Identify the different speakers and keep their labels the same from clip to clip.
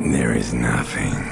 Speaker 1: There is nothing.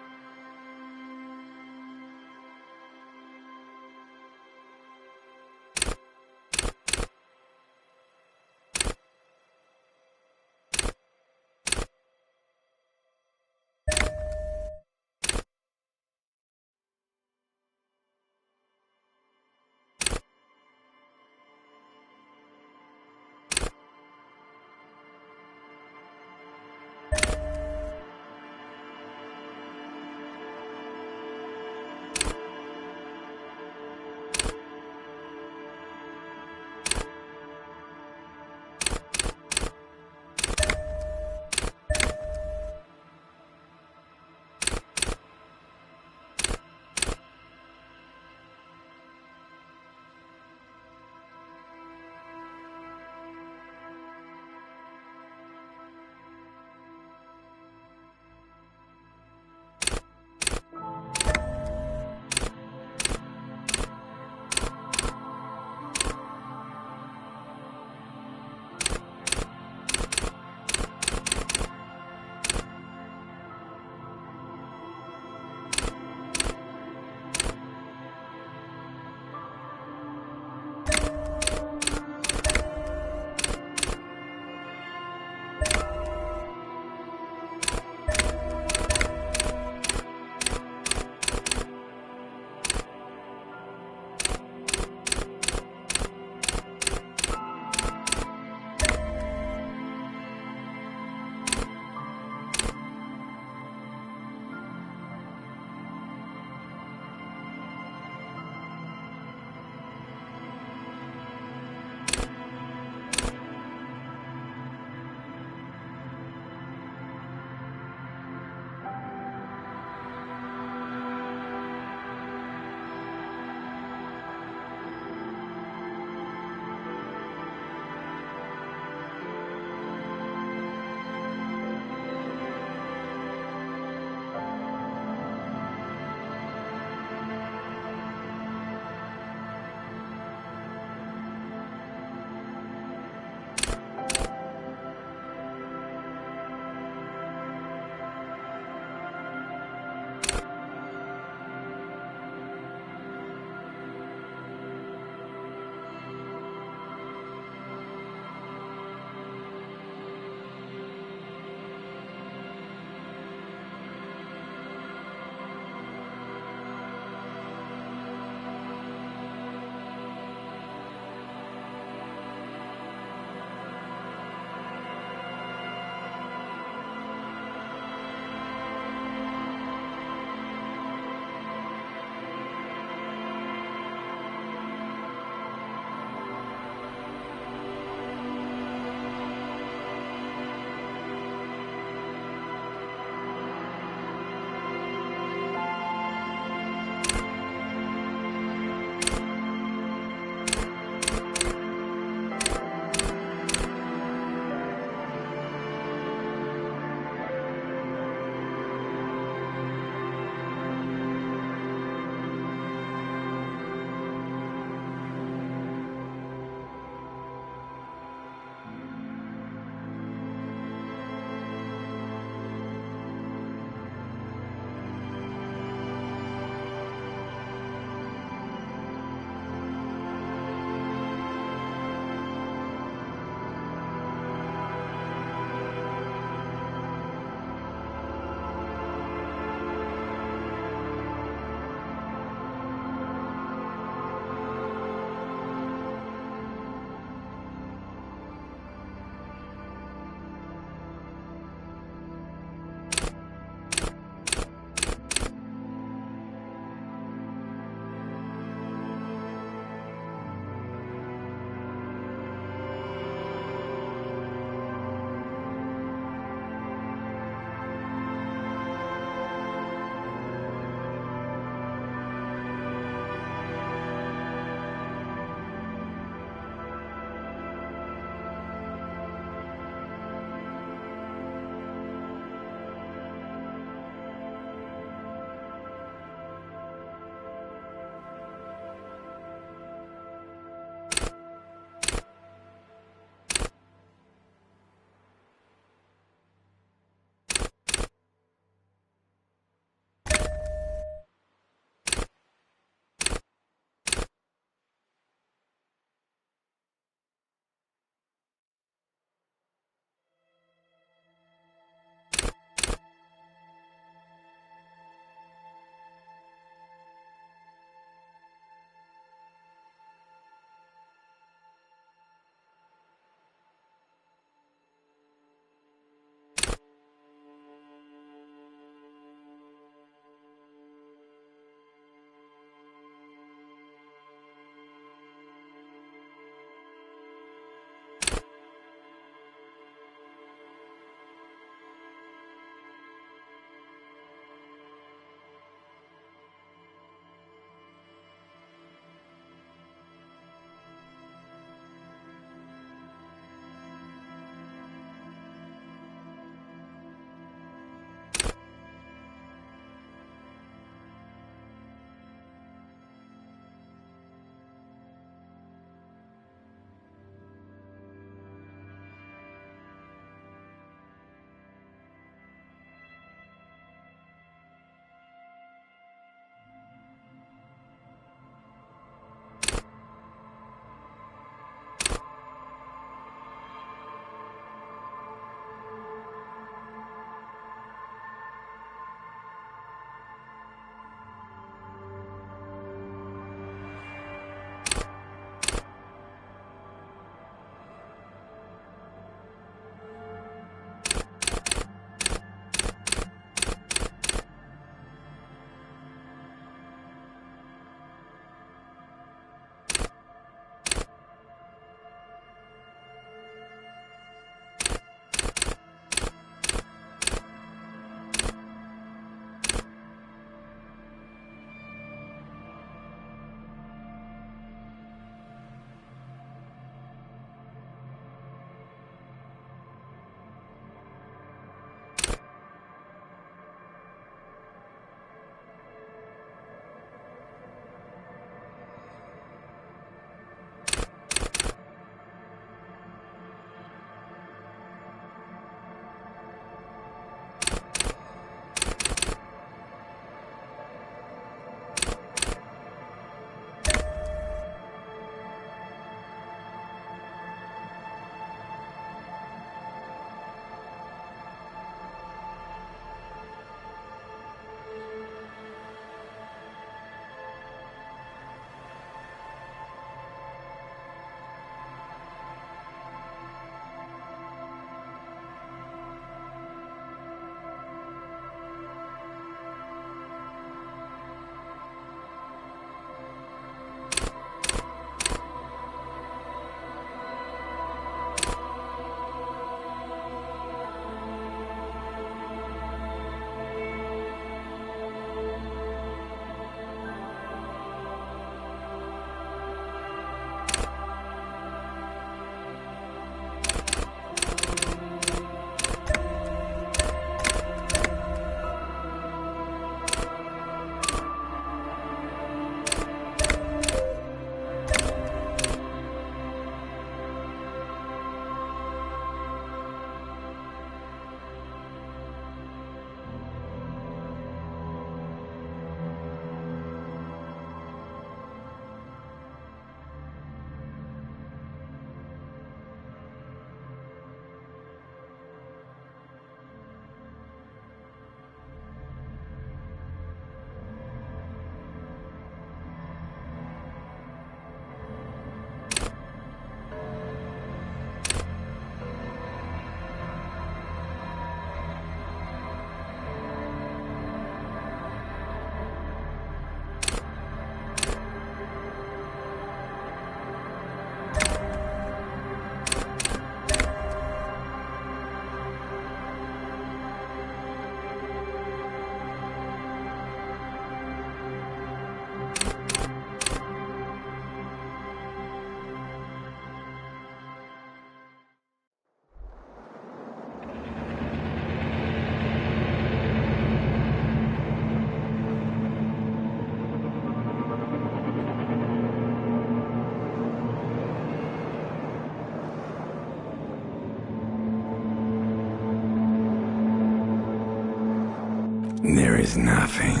Speaker 1: There is nothing.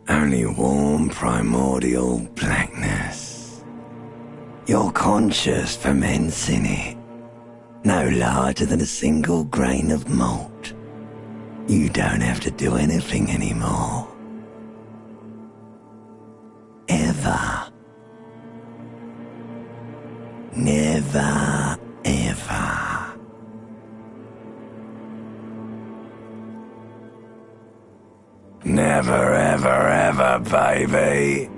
Speaker 1: Only warm primordial blackness. Your conscious ferments in it. No larger than a single grain of malt. You don't have to do anything anymore. Ever. Never, ever. Never, ever, ever, baby.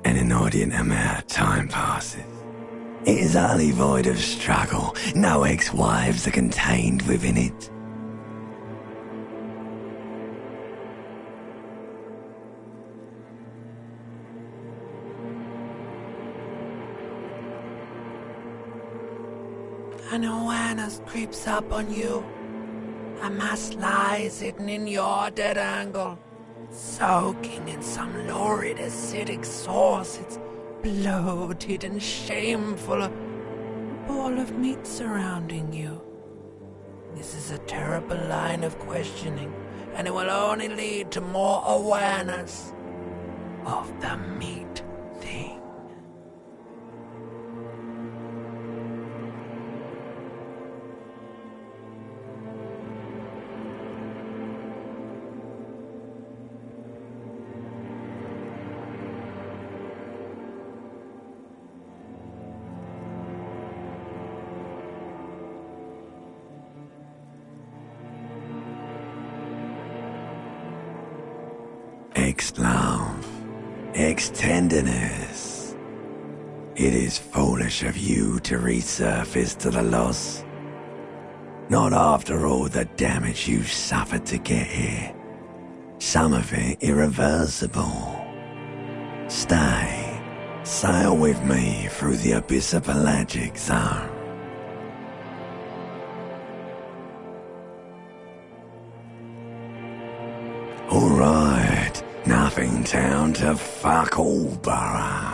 Speaker 1: An inordinate amount of time passes. It is utterly void of struggle. No ex-wives are contained within it.
Speaker 2: An awareness creeps up on you. A mass lies hidden in your dead angle, soaking in some lurid acidic sauce. It's bloated and shameful, a ball of meat surrounding you. This is a terrible line of questioning, and it will only lead to more awareness of the meat thing.
Speaker 1: Ex-love, ex-tenderness. It is foolish of you to resurface to the loss. Not after all the damage you suffered to get here. Some of it irreversible. Stay, sail with me through the abyss of pelagic zone. Alright, nothing town to fuck all borough.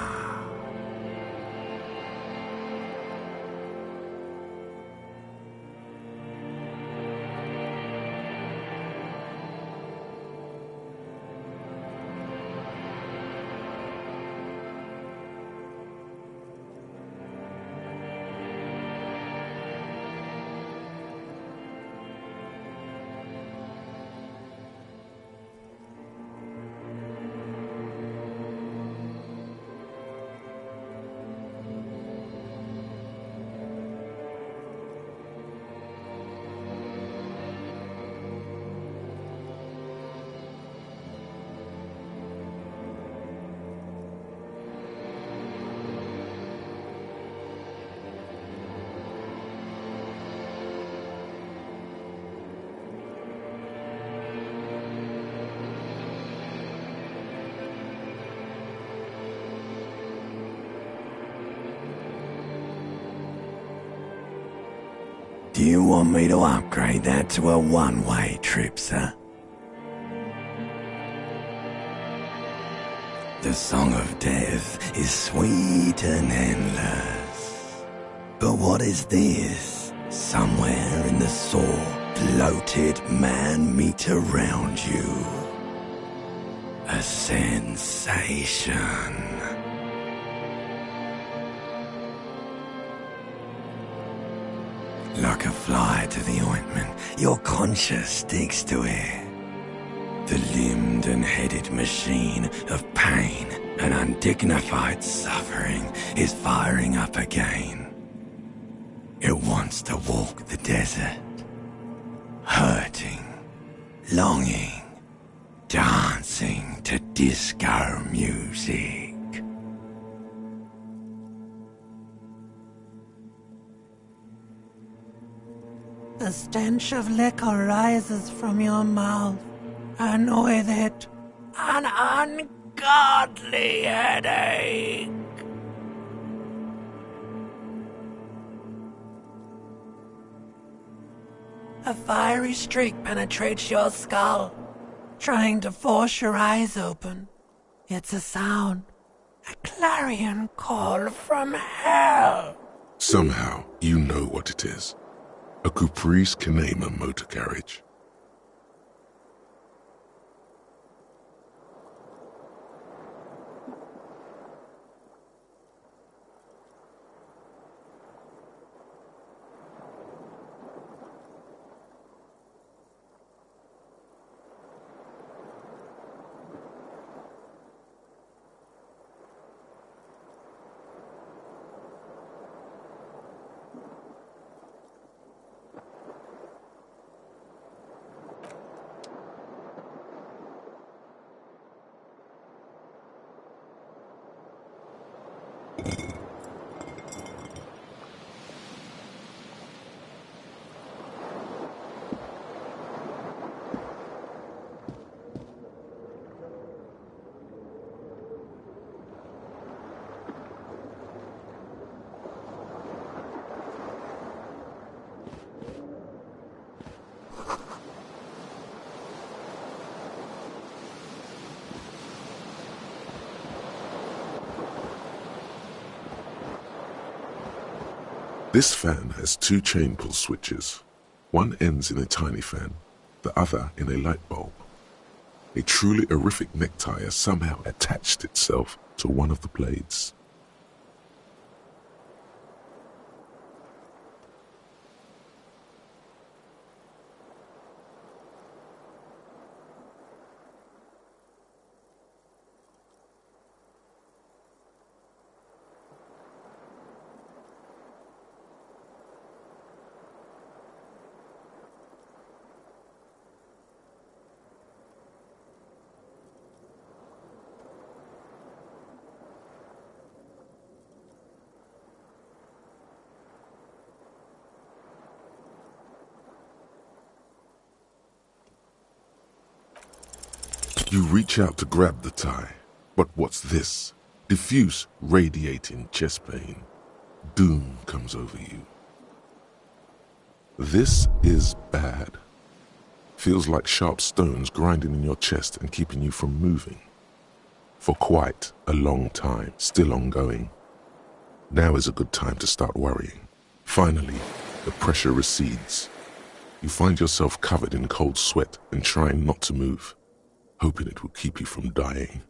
Speaker 1: Do you want me to upgrade that to a one-way trip, sir? The song of death is sweet and endless. But what is this? Somewhere in the sore, bloated man-meat around you. A sensation. Like a fly to the ointment, your conscience sticks to it. The limbed and headed machine of pain and undignified suffering is firing up again. It wants to walk the desert, hurting, longing, dancing to disco music.
Speaker 2: The stench of liquor rises from your mouth, and with it, an ungodly headache. A fiery streak penetrates your skull, trying to force your eyes open. It's a sound, a clarion call from hell.
Speaker 3: Somehow, you know what it is. A Caprice can name a motor carriage. This fan has two chain pull switches. One ends in a tiny fan, the other in a light bulb. A truly horrific necktie has somehow attached itself to one of the blades. You reach out to grab the tie, but what's this? Diffuse, radiating chest pain. Doom comes over you. This is bad. Feels like sharp stones grinding in your chest and keeping you from moving. For quite a long time, still ongoing. Now is a good time to start worrying. Finally, the pressure recedes. You find yourself covered in cold sweat and trying not to move, hoping it will keep you from dying.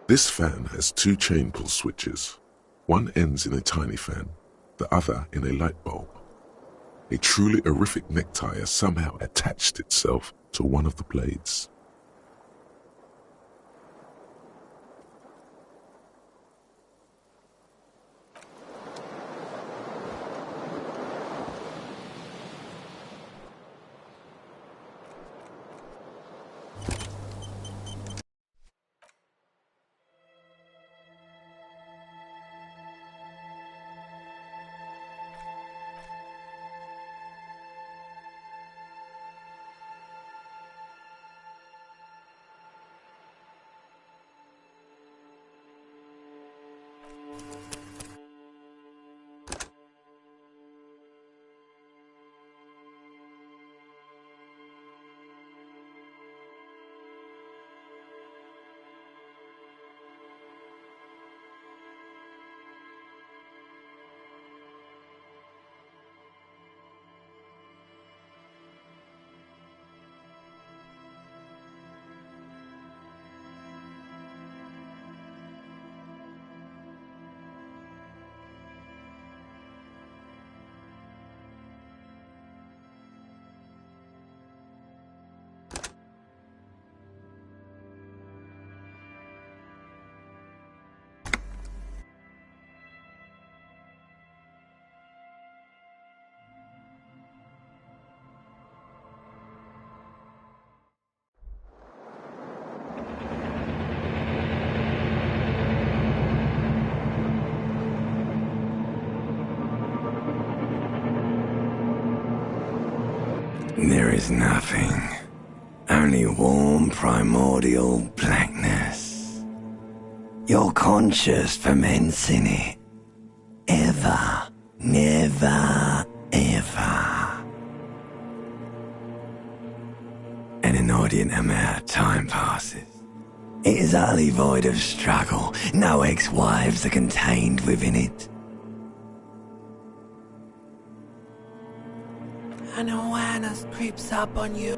Speaker 3: This fan has two chain pull switches. One ends in a tiny fan, the other in a light bulb. A truly horrific necktie has somehow attached itself to one of the blades.
Speaker 1: There is nothing. Only warm primordial blackness. You're conscious fermenting it. Ever, never, ever. An inordinate amount of time passes. It is utterly void of struggle. No ex-wives are contained within it.
Speaker 2: An awareness creeps up on you.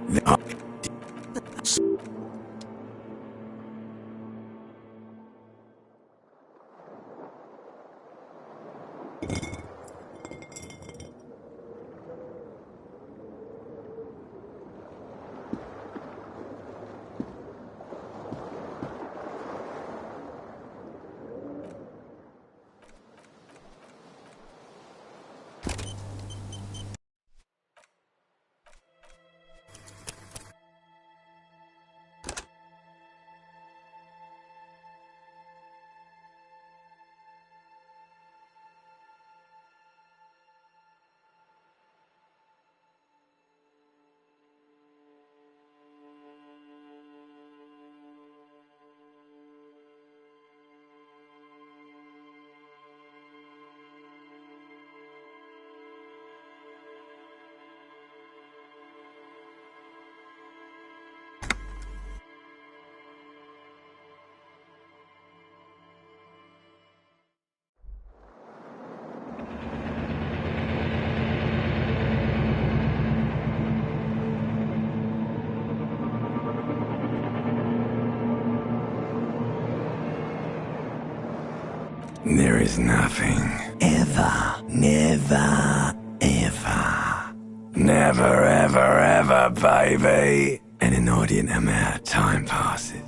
Speaker 1: There is nothing. Ever, never, ever. Never, ever, ever, baby. An inordinate amount of time passes.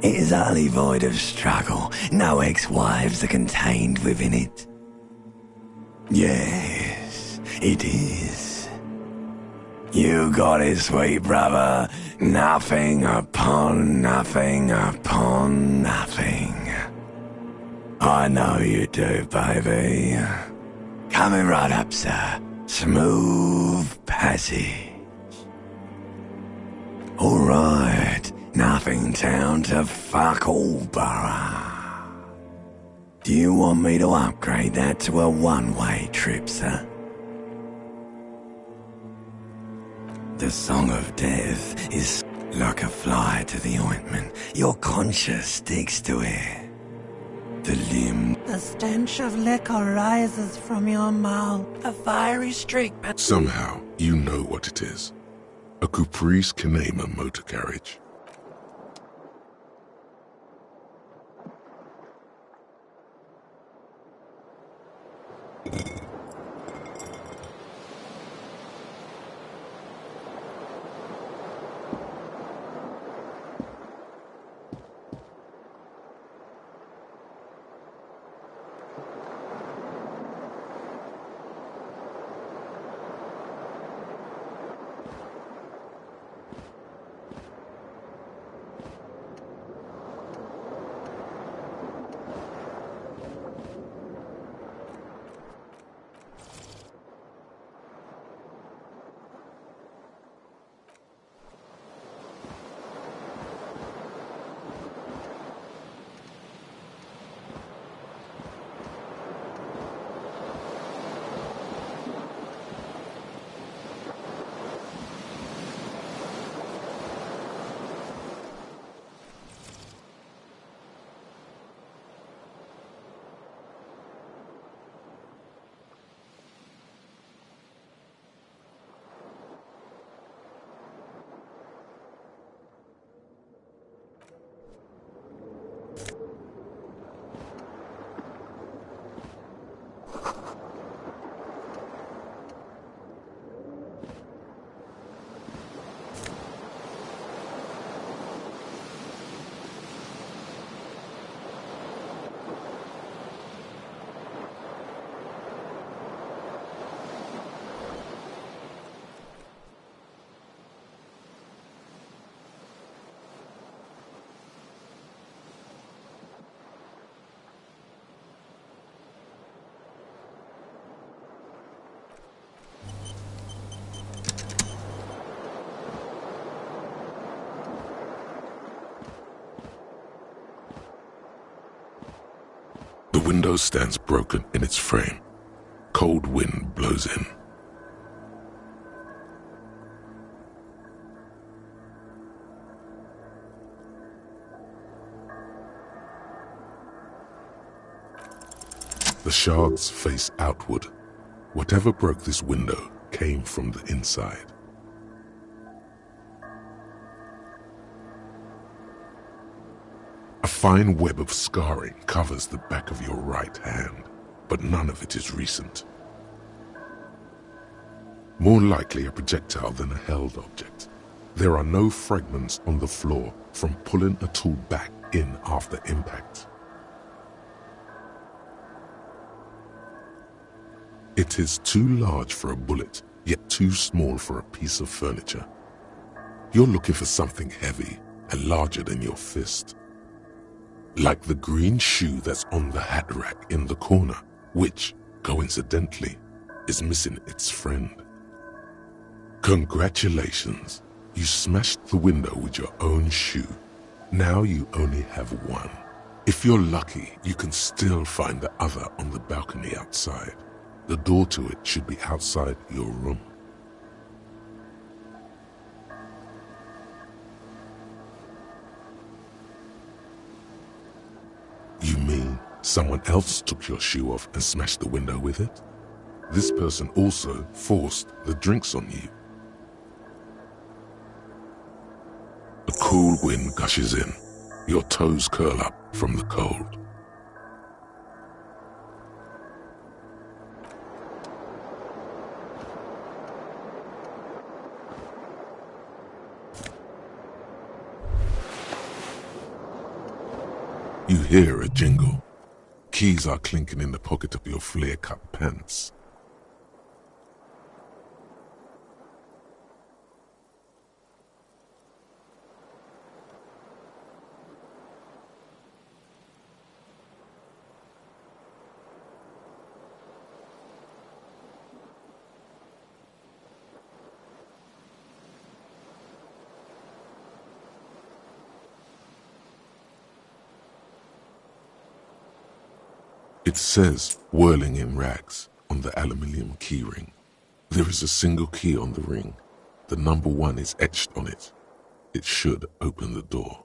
Speaker 1: It is utterly void of struggle. No ex-wives are contained within it. Yes, it is. You got it, sweet brother. Nothing upon nothing upon nothing. I know you do, baby. Coming right up, sir. Smooth passage. Alright, nothing town to fuck all borough. Do you want me to upgrade that to a one-way trip, sir? The Song of Death is like a fly to the ointment. Your conscience sticks to it. The limb.
Speaker 2: The stench of liquor rises from your mouth. A fiery streak.
Speaker 3: Somehow, you know what it is. A Caprice Kinema motor carriage. The window stands broken in its frame. Cold wind blows in. The shards face outward. Whatever broke this window came from the inside. A fine web of scarring covers the back of your right hand, but none of it is recent. More likely a projectile than a held object. There are no fragments on the floor from pulling a tool back in after impact. It is too large for a bullet, yet too small for a piece of furniture. You're looking for something heavy and larger than your fist. Like the green shoe that's on the hat rack in the corner, which, coincidentally, is missing its friend. Congratulations, you smashed the window with your own shoe. Now you only have one. If you're lucky, you can still find the other on the balcony outside. The door to it should be outside your room. You mean someone else took your shoe off and smashed the window with it? This person also forced the drinks on you. A cool wind gushes in. Your toes curl up from the cold. You hear a jingle. Keys are clinking in the pocket of your flare-cut pants. It says whirling in rags on the aluminium keyring. There is a single key on the ring. The number 1 is etched on it. It should open the door.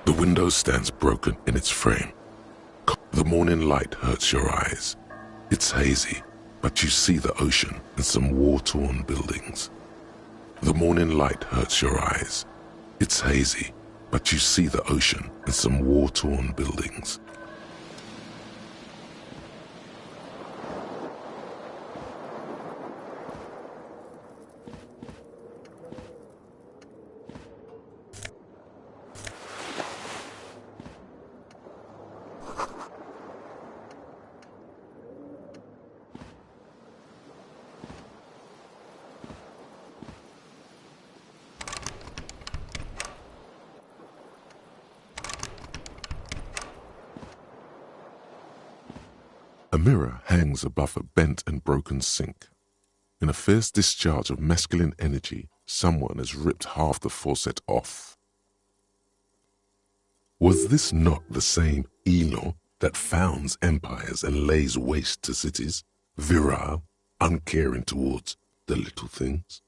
Speaker 3: The window stands broken in its frame. The morning light hurts your eyes. It's hazy, but you see the ocean and some war-torn buildings. The morning light hurts your eyes. It's hazy, but you see the ocean and some war-torn buildings. A mirror hangs above a bent and broken sink. In a fierce discharge of masculine energy, someone has ripped half the faucet off. Was this not the same Elo that founds empires and lays waste to cities, virile, uncaring towards the little things?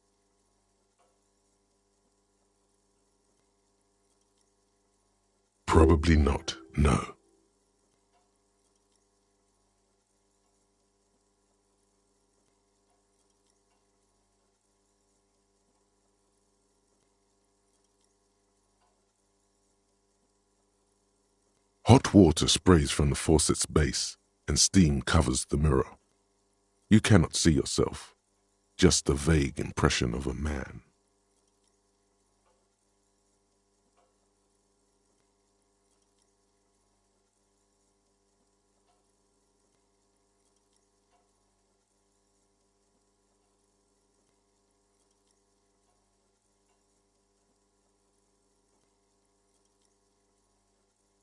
Speaker 3: Probably not, no. Hot water sprays from the faucet's base, and steam covers the mirror. You cannot see yourself, just the vague impression of a man.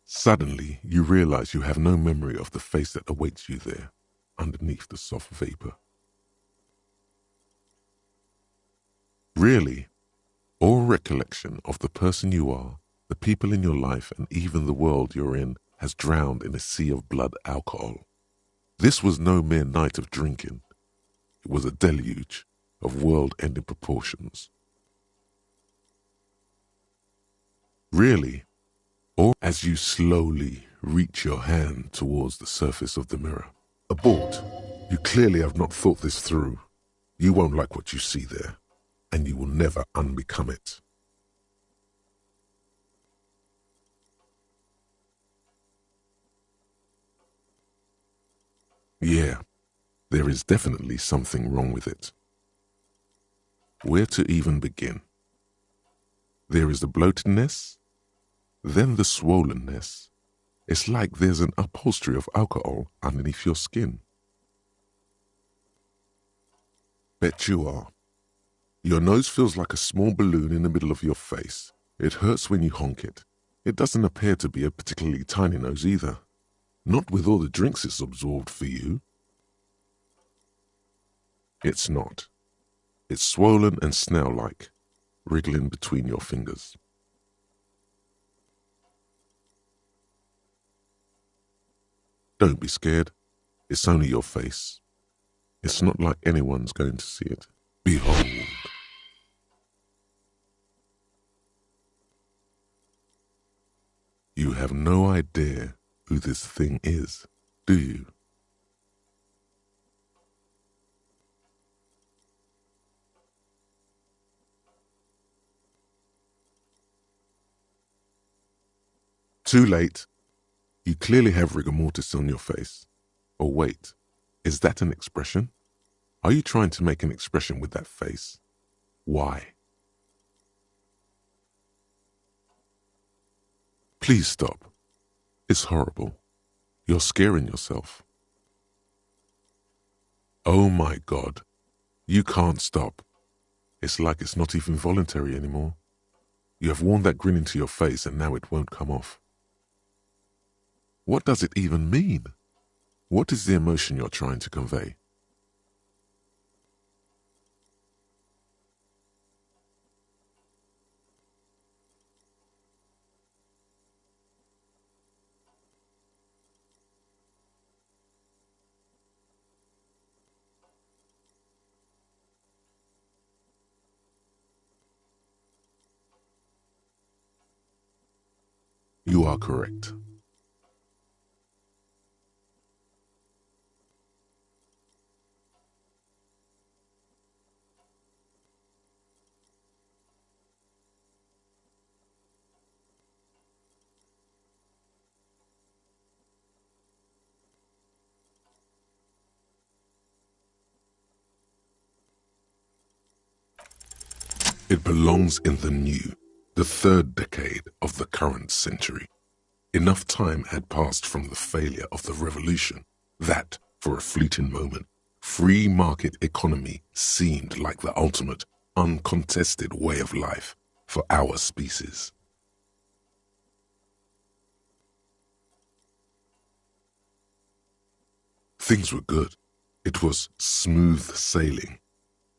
Speaker 3: Suddenly, you realize you have no memory of the face that awaits you there, underneath the soft vapor. Really, all recollection of the person you are, the people in your life, and even the world you're in has drowned in a sea of blood alcohol. This was no mere night of drinking. It was a deluge of world-ending proportions. Really, or as you slowly reach your hand towards the surface of the mirror. Abort. You clearly have not thought this through. You won't like what you see there, and you will never unbecome it. Yeah, there is definitely something wrong with it. Where to even begin? There is the bloatedness, then the swollenness. It's like there's an upholstery of alcohol underneath your skin. Bet you are. Your nose feels like a small balloon in the middle of your face. It hurts when you honk it. It doesn't appear to be a particularly tiny nose either. Not with all the drinks it's absorbed for you. It's not. It's swollen and snail-like, wriggling between your fingers. Don't be scared. It's only your face. It's not like anyone's going to see it. Behold. You have no idea who this thing is, do you? Too late. You clearly have rigor mortis on your face. Or wait, is that an expression? Are you trying to make an expression with that face? Why? Please stop. It's horrible. You're scaring yourself. Oh my God. You can't stop. It's like it's not even voluntary anymore. You have worn that grin into your face and now it won't come off. What does it even mean? What is the emotion you're trying to convey? You are correct. It belongs in the new, the third decade of the current century. Enough time had passed from the failure of the revolution that, for a fleeting moment, free market economy seemed like the ultimate, uncontested way of life for our species. Things were good. It was smooth sailing.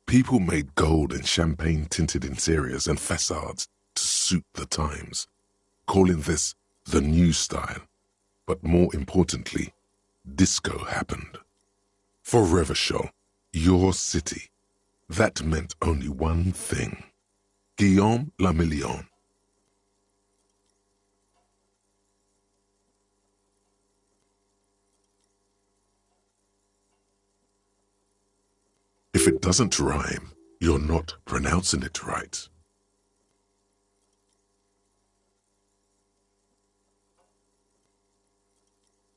Speaker 3: People made gold and champagne-tinted interiors and facades to suit the times, calling this the new style, but more importantly, disco happened. For Revachol, your city, that meant only one thing. Guillaume le Million. If it doesn't rhyme, you're not pronouncing it right.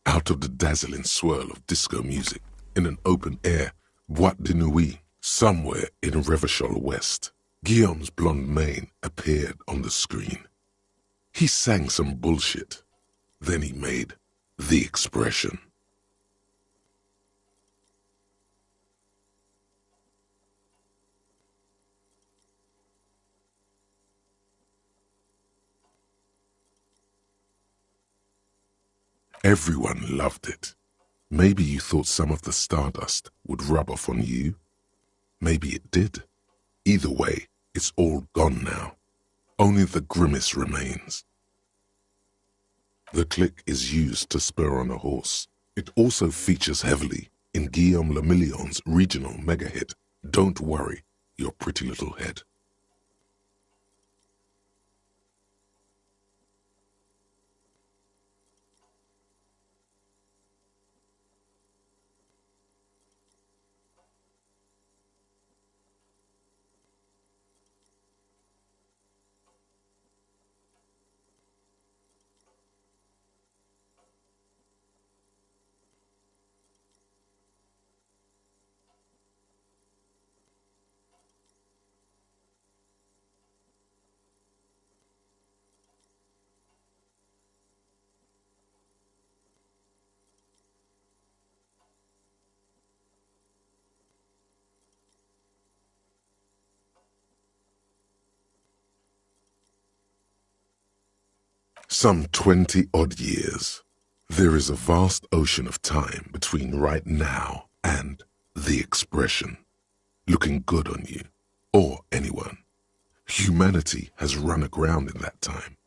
Speaker 3: Out of the dazzling swirl of disco music, in an open-air boîte de nuit, somewhere in Revachol West, Guillaume's blonde mane appeared on the screen. He sang some bullshit. Then he made the expression. Everyone loved it. Maybe you thought some of the stardust would rub off on you. Maybe it did. Either way, it's all gone now. Only the grimace remains. The click is used to spur on a horse. It also features heavily in Guillaume le Million's regional mega hit, Don't Worry, Your Pretty Little Head. Some 20-odd years. There is a vast ocean of time between right now and the expression. Looking good on you, or anyone. Humanity has run aground in that time.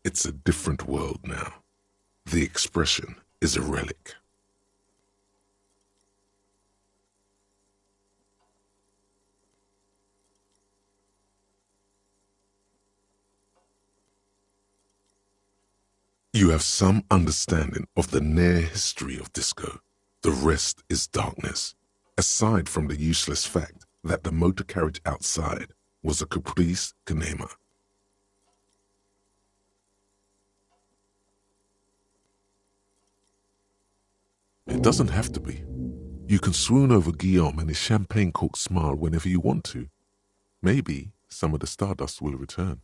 Speaker 3: It's a different world now. The expression is a relic. You have some understanding of the near history of disco. The rest is darkness, aside from the useless fact that the motor carriage outside was a caprice canema. It doesn't have to be. You can swoon over Guillaume and his champagne-corked smile whenever you want to. Maybe some of the stardust will return.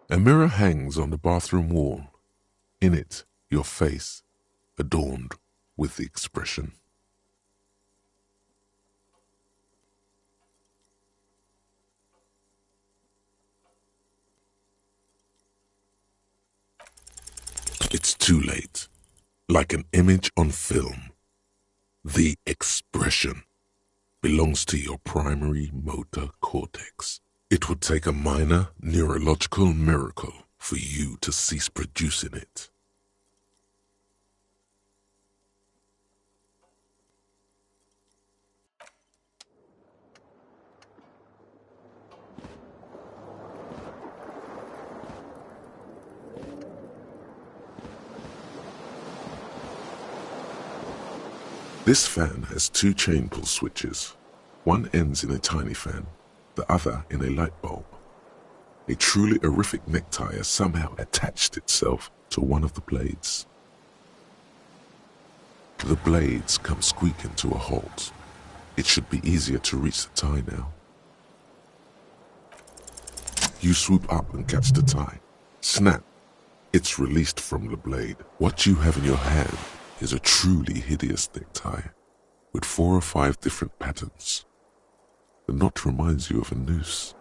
Speaker 3: A mirror hangs on the bathroom wall. In it, your face, adorned with the expression. It's too late. Like an image on film. The expression belongs to your primary motor cortex. It would take a minor neurological miracle for you to cease producing it. This fan has two chain pull switches. One ends in a tiny fan, the other in a light bulb. A truly horrific necktie has somehow attached itself to one of the blades. The blades come squeaking to a halt. It should be easier to reach the tie now. You swoop up and catch the tie. Snap! It's released from the blade. What you have in your hand is a truly hideous necktie with 4 or 5 different patterns. The knot reminds you of a noose.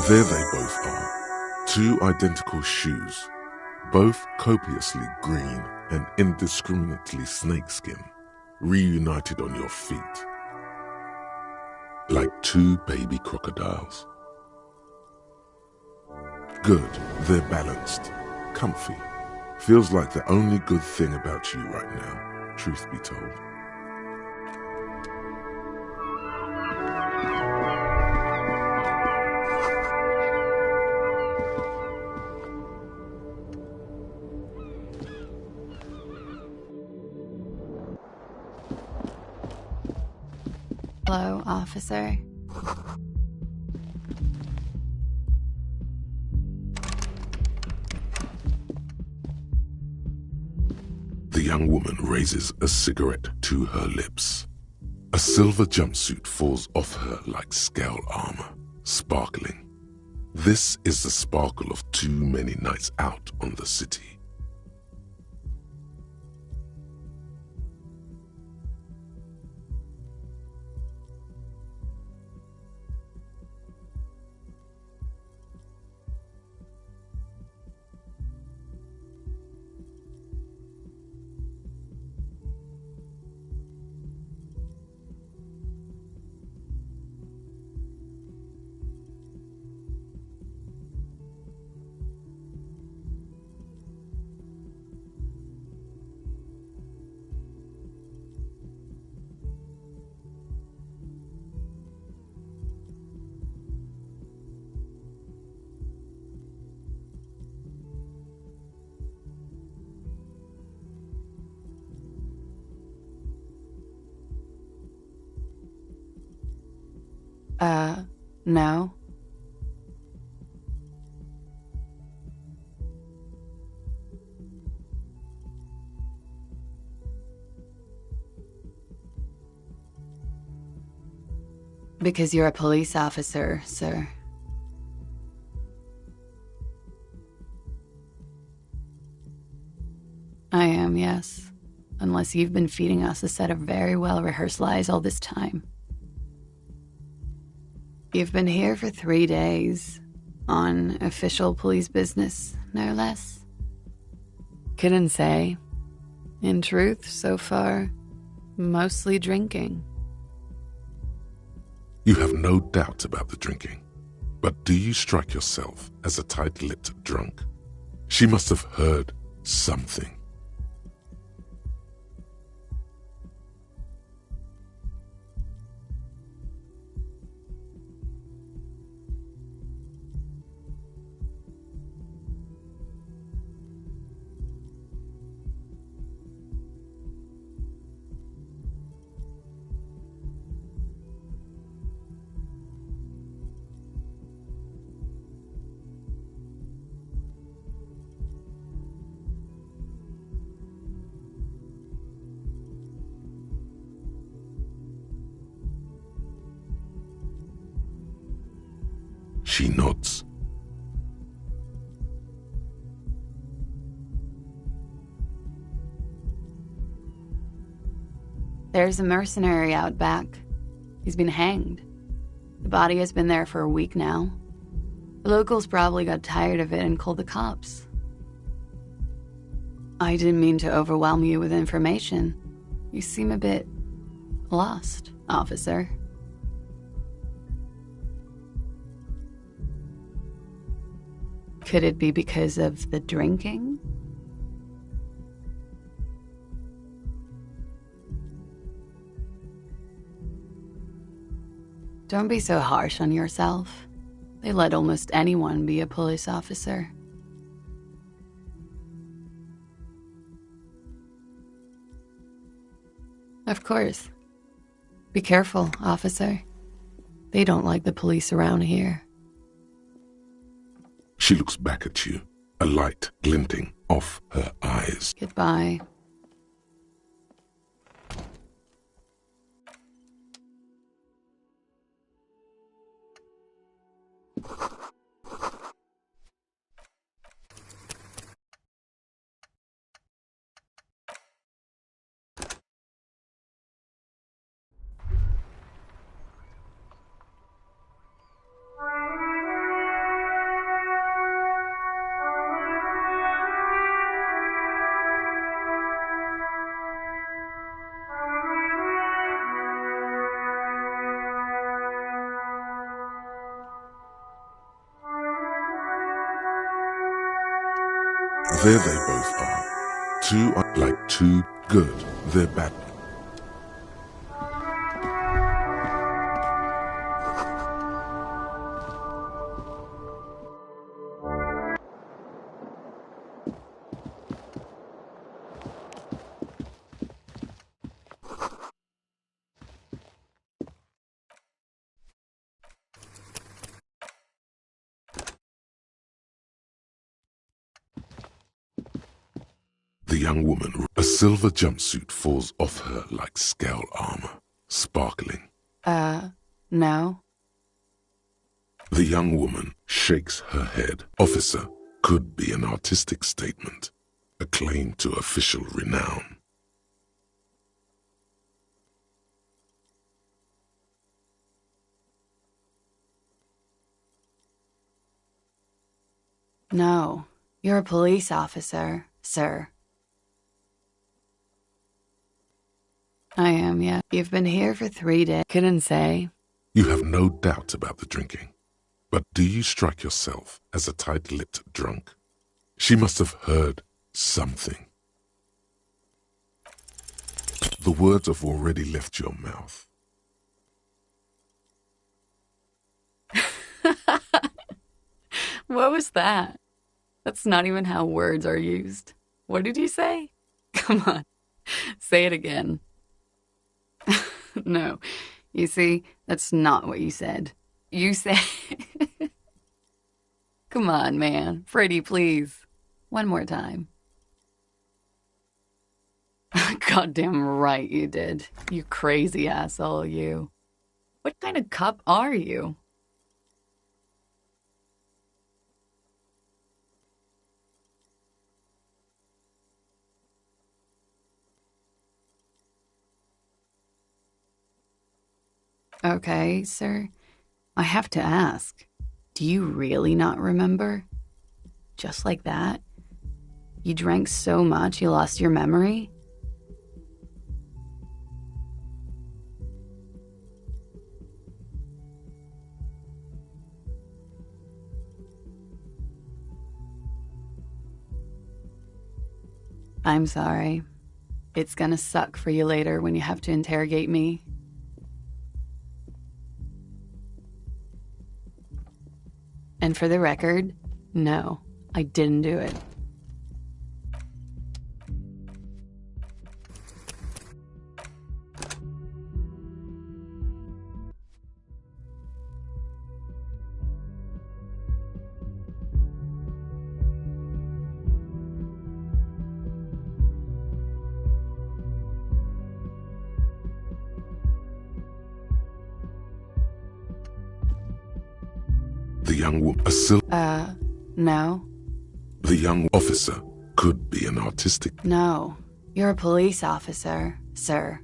Speaker 3: There they both are, 2 identical shoes, both copiously green and indiscriminately snakeskin, reunited on your feet, like 2 baby crocodiles. Good, they're balanced, comfy. Feels like the only good thing about you right now, truth be told.
Speaker 4: Hello, officer.
Speaker 3: The young woman raises a cigarette to her lips. A silver jumpsuit falls off her like scale armor, sparkling. This is the sparkle of too many nights out on the city.
Speaker 4: No. Because you're a police officer, sir. I am, yes. Unless you've been feeding us a set of very well-rehearsed lies all this time. You've been here for 3 days, on official police business, no less. Couldn't say. In truth, so far, mostly drinking.
Speaker 3: You have no doubt about the drinking, but do you strike yourself as a tight-lipped drunk? She must have heard something. She nods.
Speaker 4: There's a mercenary out back. He's been hanged. The body has been there for a week now. The locals probably got tired of it and called the cops. I didn't mean to overwhelm you with information. You seem a bit lost, officer. Could it be because of the drinking? Don't be so harsh on yourself. They let almost anyone be a police officer. Of course. Be careful, officer. They don't like the police around here.
Speaker 3: She looks back at you, a light glinting off her eyes.
Speaker 4: Goodbye.
Speaker 3: There they both are. Two are like two good. They're bad. The young woman, a silver jumpsuit falls off her like scale armor, sparkling.
Speaker 4: No.
Speaker 3: The young woman shakes her head. Officer could be an artistic statement, a claim to official renown.
Speaker 4: No. You're a police officer, sir. I am, yeah. You've been here for 3 days. Couldn't say.
Speaker 3: You have no doubt about the drinking. But do you strike yourself as a tight-lipped drunk? She must have heard something. The words have already left your mouth.
Speaker 4: What was that? That's not even how words are used. What did you say? Come on. Say it again. No. You see, that's not what you said. You said... Come on, man. Freddie, please. One more time. Goddamn right you did. You crazy asshole, you. What kind of cop are you? Okay, sir. I have to ask. Do you really not remember? Just like that? You drank so much you lost your memory? I'm sorry. It's gonna suck for you later when you have to interrogate me. And for the record, no, I didn't do it.
Speaker 3: The young woman,
Speaker 4: No.
Speaker 3: The young officer could be an artistic.
Speaker 4: No. You're a police officer, sir.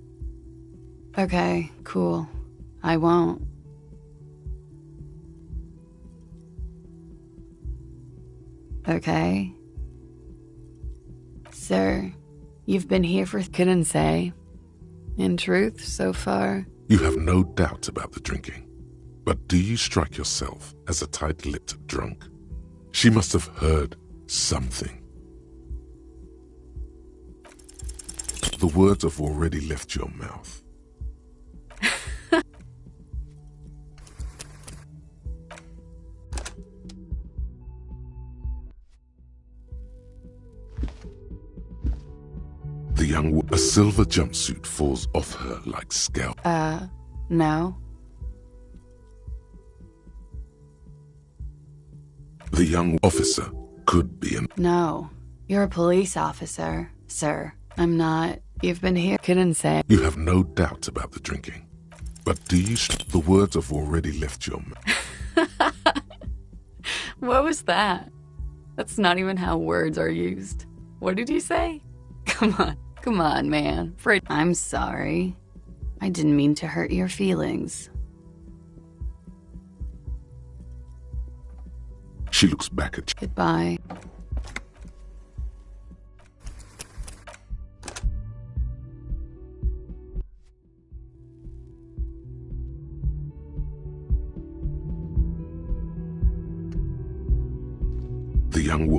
Speaker 4: Okay, cool. I won't. Okay. Sir, you've been here for couldn't say. In truth, so far.
Speaker 3: You have no doubt about the drinking. But do you strike yourself as a tight-lipped drunk? She must have heard something. The words have already left your mouth. A silver jumpsuit falls off her like scalp.
Speaker 4: No.
Speaker 3: The young officer could be an.
Speaker 4: No. You're a police officer, sir. I'm not. You've been here. Couldn't say.
Speaker 3: You have no doubt about the drinking. But do you. The words have already left your mouth.
Speaker 4: What was that? That's not even how words are used. What did you say? Come on, man. I'm sorry. I didn't mean to hurt your feelings.
Speaker 3: She looks back at you.
Speaker 4: Goodbye.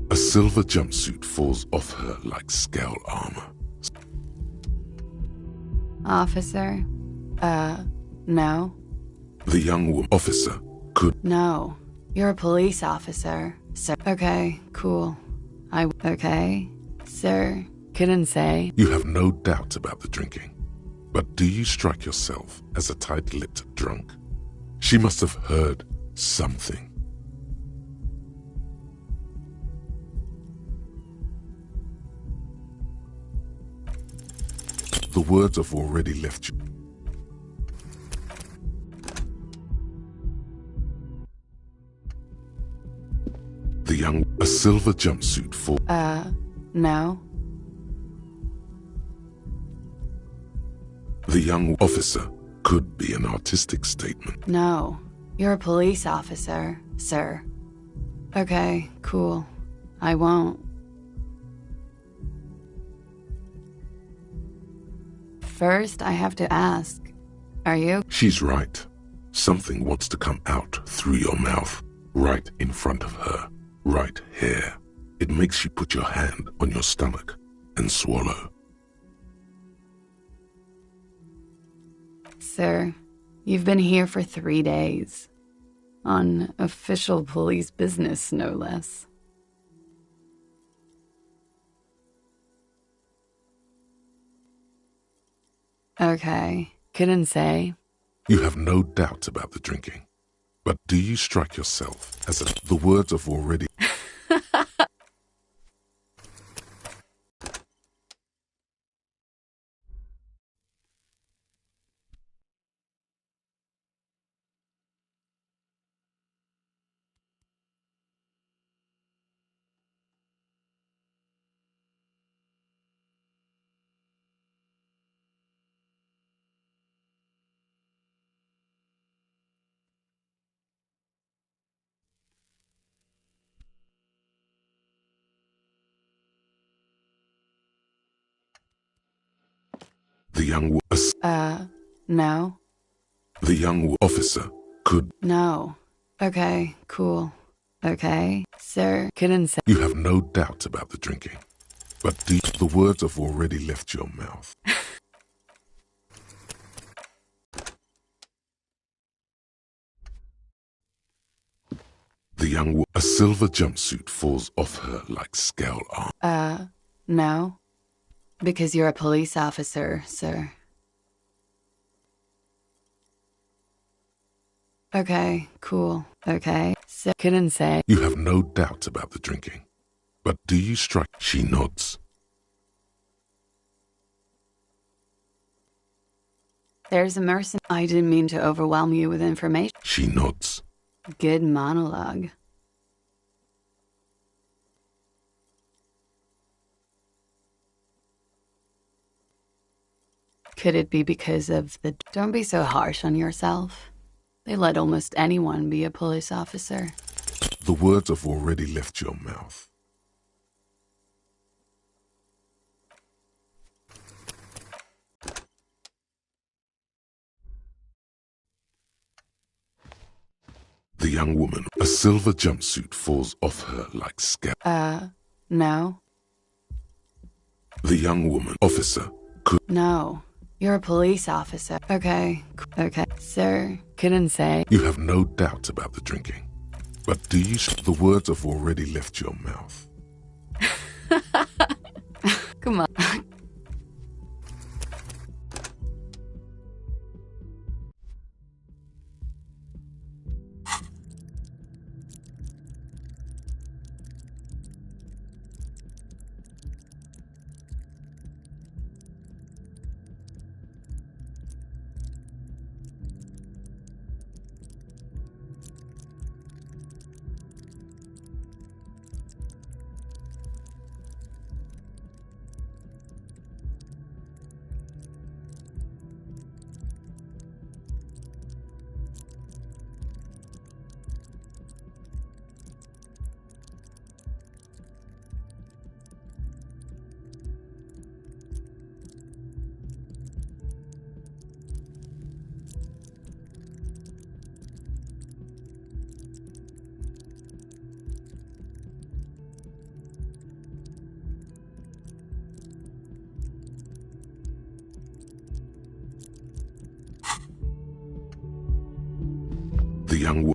Speaker 3: A silver jumpsuit falls off her like scale armor.
Speaker 4: Officer? No.
Speaker 3: The young officer could.
Speaker 4: No. You're a police officer, sir. Okay, cool. Okay, sir. Couldn't say.
Speaker 3: You have no doubt about the drinking. But do you strike yourself as a tight-lipped drunk? She must have heard something. The words have already left you. A silver jumpsuit for.
Speaker 4: No.
Speaker 3: The young officer could be an artistic statement.
Speaker 4: No. You're a police officer, sir. Okay, cool. I won't. First, I have to ask, are you?
Speaker 3: She's right. Something wants to come out through your mouth, right in front of her, right here. It makes you put your hand on your stomach and swallow.
Speaker 4: Sir, you've been here for 3 days. On official police business, no less. Okay, couldn't say.
Speaker 3: You have no doubt about the drinking. But do you strike yourself as the words have already.
Speaker 4: No.
Speaker 3: The young officer could.
Speaker 4: No. Okay, cool. Okay, sir, couldn't say.
Speaker 3: You have no doubt about the drinking. But the words have already left your mouth. A silver jumpsuit falls off her like scale armor.
Speaker 4: No. Because you're a police officer, sir. Okay, cool. Okay, so couldn't say.
Speaker 3: You have no doubt about the drinking. But do you strike? She nods.
Speaker 4: There's a mercenary. I didn't mean to overwhelm you with information.
Speaker 3: She nods.
Speaker 4: Good monologue. Could it be because of the... Don't be so harsh on yourself. They let almost anyone be a police officer.
Speaker 3: The words have already left your mouth. The young woman, a silver jumpsuit falls off her like scale.
Speaker 4: No.
Speaker 3: The young woman, officer, could...
Speaker 4: No. You're a police officer. Okay. Sir, couldn't say.
Speaker 3: You have no doubt about the drinking. But do you... The words have already left your mouth.
Speaker 4: Come on.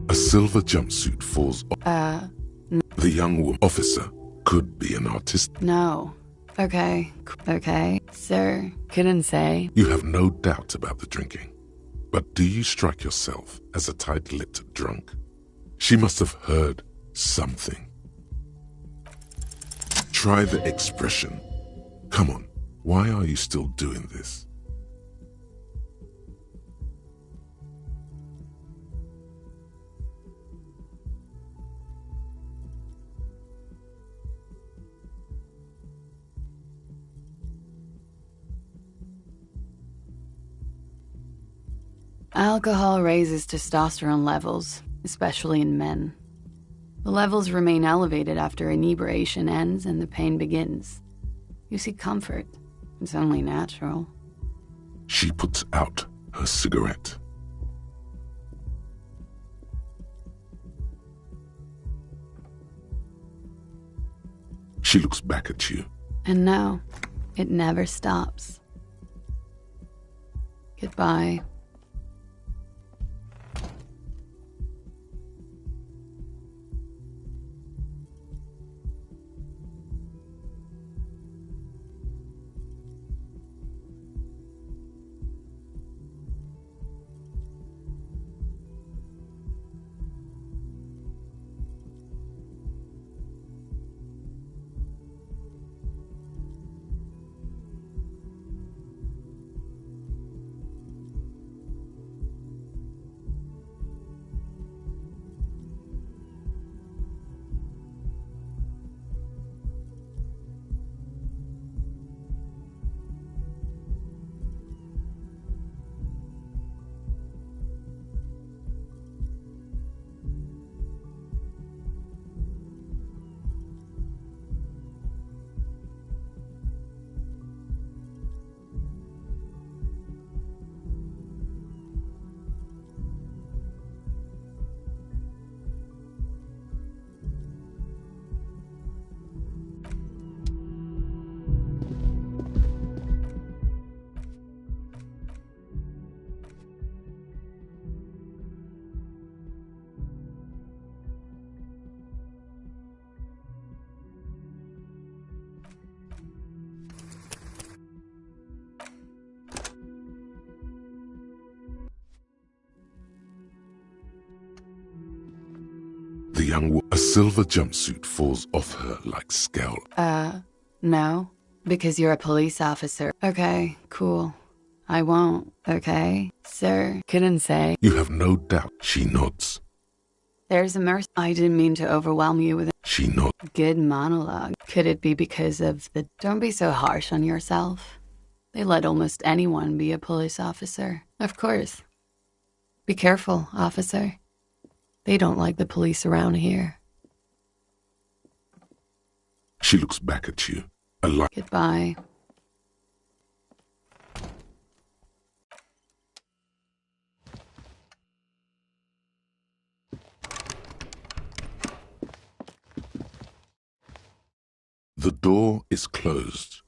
Speaker 3: A silver jumpsuit falls off. The young woman, officer, could be an artist.
Speaker 4: No. Okay. Sir, couldn't say.
Speaker 3: You have no doubt about the drinking. But do you strike yourself as a tight-lipped drunk? She must have heard something. Try the expression. Come on, why are you still doing this?
Speaker 4: Alcohol raises testosterone levels, especially in men. The levels remain elevated after inebriation ends and the pain begins. You seek comfort. It's only natural.
Speaker 3: She puts out her cigarette. She looks back at you.
Speaker 4: And no, it never stops. Goodbye.
Speaker 3: The young woman, a silver jumpsuit falls off her like scale.
Speaker 4: No, because you're a police officer. Okay, cool. I won't, okay? Sir, couldn't say.
Speaker 3: You have no doubt. She nods.
Speaker 4: There's a mercy. I didn't mean to overwhelm you with
Speaker 3: She nodded.
Speaker 4: a good monologue. Could it be because of the... Don't be so harsh on yourself. They let almost anyone be a police officer. Of course. Be careful, officer. They don't like the police around here.
Speaker 3: She looks back at you. A light.
Speaker 4: Goodbye.
Speaker 3: The door is closed.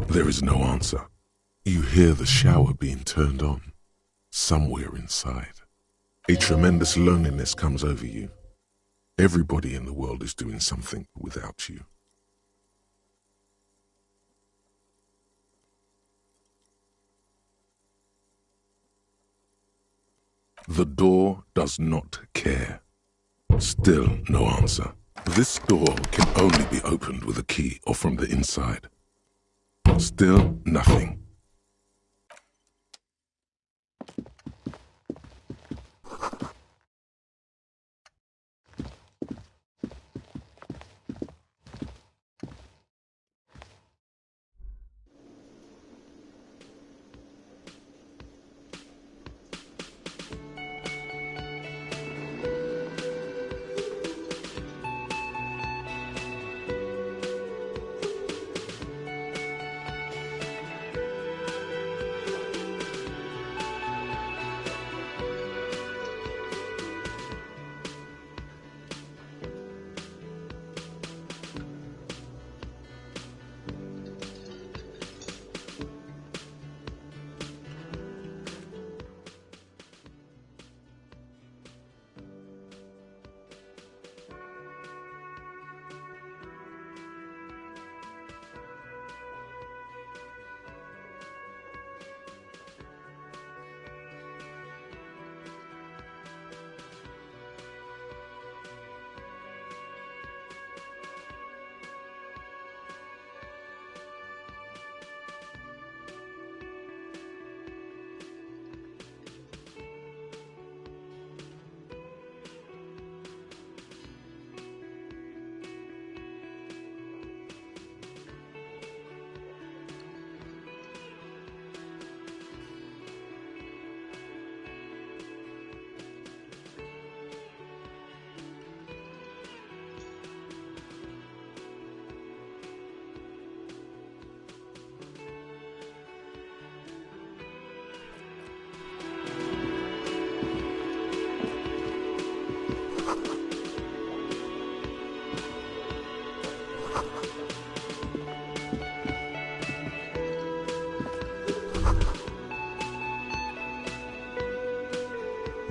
Speaker 3: There is no answer. You hear the shower being turned on, somewhere inside. A tremendous loneliness comes over you. Everybody in the world is doing something without you. The door does not care. Still no answer. This door can only be opened with a key or from the inside. Still nothing.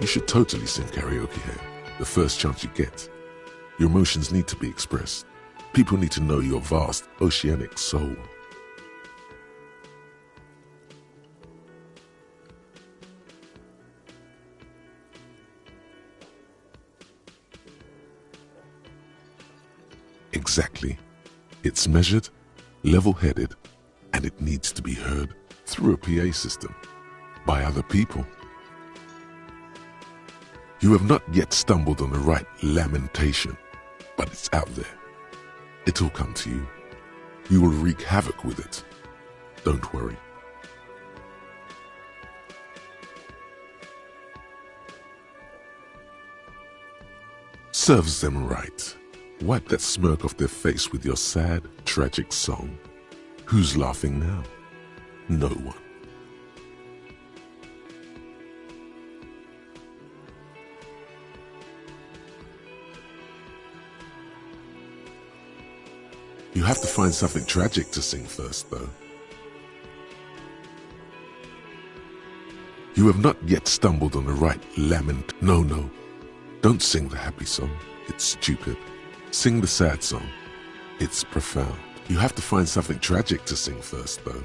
Speaker 3: You should totally sing karaoke here, the first chance you get. Your emotions need to be expressed. People need to know your vast, oceanic soul. Exactly. It's measured, level-headed, and it needs to be heard through a PA system by other people. You have not yet stumbled on the right lamentation, but it's out there. It'll come to you. You will wreak havoc with it. Don't worry. Serves them right. Wipe that smirk off their face with your sad, tragic song. Who's laughing now? No one. You have to find something tragic to sing first, though. You have not yet stumbled on the right lament. No. Don't sing the happy song. It's stupid. Sing the sad song. It's profound. You have to find something tragic to sing first, though.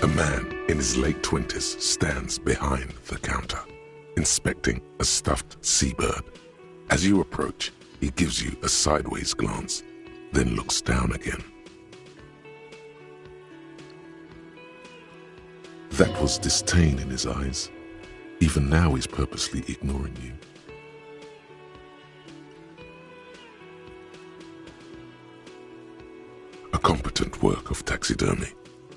Speaker 3: A man in his late 20s stands behind the counter, inspecting a stuffed seabird. As you approach, he gives you a sideways glance, then looks down again. That was disdain in his eyes. Even now he's purposely ignoring you. A competent work of taxidermy.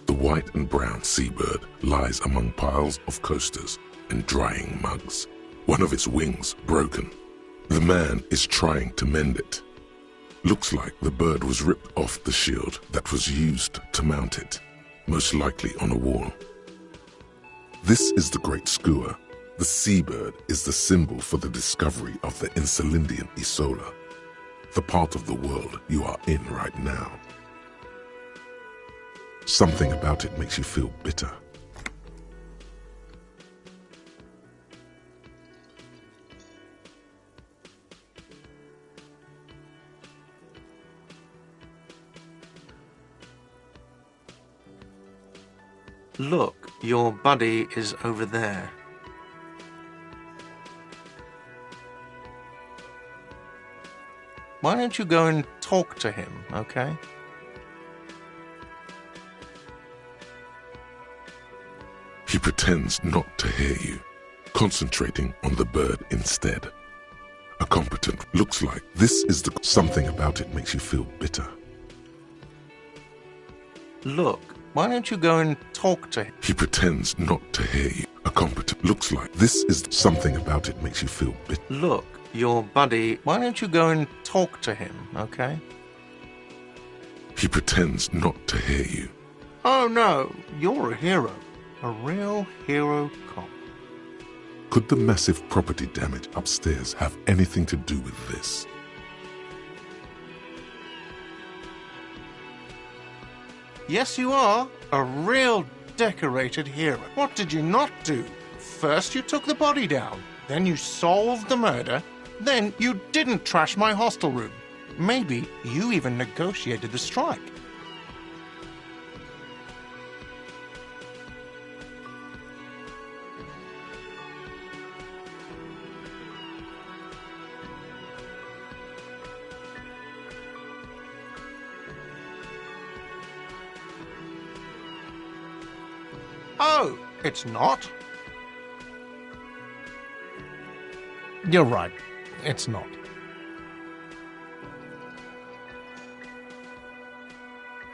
Speaker 3: The white and brown seabird lies among piles of coasters and drying mugs, one of its wings broken. The man is trying to mend it. Looks like the bird was ripped off the shield that was used to mount it, most likely on a wall. This is the great skua. The seabird is the symbol for the discovery of the Insulindian Isola, the part of the world you are in right now. Something about it makes you feel bitter.
Speaker 5: Look, your buddy is over there. Why don't you go and talk to him, okay?
Speaker 3: He pretends not to hear you, concentrating on the bird instead. A competent looks like this is the something about it makes you feel bitter.
Speaker 5: Look, why don't you go and talk to him?
Speaker 3: He pretends not to hear you. A competent looks like this is something about it makes you feel bitter.
Speaker 5: Look, your buddy, why don't you go and talk to him, okay?
Speaker 3: He pretends not to hear you.
Speaker 5: Oh no, you're a hero. A real hero cop.
Speaker 3: Could the massive property damage upstairs have anything to do with this?
Speaker 5: Yes, you are. A real decorated hero. What did you not do? First you took the body down, then you solved the murder, then you didn't trash my hostel room. Maybe you even negotiated the strike. Oh, it's not? You're right. It's not.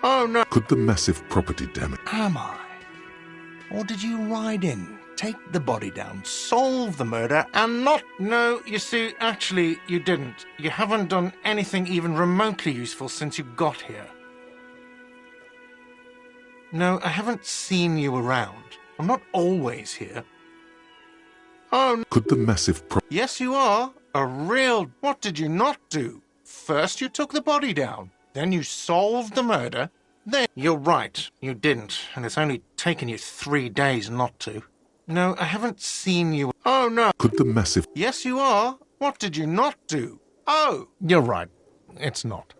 Speaker 5: Oh, no.
Speaker 3: Could the massive property damage...
Speaker 5: Am I? Or did you ride in, take the body down, solve the murder, and not... No, you see, actually, you didn't. You haven't done anything even remotely useful since you got here. No, I haven't seen you around. I'm not always here. Oh, no.
Speaker 3: Could the massive
Speaker 5: Yes, you are. A real... What did you not do? First you took the body down, then you solved the murder, then... You're right, you didn't, and it's only taken you 3 days not to. No, I haven't seen you... Oh, no.
Speaker 3: Could the massive...
Speaker 5: Yes, you are. What did you not do? Oh, you're right. It's not.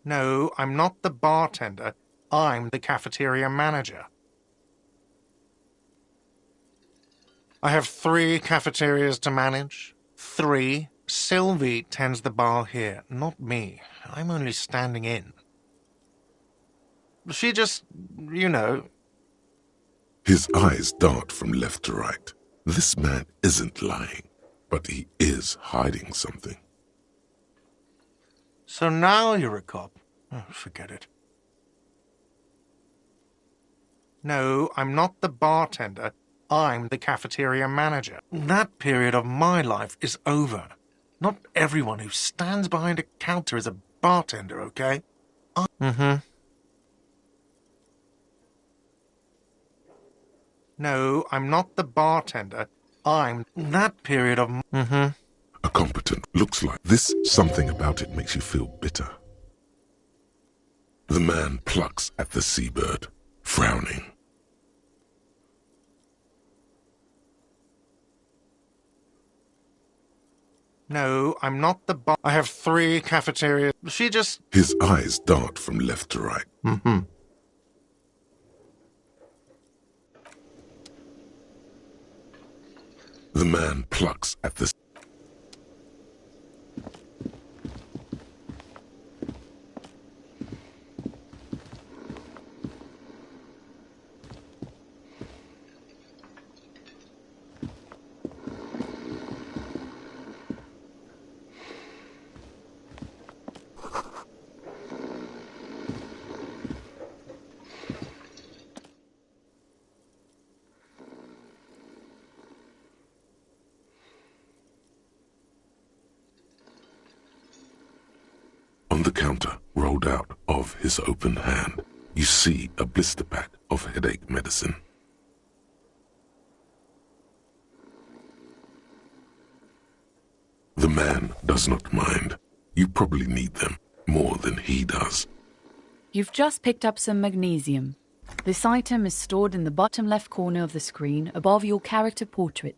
Speaker 5: No, I'm not the bartender. I'm the cafeteria manager. I have 3 cafeterias to manage. 3. Sylvie tends the bar here, not me. I'm only standing in. She just, you know...
Speaker 3: His eyes dart from left to right. This man isn't lying, but he is hiding something.
Speaker 5: So now you're a cop. Oh, forget it. No, I'm not the bartender. I'm the cafeteria manager. That period of my life is over. Not everyone who stands behind a counter is a bartender, okay? No, I'm not the bartender. I'm that period of...
Speaker 3: A competent looks like this. Something about it makes you feel bitter. The man plucks at the seabird, frowning.
Speaker 5: No, I'm not the bar... I have 3 cafeterias. She just...
Speaker 3: His eyes dart from left to right. The man plucks at the... On the counter, rolled out of his open hand, you see a blister pack of headache medicine. The man does not mind. You probably need them more than he does.
Speaker 6: You've just picked up some magnesium. This item is stored in the bottom left corner of the screen above your character portrait.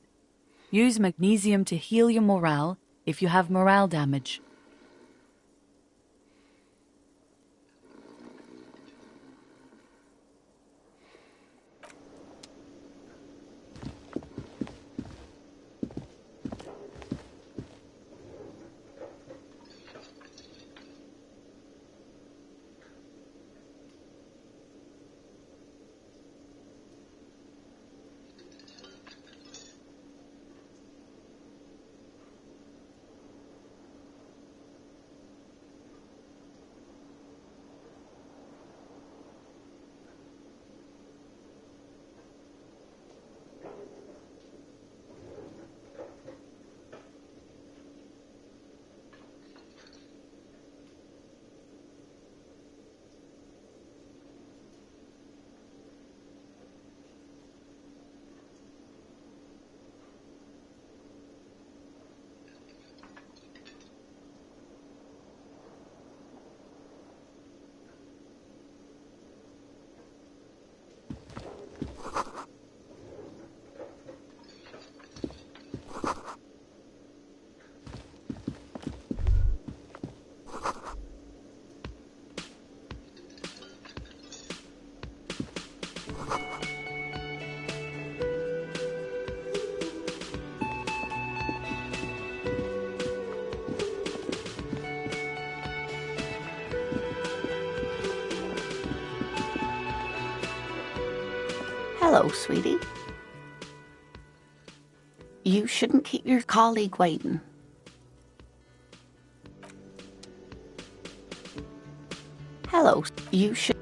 Speaker 6: Use magnesium to heal your morale if you have morale damage.
Speaker 7: Hello, sweetie. You shouldn't keep your colleague waiting. Hello, you should...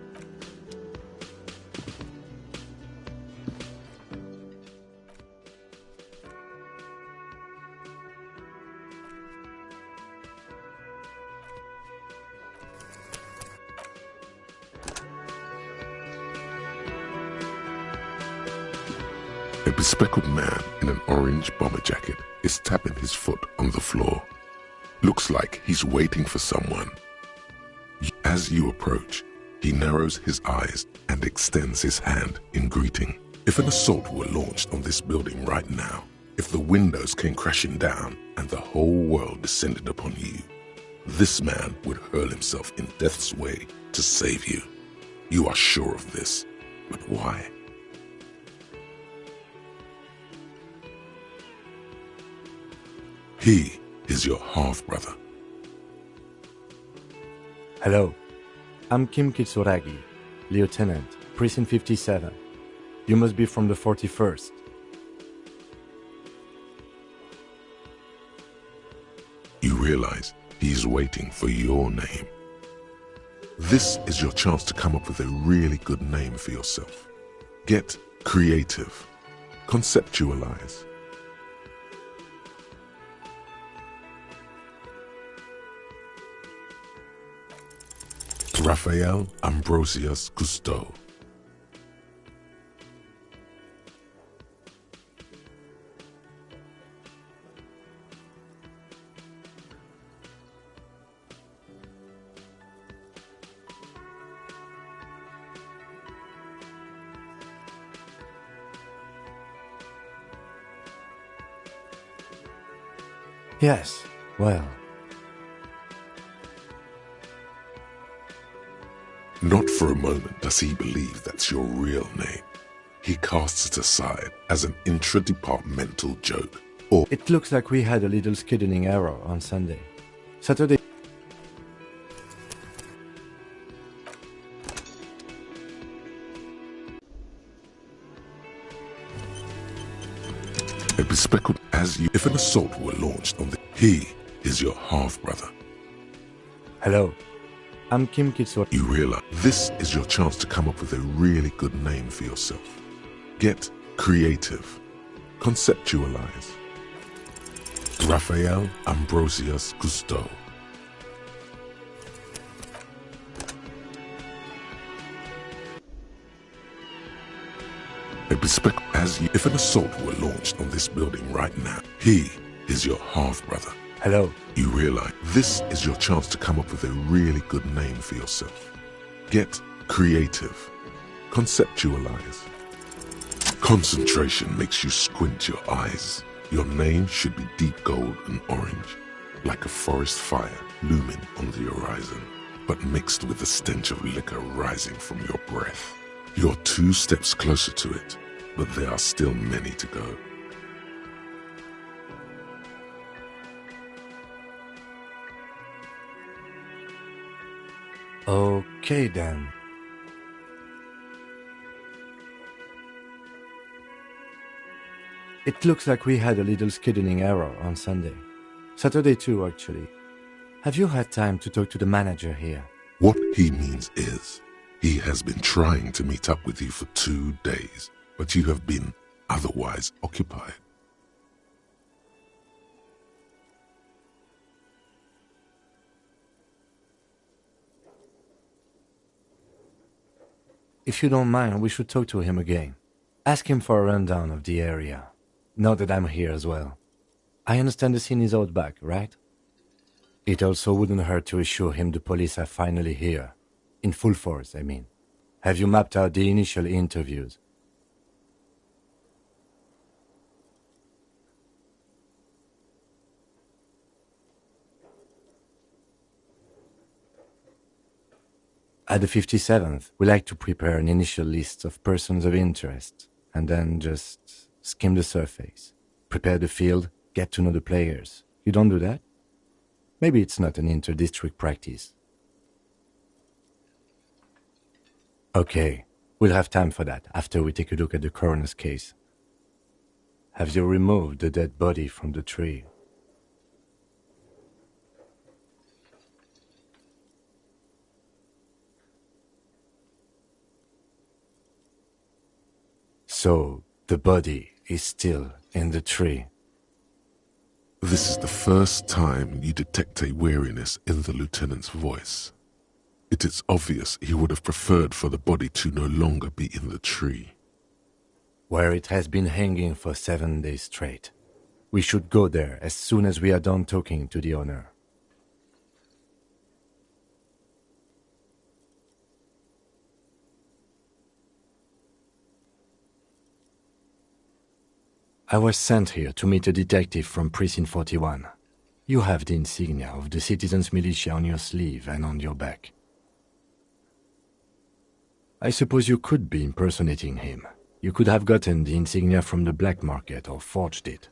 Speaker 3: A bespectacled man in an orange bomber jacket is tapping his foot on the floor. Looks like he's waiting for someone. As you approach, he narrows his eyes and extends his hand in greeting. If an assault were launched on this building right now, if the windows came crashing down and the whole world descended upon you, this man would hurl himself in death's way to save you. You are sure of this, but why? He is your half-brother.
Speaker 8: Hello, I'm Kim Kitsuragi, Lieutenant, Precinct 57. You must be from the 41st.
Speaker 3: You realize he is waiting for your name. This is your chance to come up with a really good name for yourself. Get creative. Conceptualize. Raphael Ambrosius Cousteau.
Speaker 8: Yes, well...
Speaker 3: Not for a moment does he believe that's your real name. he casts it aside as an intra-departmental joke. Or
Speaker 8: It looks like we had a little scheduling error on Sunday. Saturday.
Speaker 3: a bespectacled as you if an assault were launched on the he is your half-brother.
Speaker 8: Hello. I'm Kim Kitsura.
Speaker 3: You realize this is your chance to come up with a really good name for yourself. Get creative. Conceptualize. Raphael Ambrosius Cousteau. A bespectacled as you if an assault were launched on this building right now. He is your half-brother.
Speaker 8: Hello.
Speaker 3: You realize this is your chance to come up with a really good name for yourself. Get creative. Conceptualize. Concentration makes you squint your eyes. Your name should be deep gold and orange, like a forest fire looming on the horizon, but mixed with the stench of liquor rising from your breath. You're 2 steps closer to it, but there are still many to go.
Speaker 8: Okay then. It looks like we had a little scheduling error on Sunday. Saturday too, actually. Have you had time to talk to the manager here?
Speaker 3: What he means is, he has been trying to meet up with you for 2 days, but you have been otherwise occupied.
Speaker 8: If you don't mind, we should talk to him again. Ask him for a rundown of the area. Now that I'm here as well. I understand the scene is out back, right? It also wouldn't hurt to assure him the police are finally here. In full force, I mean. Have you mapped out the initial interviews? At the 57th, we like to prepare an initial list of persons of interest, and then just skim the surface. Prepare the field, get to know the players. You don't do that? Maybe it's not an inter-district practice. Okay, we'll have time for that after we take a look at the coroner's case. Have you removed the dead body from the tree? So, the body is still in the tree.
Speaker 3: This is the first time you detect a weariness in the lieutenant's voice. It is obvious he would have preferred for the body to no longer be in the tree.
Speaker 8: Where it has been hanging for 7 days straight. We should go there as soon as we are done talking to the owner. I was sent here to meet a detective from Precinct 41. You have the insignia of the citizens' militia on your sleeve and on your back. I suppose you could be impersonating him. You could have gotten the insignia from the black market or forged it.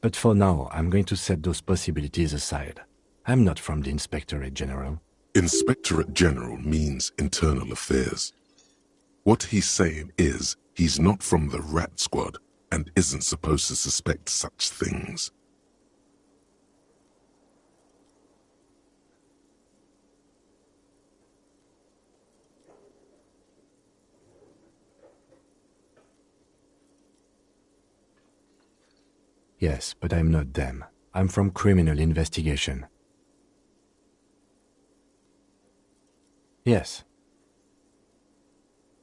Speaker 8: But for now, I'm going to set those possibilities aside. I'm not from the Inspectorate General.
Speaker 3: Inspectorate General means internal affairs. What he's saying is he's not from the rat squad and isn't supposed to suspect such things.
Speaker 8: Yes, but I'm not them. I'm from criminal investigation. Yes.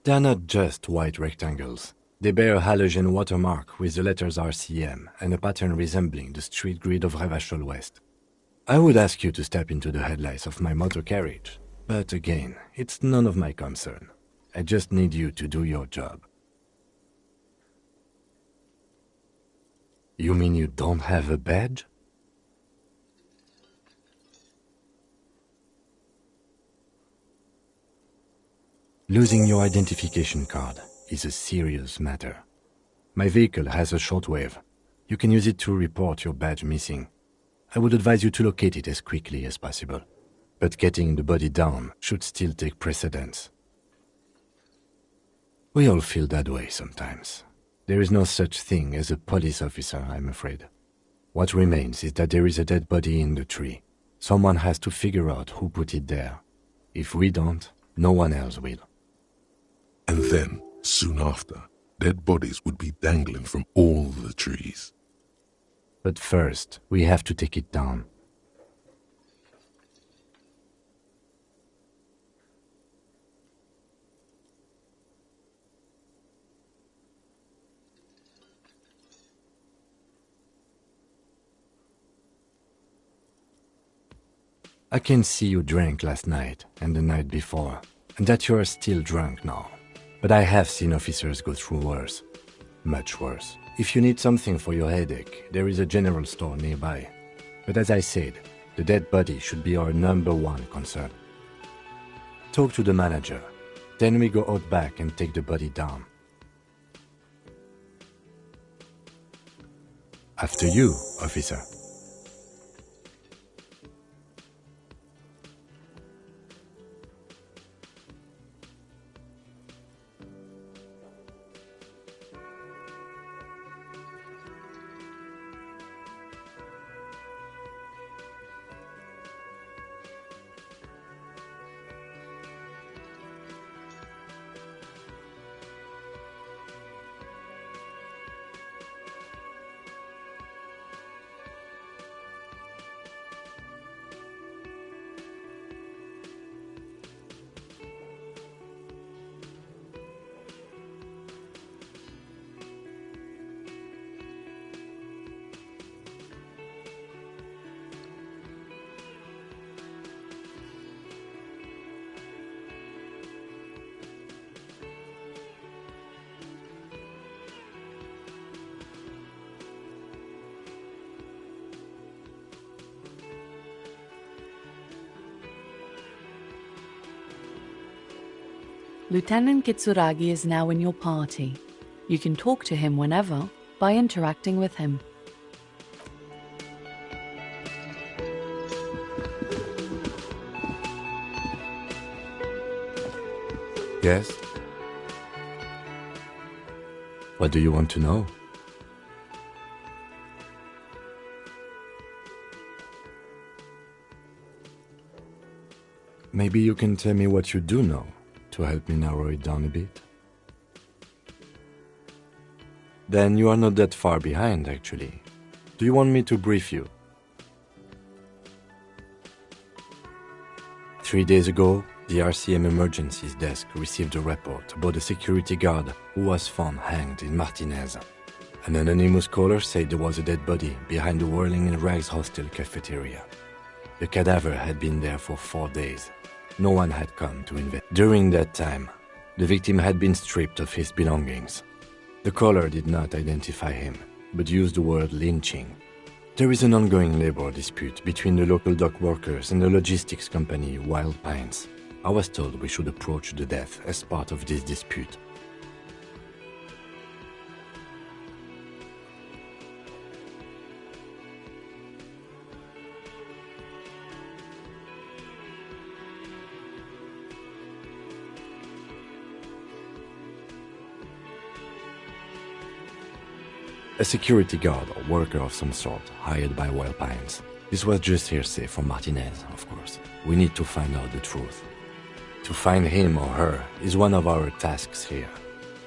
Speaker 8: They're not just white rectangles. They bear a halogen watermark with the letters RCM and a pattern resembling the street grid of Revachol West. I would ask you to step into the headlights of my motor carriage, but again, it's none of my concern. I just need you to do your job. You mean you don't have a badge? Losing your identification card. is a serious matter. My vehicle has a shortwave. You can use it to report your badge missing. I would advise you to locate it as quickly as possible. But getting the body down should still take precedence. We all feel that way sometimes. There is no such thing as a police officer, I'm afraid. What remains is that there is a dead body in the tree. Someone has to figure out who put it there. If we don't, no one else will.
Speaker 3: And then, soon after, dead bodies would be dangling from all the trees.
Speaker 8: But first, we have to take it down. I can see you drank last night and the night before, and that you are still drunk now. But I have seen officers go through worse. Much worse. If you need something for your headache, there is a general store nearby. But as I said, the dead body should be our #1 concern. Talk to the manager. Then we go out back and take the body down. After you, officer.
Speaker 6: Lieutenant Kitsuragi is now in your party. You can talk to him whenever by interacting with him.
Speaker 8: Yes? What do you want to know? Maybe you can tell me what you do know to help me narrow it down a bit. Then you are not that far behind, actually. Do you want me to brief you? 3 days ago, the RCM Emergencies Desk received a report about a security guard who was found hanged in Martinez. An anonymous caller said there was a dead body behind the Whirling in Rags hostel cafeteria. The cadaver had been there for 4 days. No one had come to investigate. During that time, the victim had been stripped of his belongings. The caller did not identify him, but used the word lynching. There is an ongoing labor dispute between the local dock workers and the logistics company Wild Pines. I was told we should approach the death as part of this dispute. A security guard or worker of some sort, hired by Wild Pines. This was just hearsay from Martinez, of course. We need to find out the truth. To find him or her is one of our tasks here.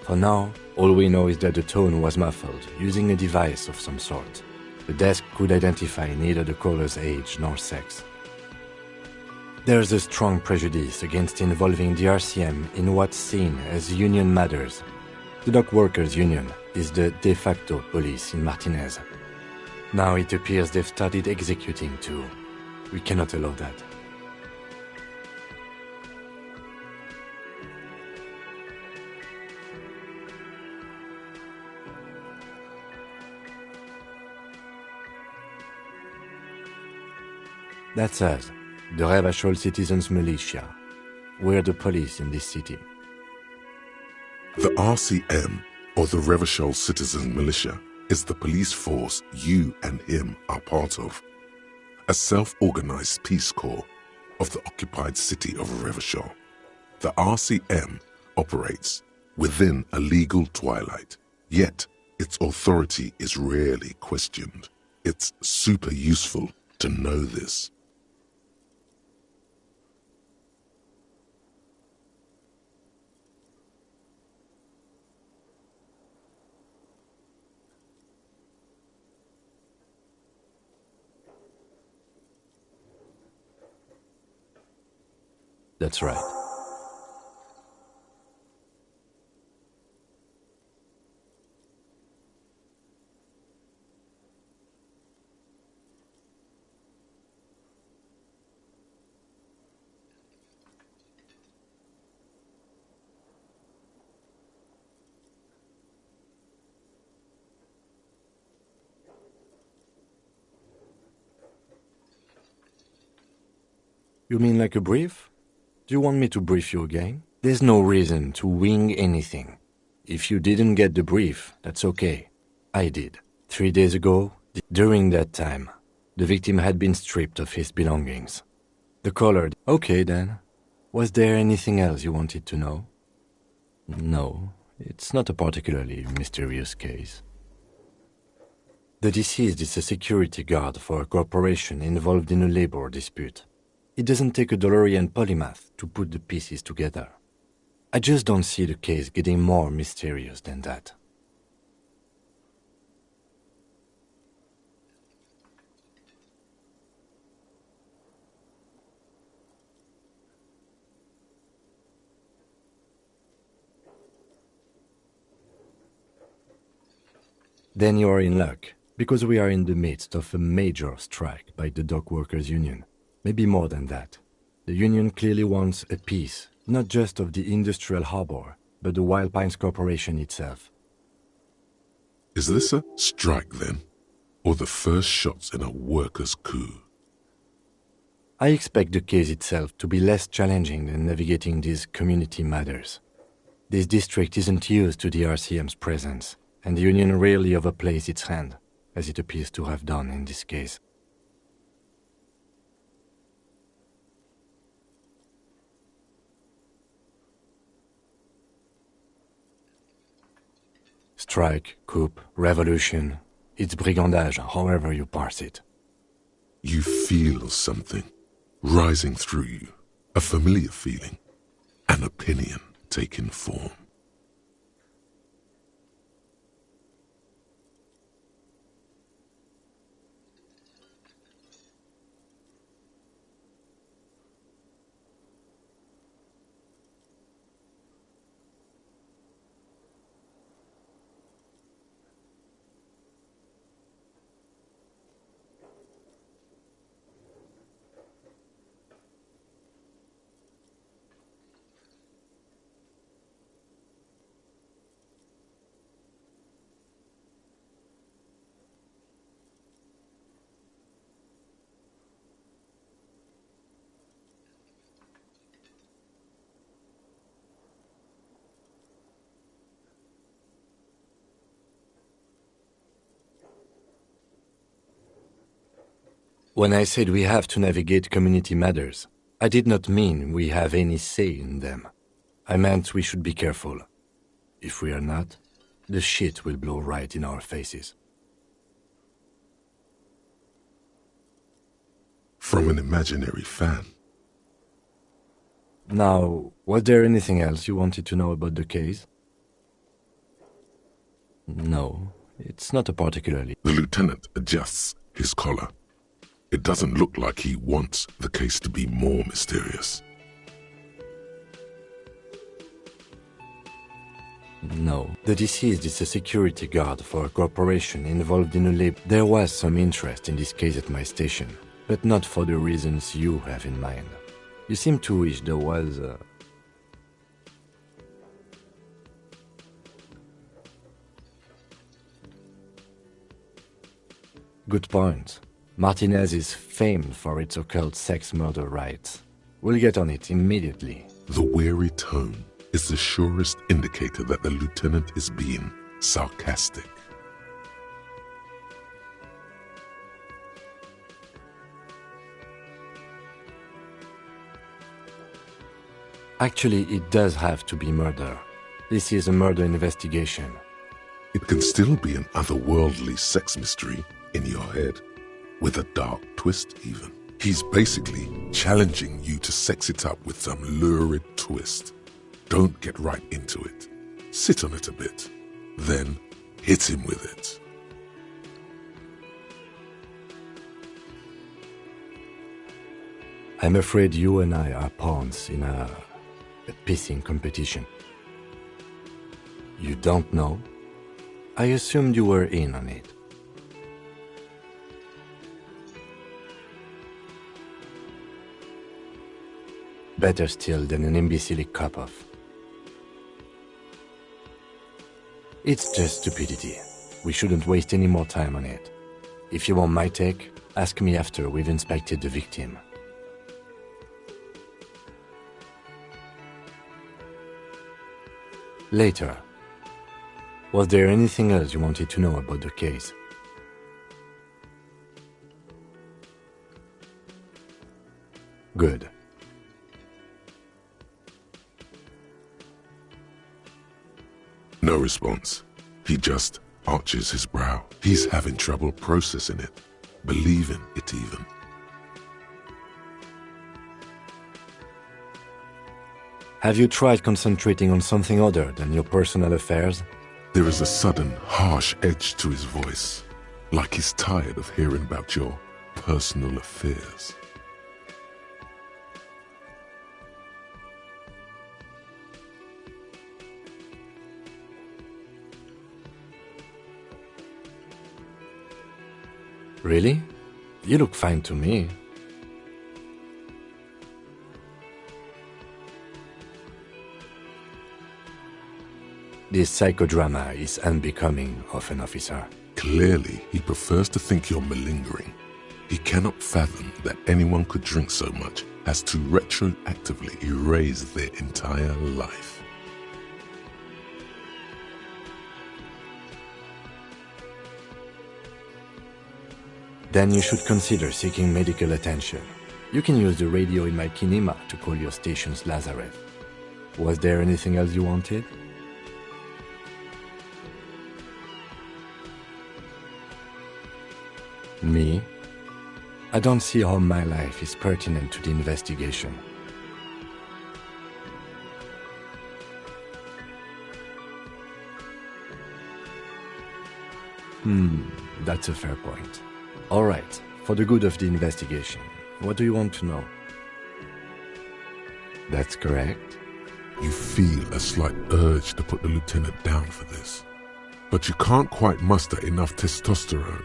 Speaker 8: For now, all we know is that the tone was muffled, using a device of some sort. The desk could identify neither the caller's age nor sex. There's a strong prejudice against involving the RCM in what's seen as union matters. The dock workers' union is the de facto police in Martinez. Now it appears they've started executing too. We cannot allow that. That's us, the Revachol Citizens Militia. We're the police in this city.
Speaker 3: The RCM, or the Revachol Citizen Militia, is the police force you and him are part of. A self-organized peace corps of the occupied city of Revachol. The RCM operates within a legal twilight, yet its authority is rarely questioned. It's super useful to know this.
Speaker 8: That's right. You mean like a brief? Do you want me to brief you again? There's no reason to wing anything. If you didn't get the brief, that's okay. I did. 3 days ago, during that time, the victim had been stripped of his belongings. The colored. Okay then. Was there anything else you wanted to know? No, it's not a particularly mysterious case. The deceased is a security guard for a corporation involved in a labor dispute. It doesn't take a DeLorean polymath to put the pieces together. I just don't see the case getting more mysterious than that. Then you are in luck, because we are in the midst of a major strike by the dock workers union. Maybe more than that. The union clearly wants a piece, not just of the industrial harbor, but the Wild Pines Corporation itself.
Speaker 3: Is this a strike then? Or the first shots in a workers' coup?
Speaker 8: I expect the case itself to be less challenging than navigating these community matters. This district isn't used to the RCM's presence, and the union rarely overplays its hand, as it appears to have done in this case. Strike, coup, revolution, it's brigandage, however you parse it.
Speaker 3: You feel something rising through you, a familiar feeling, an opinion taking form.
Speaker 8: When I said we have to navigate community matters, I did not mean we have any say in them. I meant we should be careful. If we are not, the shit will blow right in our faces.
Speaker 3: From an imaginary fan.
Speaker 8: Now, was there anything else you wanted to know about the case? No, it's not a particularly...
Speaker 3: The lieutenant adjusts his collar. It doesn't look like he wants the case to be more mysterious.
Speaker 8: No. The deceased is a security guard for a corporation involved in a labor. There was some interest in this case at my station, but not for the reasons you have in mind. You seem to wish there was a... Good point. Martinez is famed for its occult sex murder rites. We'll get on it immediately.
Speaker 3: The weary tone is the surest indicator that the lieutenant is being sarcastic.
Speaker 8: Actually, it does have to be murder. This is a murder investigation.
Speaker 3: It can still be an otherworldly sex mystery in your head, with a dark twist even. He's basically challenging you to sex it up with some lurid twist. Don't get right into it. Sit on it a bit, then hit him with it.
Speaker 8: I'm afraid you and I are pawns in a pissing competition. You don't know? I assumed you were in on it. Better still than an imbecilic cop-off. It's just stupidity. We shouldn't waste any more time on it. If you want my take, ask me after we've inspected the victim. Later. Was there anything else you wanted to know about the case? Good.
Speaker 3: No response. He just arches his brow. He's having trouble processing it, believing it even.
Speaker 8: Have you tried concentrating on something other than your personal affairs?
Speaker 3: There is a sudden, harsh edge to his voice, like he's tired of hearing about your personal affairs.
Speaker 8: Really? You look fine to me. This psychodrama is unbecoming of an officer.
Speaker 3: Clearly, he prefers to think you're malingering. He cannot fathom that anyone could drink so much as to retroactively erase their entire life.
Speaker 8: Then you should consider seeking medical attention. You can use the radio in my kinema to call your station's Lazareth. Was there anything else you wanted? Me? I don't see how my life is pertinent to the investigation. That's a fair point. All right, for the good of the investigation, what do you want to know? That's correct.
Speaker 3: You feel a slight urge to put the lieutenant down for this, but you can't quite muster enough testosterone.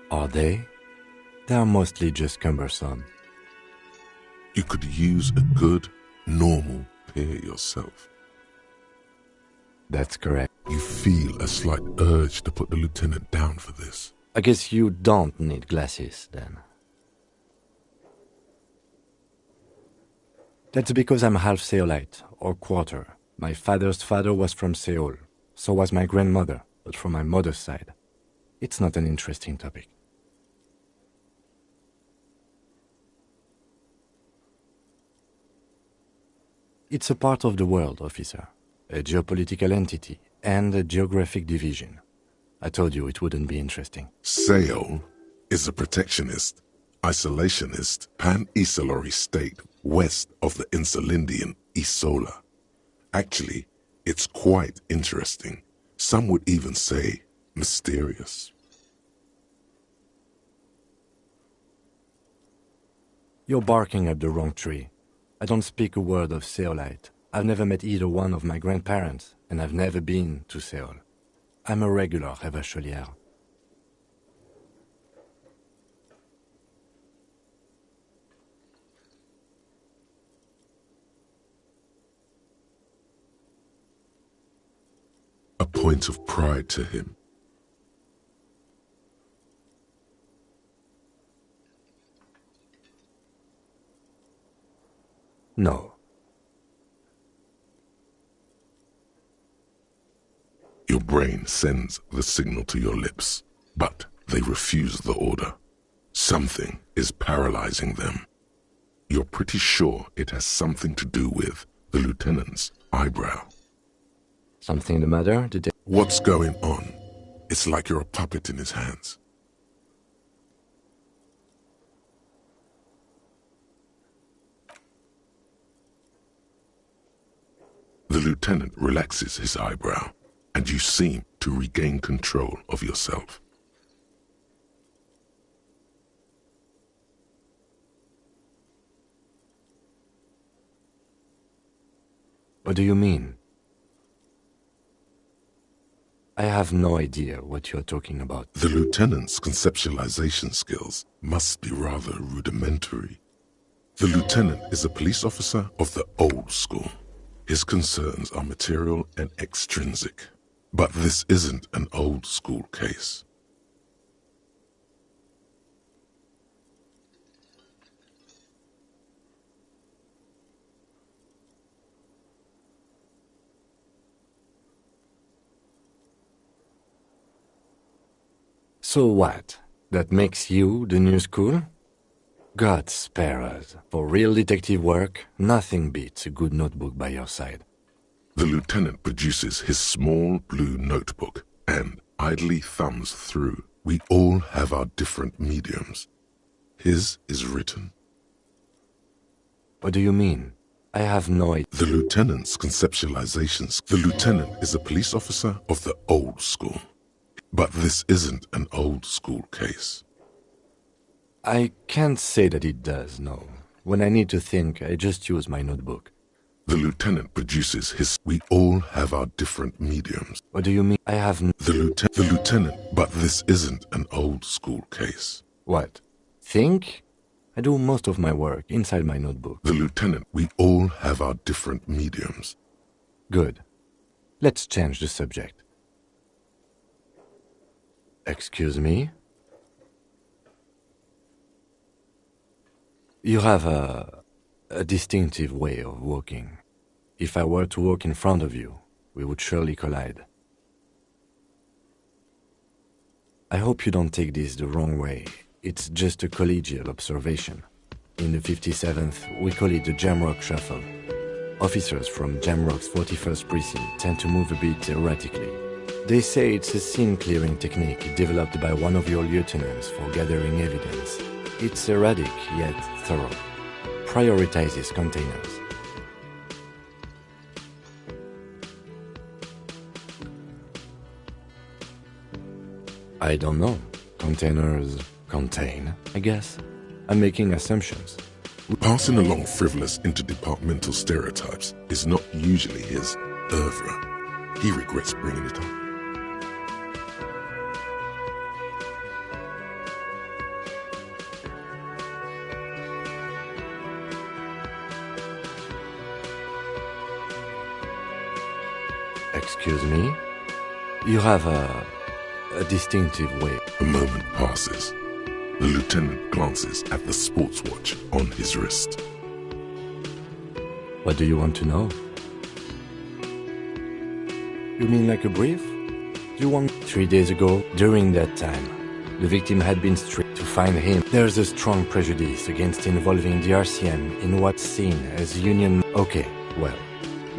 Speaker 8: Are they? They are mostly just cumbersome.
Speaker 3: You could use a good, normal pair yourself.
Speaker 8: That's correct.
Speaker 3: You feel a slight urge to put the lieutenant down for this.
Speaker 8: I guess you don't need glasses, then. That's because I'm half Seolite, or quarter. My father's father was from Seoul. So was my grandmother, but from my mother's side. It's not an interesting topic. It's a part of the world, officer. A geopolitical entity and a geographic division. I told you it wouldn't be interesting.
Speaker 3: Seoul is a protectionist, isolationist, pan-Isolari state west of the Insulindian Isola. Actually, it's quite interesting. Some would even say mysterious.
Speaker 8: You're barking up the wrong tree. I don't speak a word of Seolite. I've never met either one of my grandparents, and I've never been to Seoul. I'm a regular Revacholière.
Speaker 3: a point of pride to him.
Speaker 8: No.
Speaker 3: Your brain sends the signal to your lips, but they refuse the order. Something is paralyzing them. You're pretty sure it has something to do with the lieutenant's eyebrow.
Speaker 8: Something the matter?
Speaker 3: What's going on? It's like you're a puppet in his hands. The lieutenant relaxes his eyebrow, and you seem to regain control of yourself.
Speaker 8: What do you mean? I have no idea what you're talking about.
Speaker 3: The lieutenant's conceptualization skills must be rather rudimentary. The lieutenant is a police officer of the old school. His concerns are material and extrinsic. But this isn't an old school case.
Speaker 8: So what? That makes you the new school? God spare us. For real detective work, nothing beats a good notebook by your side.
Speaker 3: The lieutenant produces his small blue notebook and idly thumbs through. We all have our different mediums. His is written.
Speaker 8: What do you mean? I have no idea.
Speaker 3: The lieutenant's conceptualizations. The lieutenant is a police officer of the old school. But this isn't an old school case.
Speaker 8: I can't say that it does, no. When I need to think, I just use my notebook.
Speaker 3: The lieutenant produces his... We all have our different mediums.
Speaker 8: What do you mean? I have
Speaker 3: The lieutenant, but this isn't an old school case.
Speaker 8: What? Think? I do most of my work inside my notebook.
Speaker 3: The lieutenant, we all have our different mediums.
Speaker 8: Good. Let's change the subject. Excuse me? You have a distinctive way of walking. If I were to walk in front of you, we would surely collide. I hope you don't take this the wrong way. It's just a collegial observation. In the 57th, we call it the Jamrock Shuffle. Officers from Jamrock's 41st Precinct tend to move a bit erratically. They say it's a scene-clearing technique developed by one of your lieutenants for gathering evidence. It's erratic, yet thorough. Prioritizes containers. I don't know. Containers contain, I guess. I'm making assumptions.
Speaker 3: Passing along frivolous interdepartmental stereotypes is not usually his oeuvre. He regrets bringing it up.
Speaker 8: Excuse me? You have a distinctive way.
Speaker 3: A moment passes. The lieutenant glances at the sports watch on his wrist.
Speaker 8: What do you want to know? You mean like a brief? Do you want 3 days ago? During that time, the victim had been stripped. To find him, there's a strong prejudice against involving the RCM in what's seen as union... Okay, well,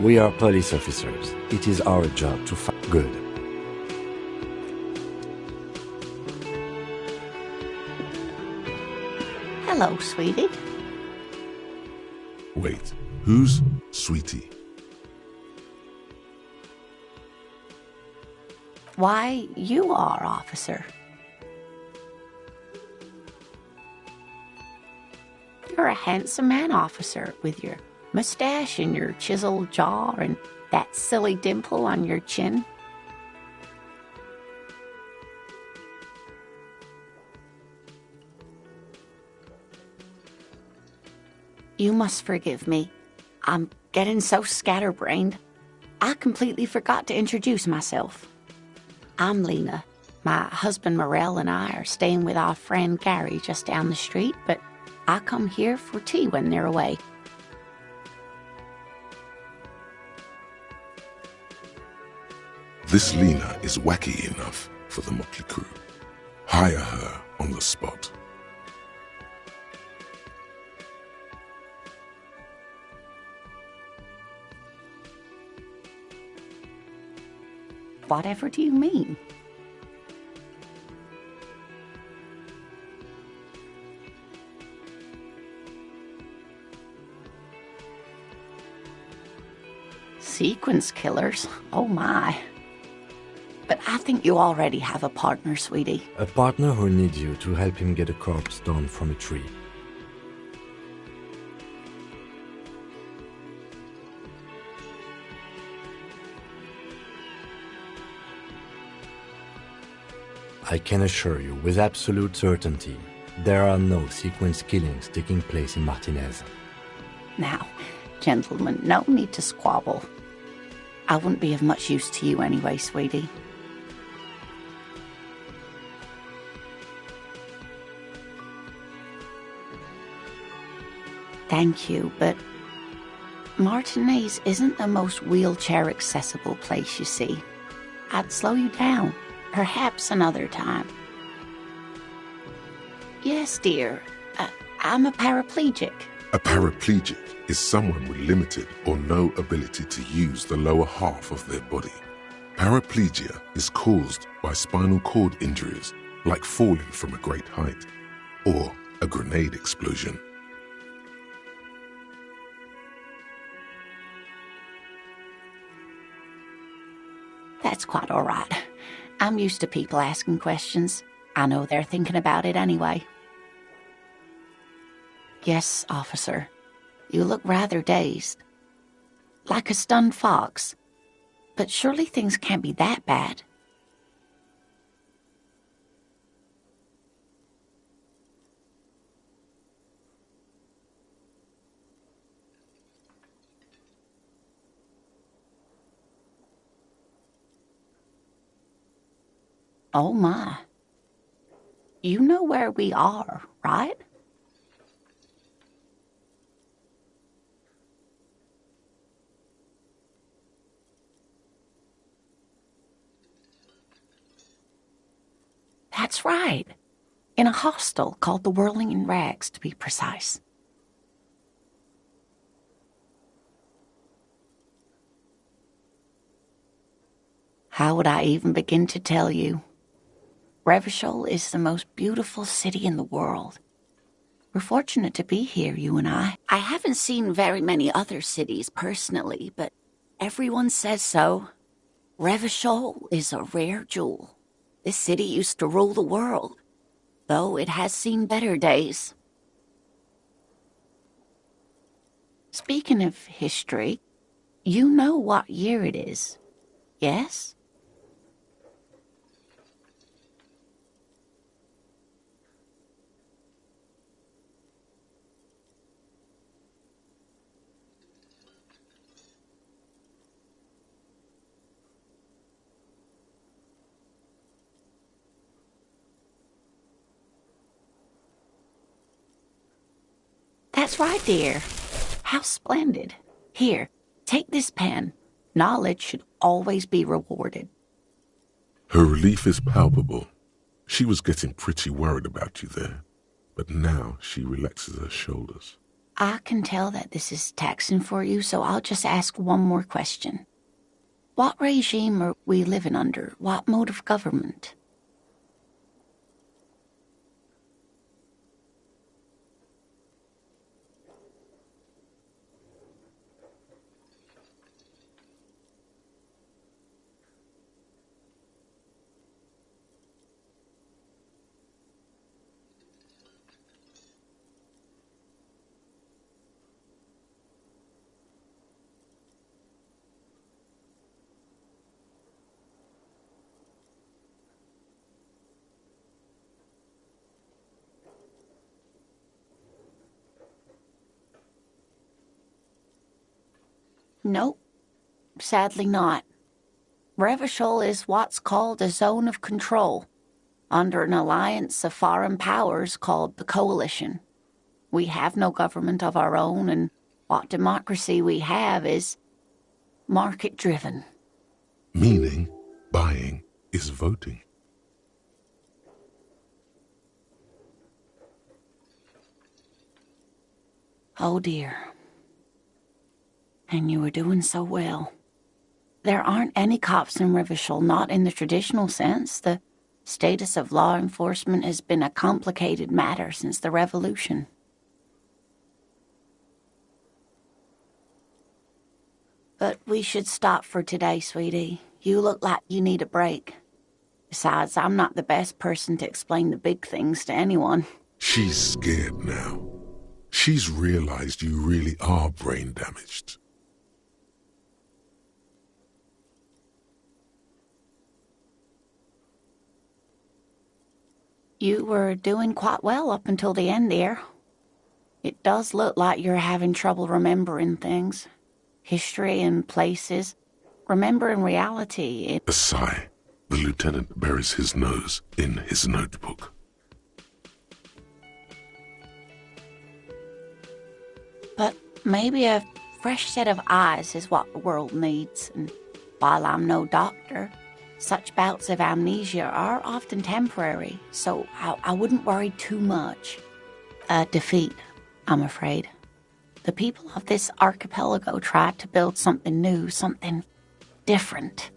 Speaker 8: we are police officers. It is our job to find... Good.
Speaker 7: Hello, sweetie.
Speaker 3: Wait, who's Sweetie?
Speaker 7: Why, you are, officer. You're a handsome man, officer, with your mustache and your chiseled jaw and that silly dimple on your chin. You must forgive me. I'm getting so scatterbrained. I completely forgot to introduce myself. I'm Lena. My husband Morel and I are staying with our friend Gary just down the street, but I come here for tea when they're away.
Speaker 3: This Lena is wacky enough for the motley crew. Hire her on the spot.
Speaker 7: Whatever do you mean? Sequence killers? Oh my. But I think you already have a partner, sweetie.
Speaker 8: A partner who needs you to help him get a corpse down from a tree. I can assure you with absolute certainty, there are no sequence killings taking place in Martinez.
Speaker 7: Now, gentlemen, no need to squabble. I wouldn't be of much use to you anyway, sweetie. Thank you, but Martinez isn't the most wheelchair-accessible place, you see. I'd slow you down. Perhaps another time. Yes, dear. I'm a paraplegic.
Speaker 3: A paraplegic is someone with limited or no ability to use the lower half of their body. Paraplegia is caused by spinal cord injuries, like falling from a great height, or a grenade explosion.
Speaker 7: That's quite all right. I'm used to people asking questions. I know they're thinking about it anyway. Yes, officer. You look rather dazed. Like a stunned fox. But surely things can't be that bad. Oh my. You know where we are, right? That's right. In a hostel called the Whirling in Rags, to be precise. How would I even begin to tell you? Revachol is the most beautiful city in the world. We're fortunate to be here, you and I. I haven't seen very many other cities personally, but everyone says so. Revachol is a rare jewel. This city used to rule the world, though it has seen better days. Speaking of history, you know what year it is, yes? That's right, dear. How splendid. Here, take this pen. Knowledge should always be rewarded.
Speaker 3: Her relief is palpable. She was getting pretty worried about you there, but now she relaxes her shoulders.
Speaker 7: I can tell that this is taxing for you, so I'll just ask one more question. What regime are we living under? What mode of government? Nope. sadly not. Revachol is what's called a zone of control, under an alliance of foreign powers called the Coalition. We have no government of our own, and what democracy we have is market-driven.
Speaker 3: Meaning, buying is voting.
Speaker 7: Oh dear. And you were doing so well. There aren't any cops in Revachol, not in the traditional sense. The status of law enforcement has been a complicated matter since the revolution. But we should stop for today, sweetie. You look like you need a break. Besides, I'm not the best person to explain the big things to anyone.
Speaker 3: She's scared now. She's realized you really are brain damaged.
Speaker 7: You were doing quite well up until the end, dear. It does look like you're having trouble remembering things. History and places. Remembering reality.
Speaker 3: A sigh. The lieutenant buries his nose in his notebook.
Speaker 7: But maybe a fresh set of eyes is what the world needs. And while I'm no doctor, such bouts of amnesia are often temporary, so I wouldn't worry too much. A defeat, I'm afraid. The people of this archipelago tried to build something new, something different.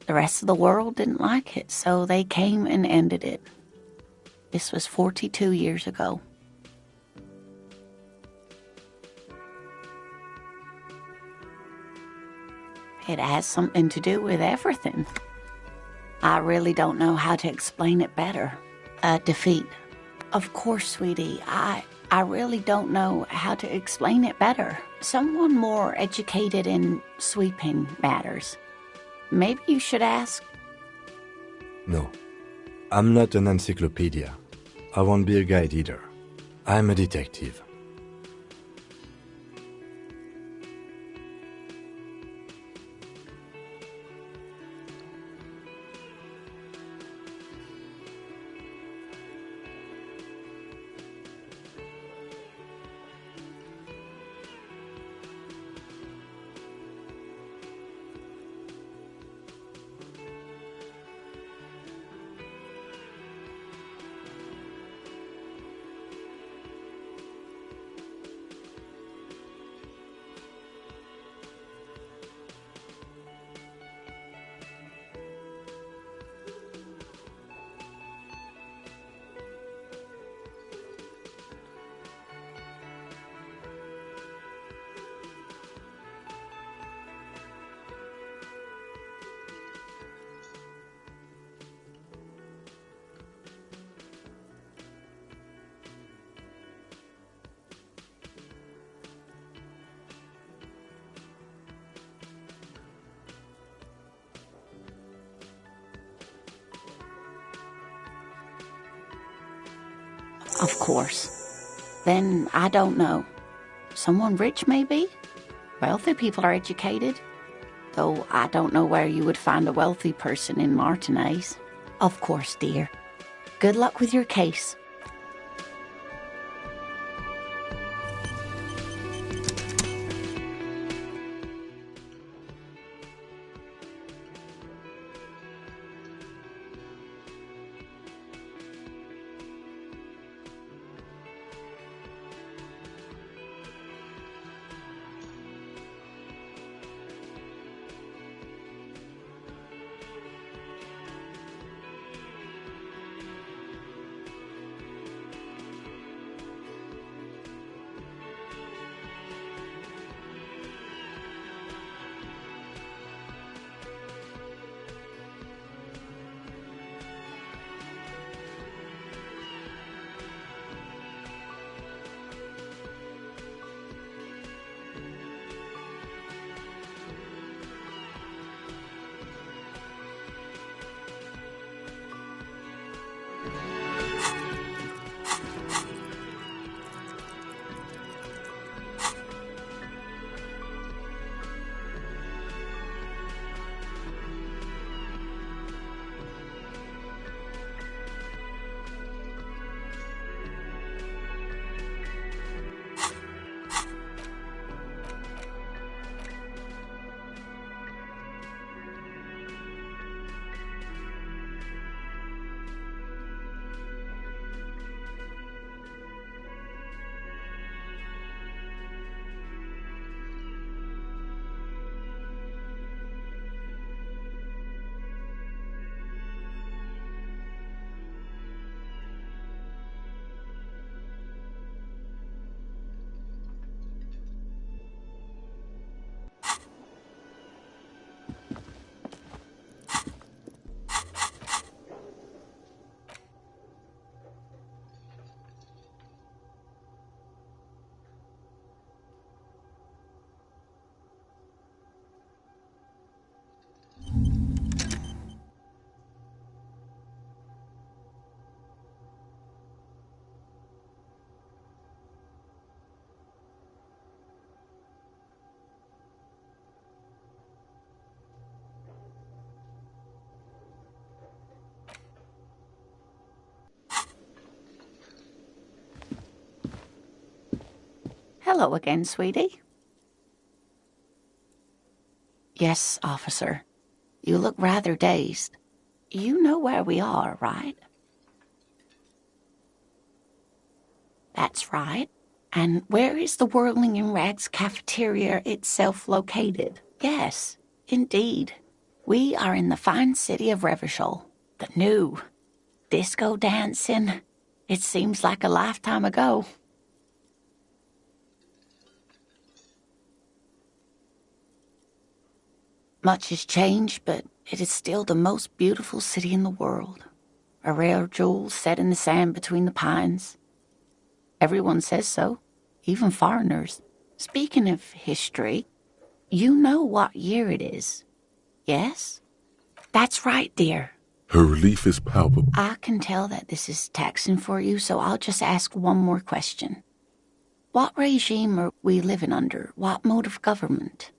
Speaker 7: The rest of the world didn't like it, so they came and ended it. This was 42 years ago. It has something to do with everything. I really don't know how to explain it better. A defeat. Of course, sweetie, I really don't know how to explain it better. Someone more educated in sweeping matters. Maybe you should ask.
Speaker 8: No, I'm not an encyclopedia. I won't be a guide either. I'm a detective.
Speaker 7: Of course. Then I don't know. Someone rich, maybe? Wealthy people are educated. Though I don't know where you would find a wealthy person in Martinez. Of course, dear. Good luck with your case. Hello again, sweetie. Yes, officer. You look rather dazed. You know where we are, right? That's right. And where is the Whirling in Rags cafeteria itself located? Yes, indeed. We are in the fine city of Revachol. The new disco dancing. It seems like a lifetime ago. Much has changed, but it is still the most beautiful city in the world. A rare jewel set in the sand between the pines. Everyone says so, even foreigners. Speaking of history, you know what year it is, yes? That's right, dear.
Speaker 3: Her relief is palpable.
Speaker 7: I can tell that this is taxing for you, so I'll just ask one more question. What regime are we living under? What mode of government?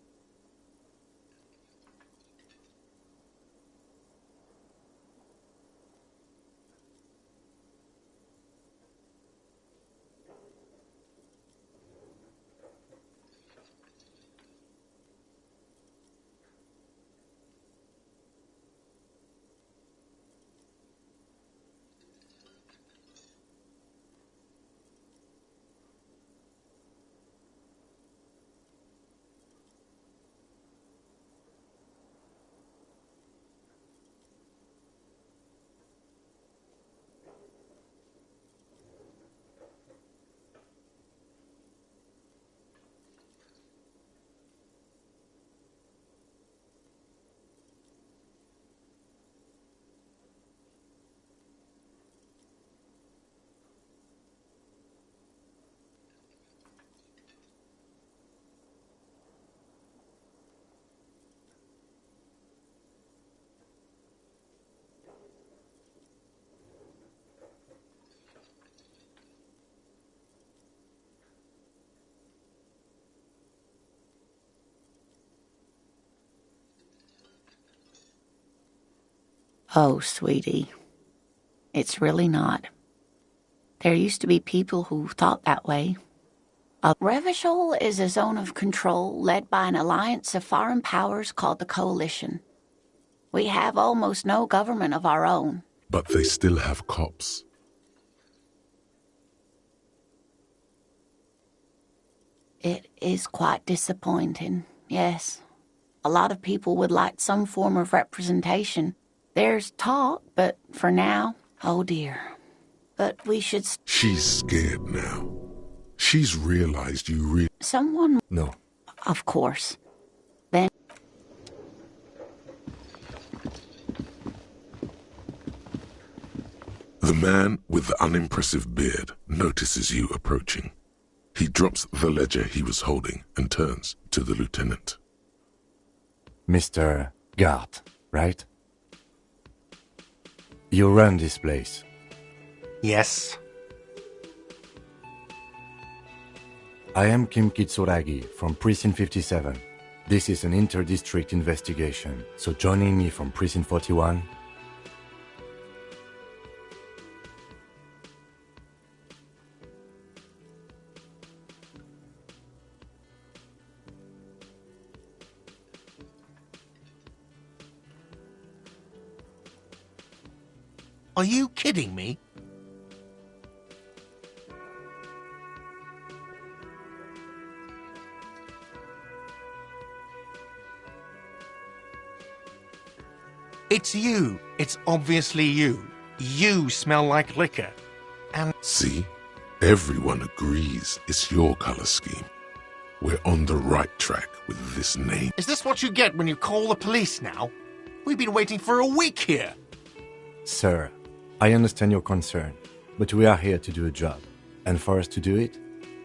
Speaker 7: Oh, sweetie, it's really not. There used to be people who thought that way. Revachol is a zone of control led by an alliance of foreign powers called the Coalition. We have almost no government of our own.
Speaker 3: But they still have cops.
Speaker 7: It is quite disappointing, yes. A lot of people would like some form of representation. There's talk, but for now, oh dear. But we should...
Speaker 3: She's scared now. She's realized you really...
Speaker 7: Someone...
Speaker 8: No.
Speaker 7: Of course. Then...
Speaker 3: The man with the unimpressive beard notices you approaching. He drops the ledger he was holding and turns to the lieutenant.
Speaker 8: Mr. Gart, right? You run this place.
Speaker 5: Yes.
Speaker 8: I am Kim Kitsuragi from Precinct 57. This is an inter-district investigation, so joining me from Precinct 41...
Speaker 5: Are you kidding me? It's you. It's obviously you. You smell like liquor. And...
Speaker 3: See? Everyone agrees it's your color scheme. We're on the right track with this name.
Speaker 5: Is this what you get when you call the police now? We've been waiting for a week here.
Speaker 8: Sir, I understand your concern, but we are here to do a job. And for us to do it,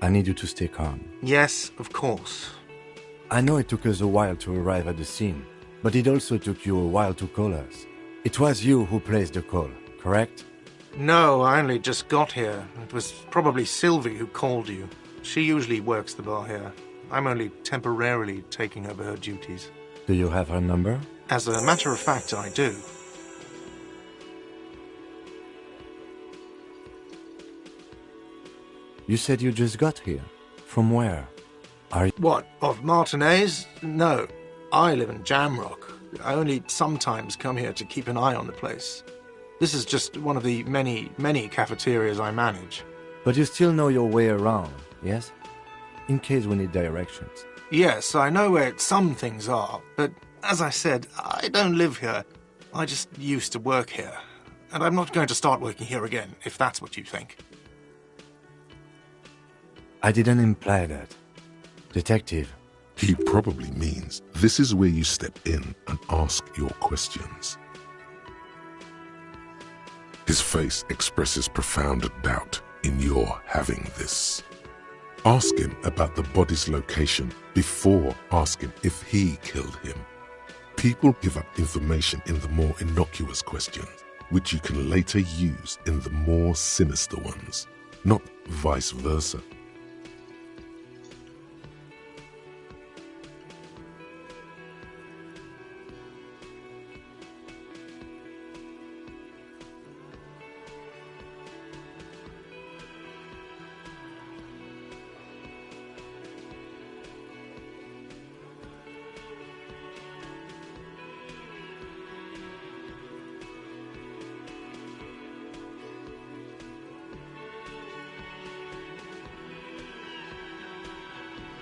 Speaker 8: I need you to stay calm.
Speaker 5: Yes, of course.
Speaker 8: I know it took us a while to arrive at the scene, but it also took you a while to call us. It was you who placed the call, correct?
Speaker 5: No, I only just got here. It was probably Sylvie who called you. She usually works the bar here. I'm only temporarily taking over her duties.
Speaker 8: Do you have her number?
Speaker 5: As a matter of fact, I do.
Speaker 8: You said you just got here. From where? Are you...
Speaker 5: What, of Martinez? No. I live in Jamrock. I only sometimes come here to keep an eye on the place. This is just one of the many cafeterias I manage.
Speaker 8: But you still know your way around, yes? In case we need directions.
Speaker 5: Yes, I know where some things are, but as I said, I don't live here. I just used to work here. And I'm not going to start working here again, if that's what you think.
Speaker 8: I didn't imply that. Detective.
Speaker 3: He probably means this is where you step in and ask your questions. His face expresses profound doubt in your having this. Ask him about the body's location before asking if he killed him. People give up information in the more innocuous questions, which you can later use in the more sinister ones, not vice versa.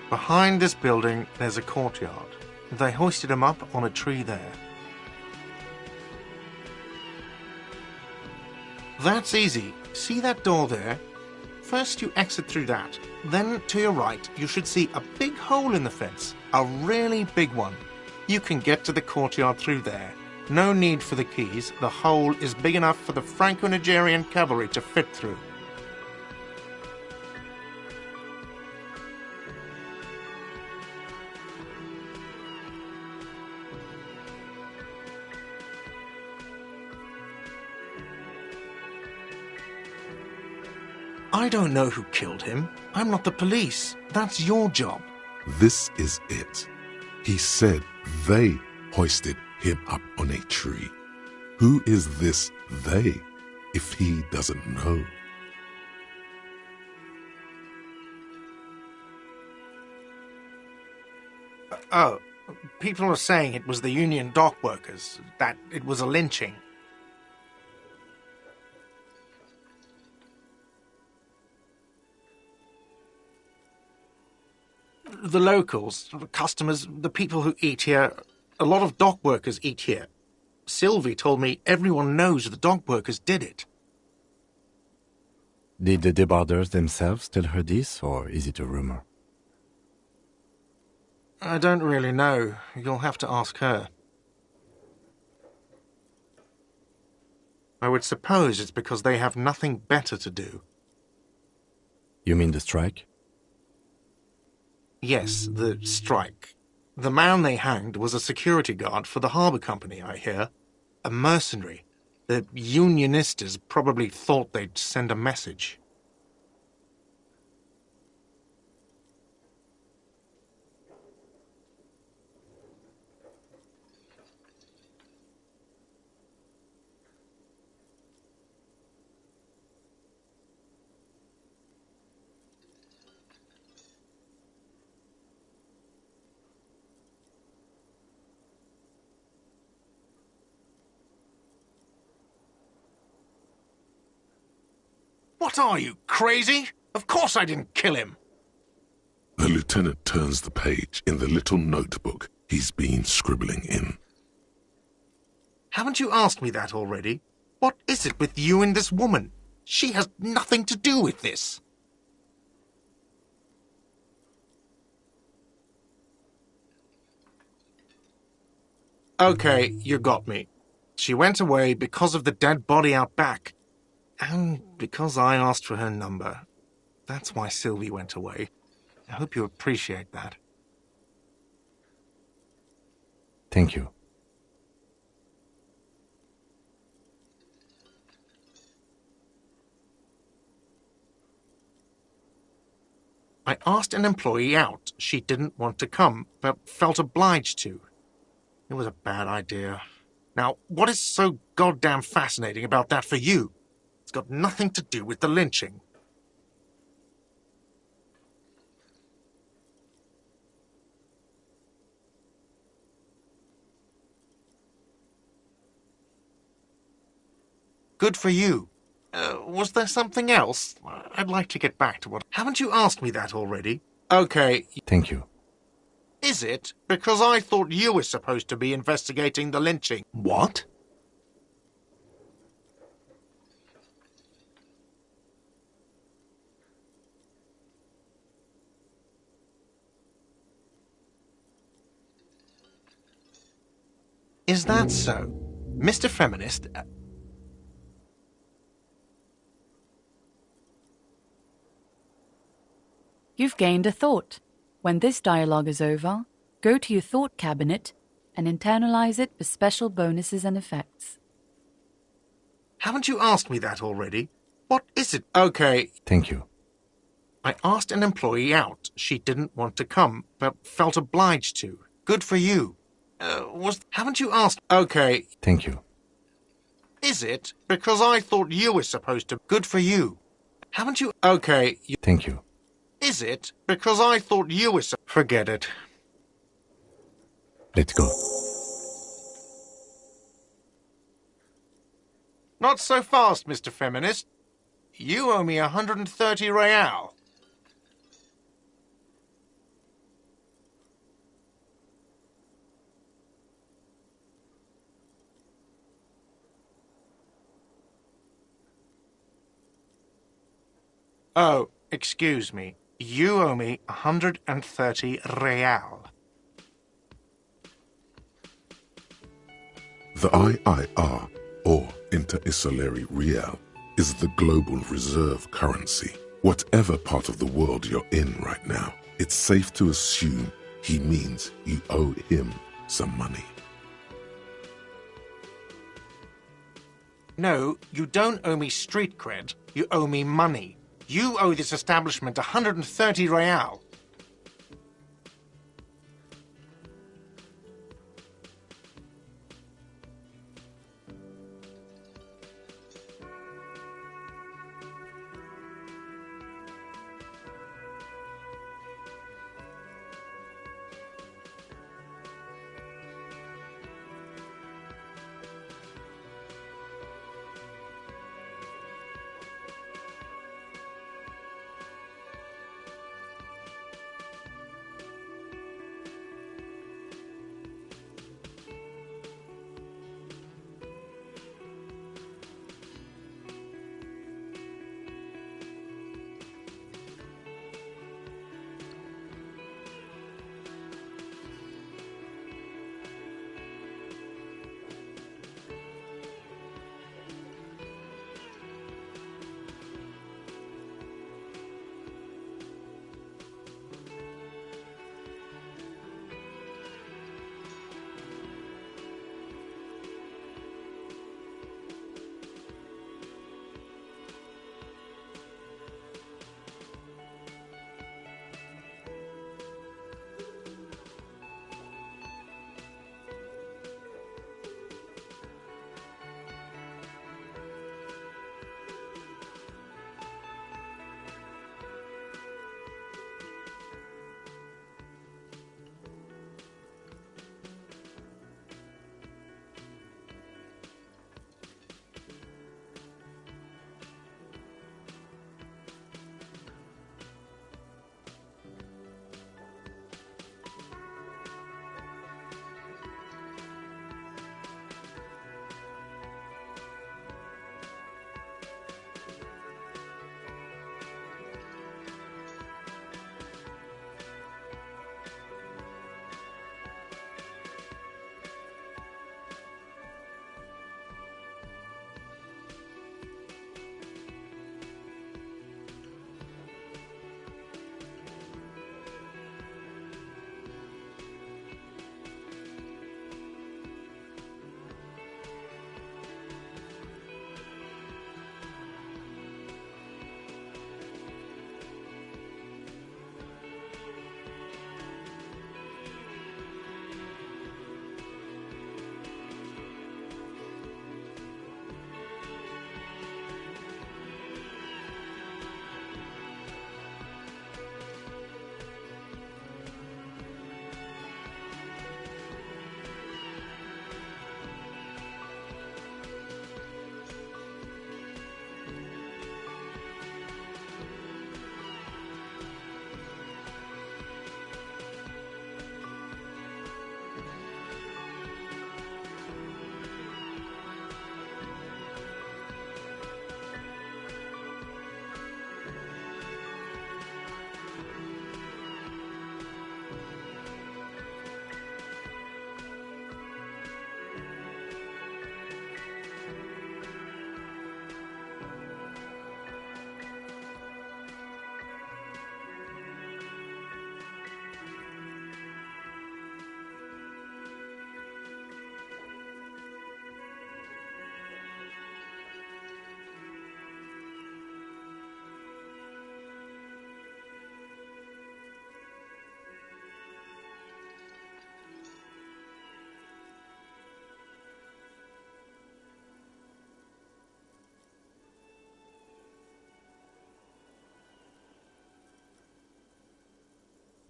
Speaker 5: Behind this building, there's a courtyard. They hoisted him up on a tree there. That's easy. See that door there? First you exit through that. Then, to your right, you should see a big hole in the fence. A really big one. You can get to the courtyard through there. No need for the keys. The hole is big enough for the Franco-Nigerian cavalry to fit through. I don't know who killed him. I'm not the police. That's your job.
Speaker 3: This is it. He said they hoisted him up on a tree. Who is this they, if he doesn't know?
Speaker 5: Oh, people are saying it was the union dock workers, that it was a lynching. The locals, the customers, the people who eat here, a lot of dock workers eat here. Sylvie told me everyone knows the dock workers did it.
Speaker 8: Did the debarders themselves tell her this, or is it a rumor?
Speaker 5: I don't really know. You'll have to ask her. I would suppose it's because they have nothing better to do.
Speaker 8: You mean the strike?
Speaker 5: Yes, the strike. The man they hanged was a security guard for the harbour company, I hear. A mercenary. The unionistas probably thought they'd send a message. What are you, crazy? Of course I didn't kill him.
Speaker 3: The lieutenant turns the page in the little notebook he's been scribbling in.
Speaker 5: Haven't you asked me that already? What is it with you and this woman? She has nothing to do with this. Okay, you got me. She went away because of the dead body out back. And because I asked for her number. That's why Sylvie went away. I hope you appreciate that.
Speaker 8: Thank you.
Speaker 5: I asked an employee out. She didn't want to come, but felt obliged to. It was a bad idea. Now, what is so goddamn fascinating about that for you? It's got nothing to do with the lynching. Good for you. Was there something else? I'd like to get back to what... Haven't you asked me that already? Okay.
Speaker 8: Thank you.
Speaker 5: Is it? Because I thought you were supposed to be investigating the lynching.
Speaker 1: What?
Speaker 5: Is that so? Mr. Feminist...
Speaker 6: You've gained a thought. When this dialogue is over, go to your thought cabinet and internalize it for special bonuses and effects.
Speaker 5: Haven't you asked me that already? What is it? Okay.
Speaker 8: Thank you.
Speaker 5: I asked an employee out. She didn't want to come, but felt obliged to. Good for you. Haven't you asked? Okay.
Speaker 8: Thank you.
Speaker 5: Is it? Because I thought you were supposed to. Good for you. Haven't you? Okay.
Speaker 8: Thank you.
Speaker 5: Is it? Because I thought you were... Forget it.
Speaker 8: Let's go.
Speaker 5: Not so fast, Mr. Feminist. You owe me 130 real. Oh, excuse me. You owe me 130 real.
Speaker 3: The IIR, or Inter-Isolary Real, is the global reserve currency. Whatever part of the world you're in right now, it's safe to assume he means you owe him some money.
Speaker 5: No, you don't owe me street cred. You owe me money. You owe this establishment 130 real.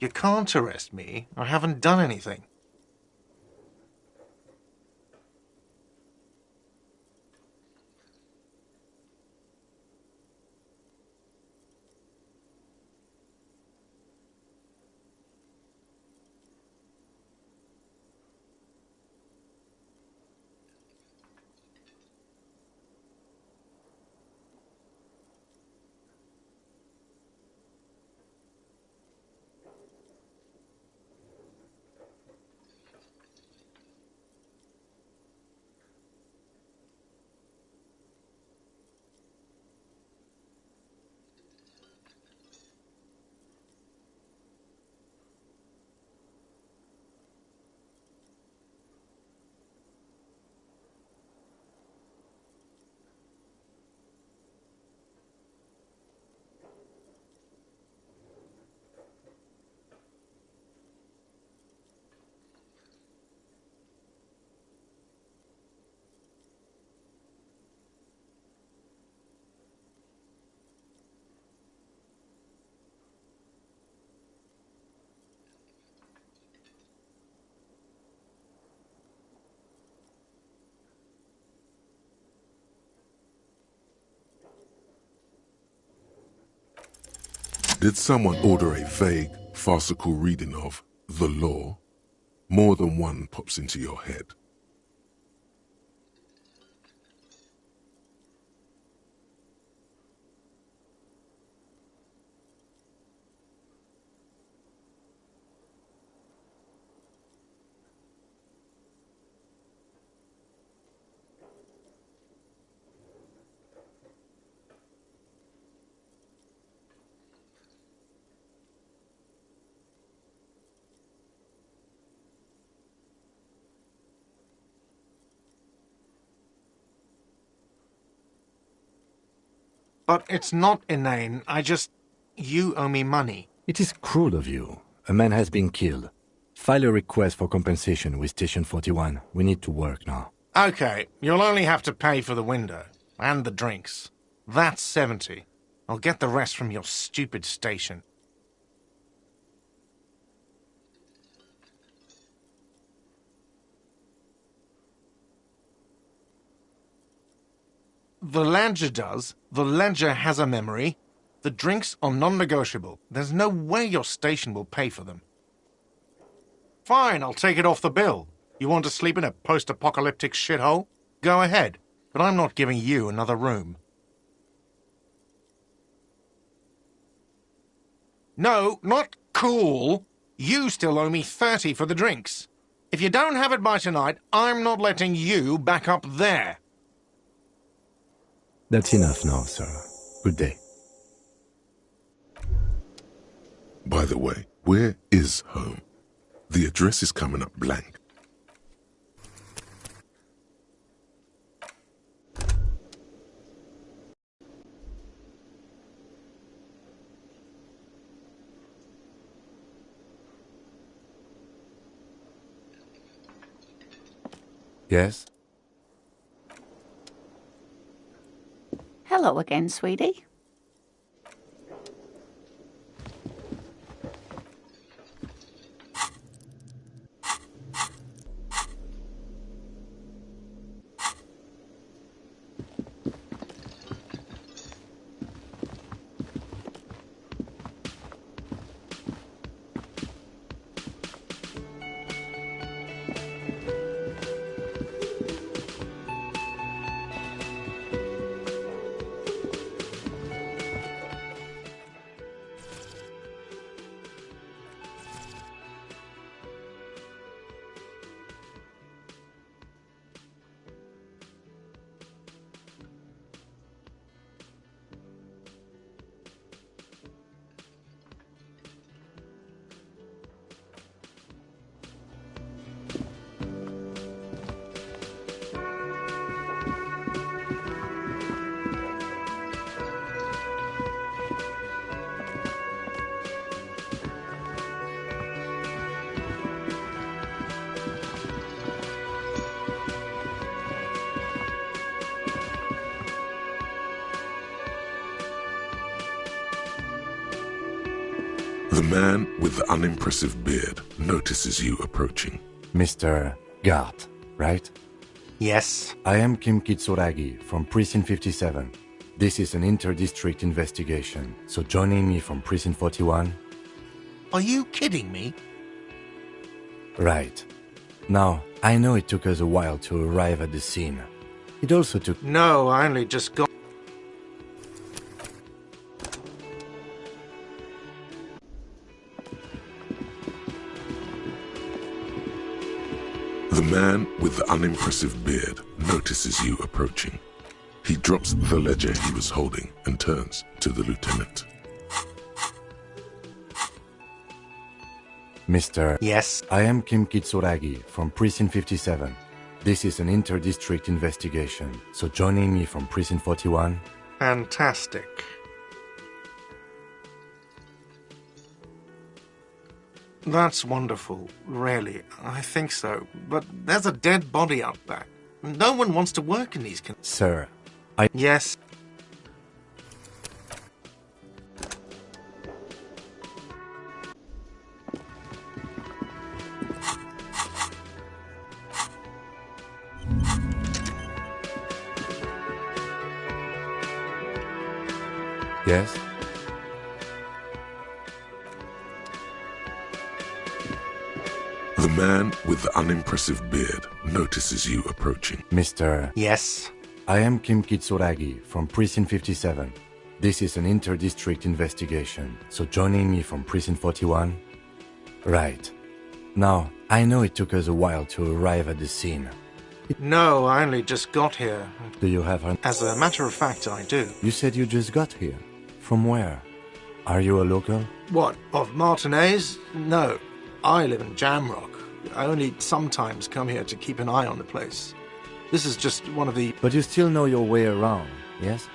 Speaker 5: You can't arrest me. I haven't done anything.
Speaker 3: Did someone order a vague, farcical reading of the law? More than one pops into your head.
Speaker 5: But it's not inane. You owe me money.
Speaker 8: It is cruel of you. A man has been killed. File a request for compensation with Station 41. We need to work now.
Speaker 5: Okay, you'll only have to pay for the window. And the drinks. That's 70. I'll get the rest from your stupid station. The ledger does. The ledger has a memory. The drinks are non-negotiable. There's no way your station will pay for them. Fine, I'll take it off the bill. You want to sleep in a post-apocalyptic shithole? Go ahead, but I'm not giving you another room. No, not cool. You still owe me 30 for the drinks. If you don't have it by tonight, I'm not letting you back up there.
Speaker 8: That's enough now, sir. Good day.
Speaker 3: By the way, where is home? The address is coming up blank.
Speaker 8: Yes?
Speaker 7: Hello again, sweetie.
Speaker 3: The man with the unimpressive beard notices you approaching.
Speaker 8: Mr. Gart, right?
Speaker 5: Yes.
Speaker 8: I am Kim Kitsuragi from Precinct 57. This is an inter-district investigation, so joining me from Precinct 41...
Speaker 5: Are you kidding me?
Speaker 8: Right. Now, I know it took us a while to arrive at the scene. It also took...
Speaker 5: No, I only just got...
Speaker 3: The man with the unimpressive beard notices you approaching. He drops the ledger he was holding and turns to the lieutenant.
Speaker 8: Mr.
Speaker 5: Yes.
Speaker 8: I am Kim Kitsuragi from Precinct 57. This is an inter-district investigation, so joining me from Precinct 41...
Speaker 5: Fantastic. That's wonderful, really. I think so. But there's a dead body out back. No one wants to work in these
Speaker 8: Sir,
Speaker 5: Yes.
Speaker 8: Yes?
Speaker 3: The man with the unimpressive beard notices you approaching.
Speaker 8: Mr.
Speaker 5: Yes.
Speaker 8: I am Kim Kitsuragi from Precinct 57. This is an inter-district investigation, so joining me from Precinct 41... Right. Now, I know it took us a while to arrive at the scene.
Speaker 5: No, I only just got here.
Speaker 8: Do you have an...
Speaker 5: As a matter of fact, I do.
Speaker 8: You said you just got here. From where? Are you a local?
Speaker 5: What, of Martinez? No. I live in Jamrock. I only sometimes come here to keep an eye on the place. This is just one of the...
Speaker 8: But you still know your way around, yes?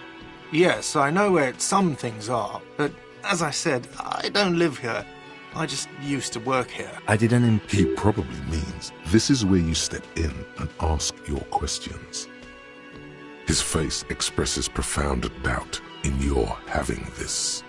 Speaker 5: Yes, I know where some things are, but as I said, I don't live here. I just used to work here.
Speaker 8: I didn't
Speaker 3: He probably means this is where you step in and ask your questions. His face expresses profound doubt in your having this.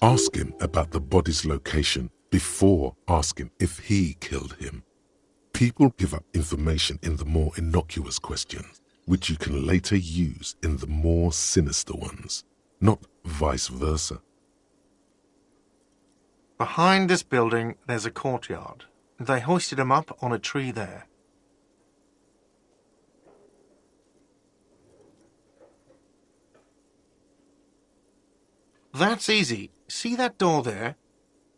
Speaker 3: Ask him about the body's location before asking if he killed him. People give up information in the more innocuous questions, which you can later use in the more sinister ones, not vice versa.
Speaker 5: Behind this building, there's a courtyard. They hoisted him up on a tree there. That's easy. See that door there?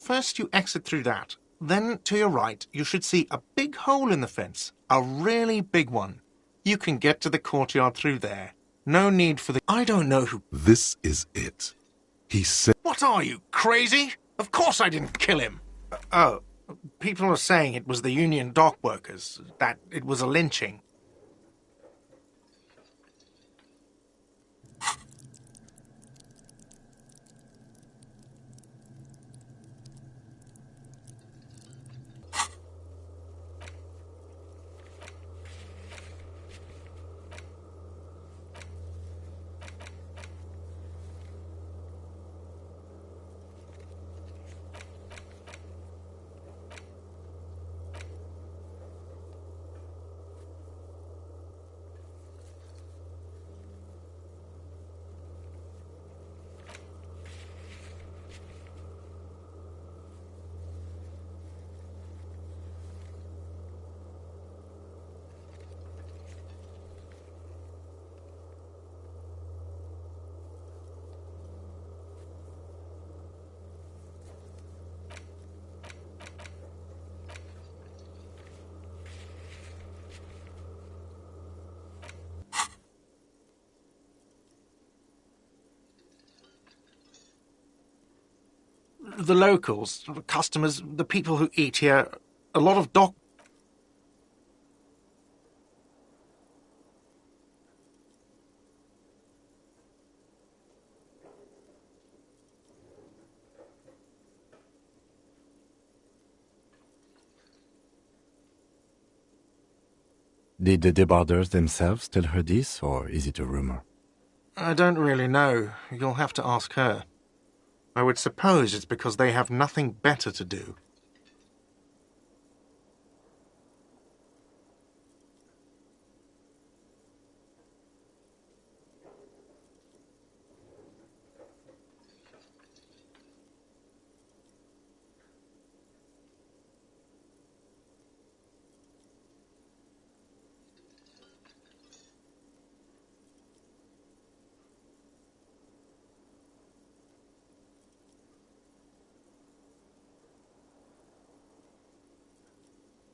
Speaker 5: First you exit through that. Then, to your right, you should see a big hole in the fence. A really big one. You can get to the courtyard through there. No need for the... I don't know who...
Speaker 3: This is it. He said...
Speaker 5: What are you, crazy? Of course I didn't kill him. Oh, people are saying it was the union dock workers, that it was a lynching. The locals, the customers, the people who eat here, a lot of doc...
Speaker 8: Did the debarders themselves tell her this, or is it a rumor?
Speaker 5: I don't really know. You'll have to ask her. I would suppose it's because they have nothing better to do.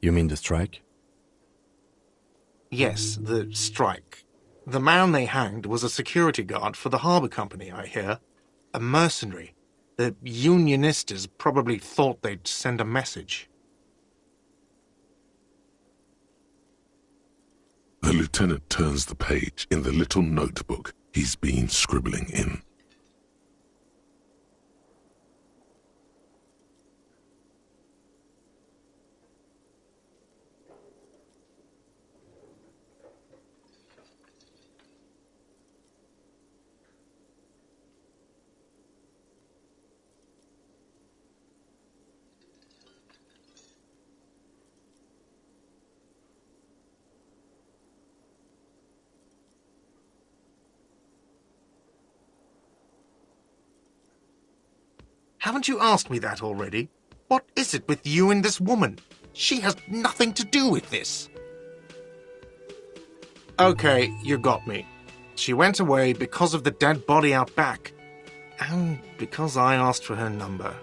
Speaker 8: You mean the strike?
Speaker 5: Yes, the strike. The man they hanged was a security guard for the harbour company, I hear. A mercenary. The unionistas probably thought they'd send a message.
Speaker 3: The lieutenant turns the page in the little notebook he's been scribbling in.
Speaker 5: Haven't you asked me that already? What is it with you and this woman? She has nothing to do with this. Okay, you got me. She went away because of the dead body out back. And because I asked for her number.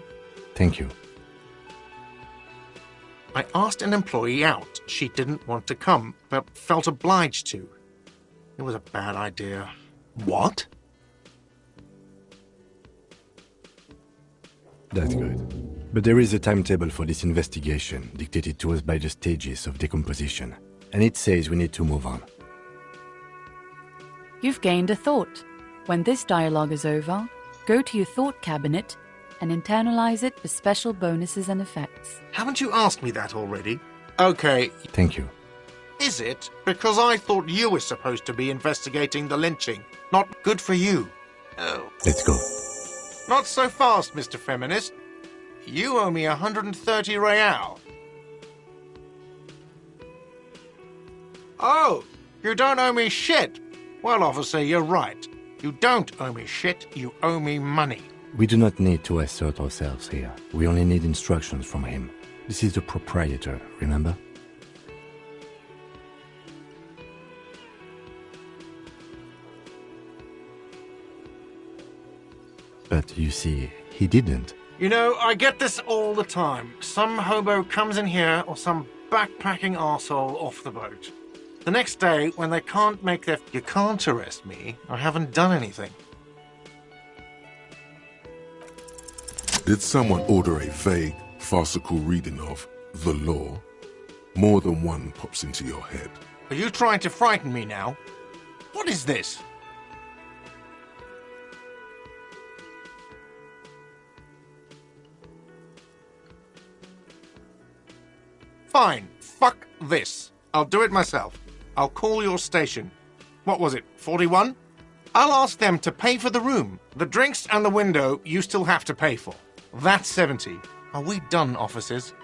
Speaker 8: Thank you.
Speaker 5: I asked an employee out. She didn't want to come, but felt obliged to. It was a bad idea.
Speaker 1: What?
Speaker 8: That's good. But there is a timetable for this investigation, dictated to us by the stages of decomposition. And it says we need to move on.
Speaker 6: You've gained a thought. When this dialogue is over, go to your thought cabinet and internalize it for special bonuses and effects.
Speaker 5: Haven't you asked me that already? Okay.
Speaker 8: Thank you.
Speaker 5: Is it? Because I thought you were supposed to be investigating the lynching. Not good for you. Oh.
Speaker 8: Let's go.
Speaker 5: Not so fast, Mr. Feminist. You owe me 130 real. Oh, you don't owe me shit. Well, officer, you're right. You don't owe me shit, you owe me money.
Speaker 8: We do not need to assert ourselves here. We only need instructions from him. This is the proprietor, remember? But you see, he didn't.
Speaker 5: You know, I get this all the time. Some hobo comes in here or some backpacking arsehole off the boat. The next day, when they can't make their... You can't arrest me. I haven't done anything.
Speaker 3: Did someone order a vague, farcical reading of the law? More than one pops into your head.
Speaker 5: Are you trying to frighten me now? What is this? Fine. Fuck this. I'll do it myself. I'll call your station. What was it, 41? I'll ask them to pay for the room. The drinks and the window you still have to pay for. That's 70. Are we done, officers?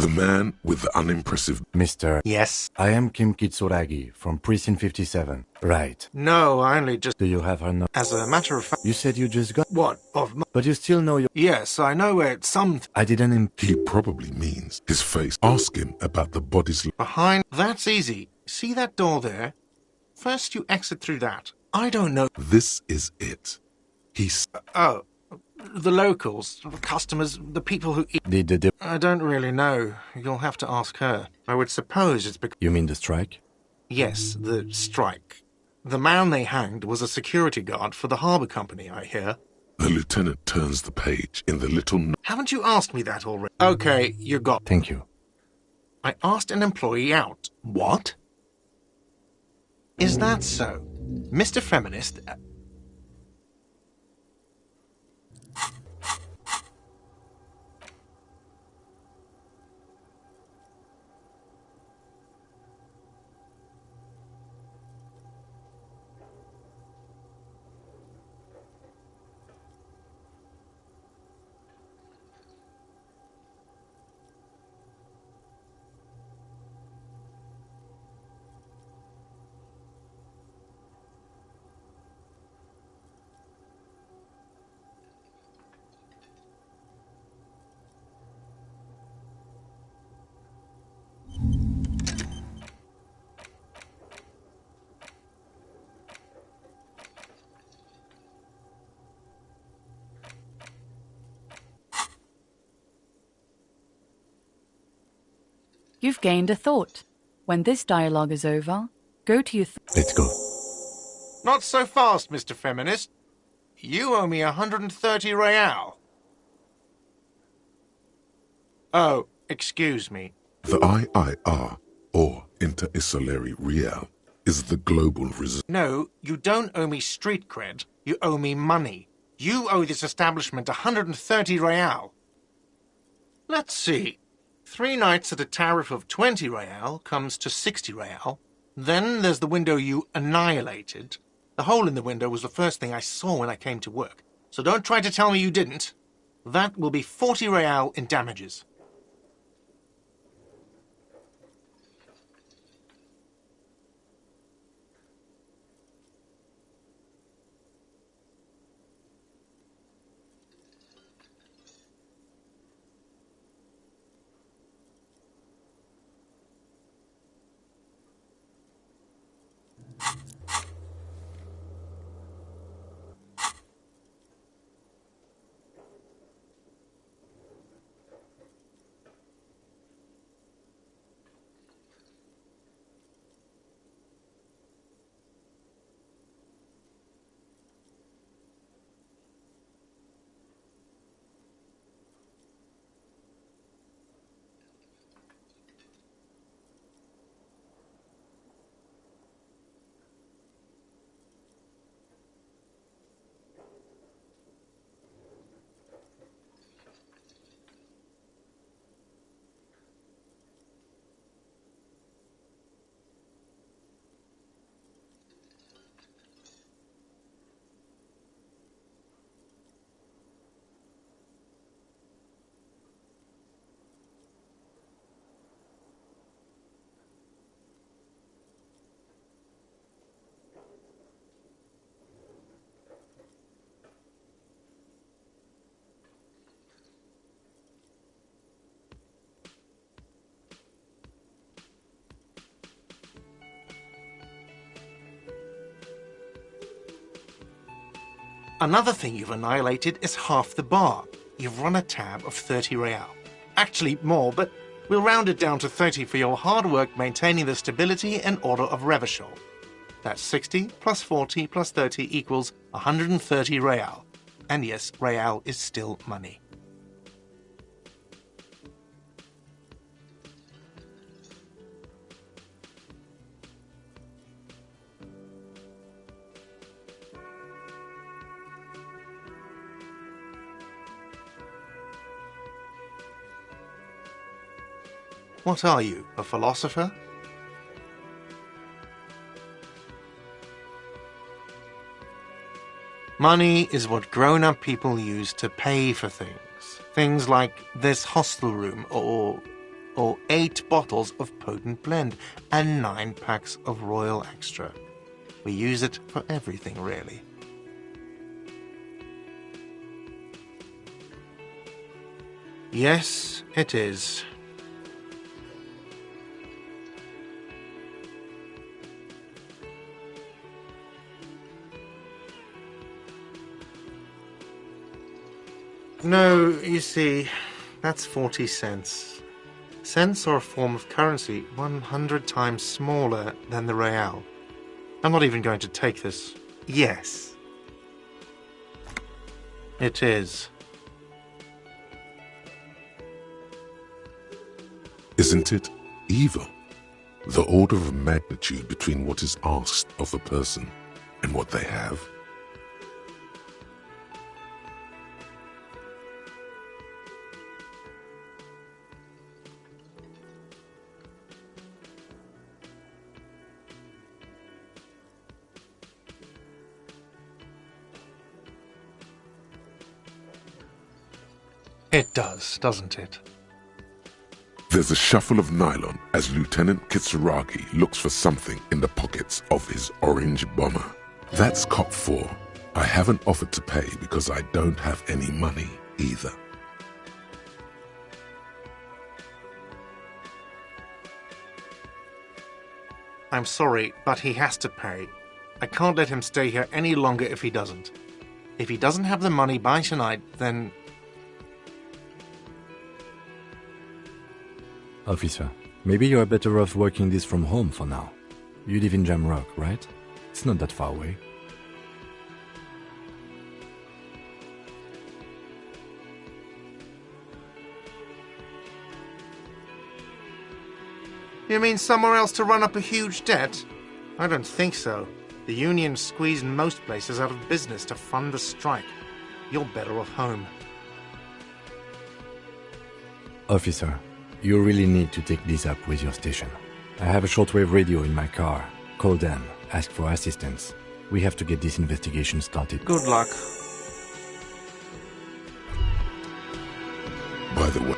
Speaker 3: The man with the unimpressive...
Speaker 8: Mister,
Speaker 5: Yes?
Speaker 8: I am Kim Kitsuragi from Precinct 57. Right.
Speaker 5: No, I only just...
Speaker 8: Do you have her number?
Speaker 5: As a matter of fact...
Speaker 8: You said you just got...
Speaker 5: What?
Speaker 8: But you still know your...
Speaker 5: Yes, I know where some...
Speaker 8: I didn't...
Speaker 3: He probably means his face. Ask him about the body's...
Speaker 5: Behind... That's easy. See that door there? First you exit through that. I don't know...
Speaker 3: This is it. He's...
Speaker 5: Oh. The locals, the customers, the people who eat... I don't really know. You'll have to ask her. I would suppose it's because...
Speaker 8: You mean the strike?
Speaker 5: Yes, the strike. The man they hanged was a security guard for the harbour company, I hear.
Speaker 3: The lieutenant turns the page in the little...
Speaker 5: Haven't you asked me that already? Okay, you got...
Speaker 8: Thank you.
Speaker 5: I asked an employee out. What? Is that so? Mr. Feminist...
Speaker 6: You've gained a thought. When this dialogue is over, go to your...
Speaker 8: Let's go.
Speaker 5: Not so fast, Mr. Feminist. You owe me 130 real. Oh, excuse me.
Speaker 3: The IIR, or Inter-Isolary Real, is the global reserve.
Speaker 5: No, you don't owe me street cred. You owe me money. You owe this establishment 130 real. Let's see. 3 nights at a tariff of 20 real comes to 60 real. Then there's the window you annihilated. The hole in the window was the first thing I saw when I came to work. So don't try to tell me you didn't. That will be 40 real in damages. Another thing you've annihilated is half the bar. You've run a tab of 30 real. Actually, more, but we'll round it down to 30 for your hard work maintaining the stability and order of Revachol. That's 60 plus 40 plus 30 equals 130 real. And yes, real is still money. What are you, a philosopher? Money is what grown-up people use to pay for things. Things like this hostel room or or 8 bottles of potent blend, and 9 packs of Royal Extra. We use it for everything, really. Yes, it is. No, you see, that's 40 cents. Cents are a form of currency 100 times smaller than the real. I'm not even going to take this. Yes. It is.
Speaker 3: Isn't it evil? The order of magnitude between what is asked of a person and what they have.
Speaker 5: It does, doesn't it?
Speaker 3: There's a shuffle of nylon as Lieutenant Kitsuragi looks for something in the pockets of his orange bomber. That's cop 4. I haven't offered to pay because I don't have any money either.
Speaker 5: I'm sorry, but he has to pay. I can't let him stay here any longer if he doesn't. If he doesn't have the money by tonight, then...
Speaker 8: Officer, maybe you're better off working this from home for now. You live in Jamrock, right? It's not that far away.
Speaker 5: You mean somewhere else to run up a huge debt? I don't think so. The union squeezed most places out of business to fund the strike. You're better off home.
Speaker 8: Officer, you really need to take this up with your station. I have a shortwave radio in my car. Call them, ask for assistance. We have to get this investigation started.
Speaker 5: Good luck.
Speaker 3: By the way,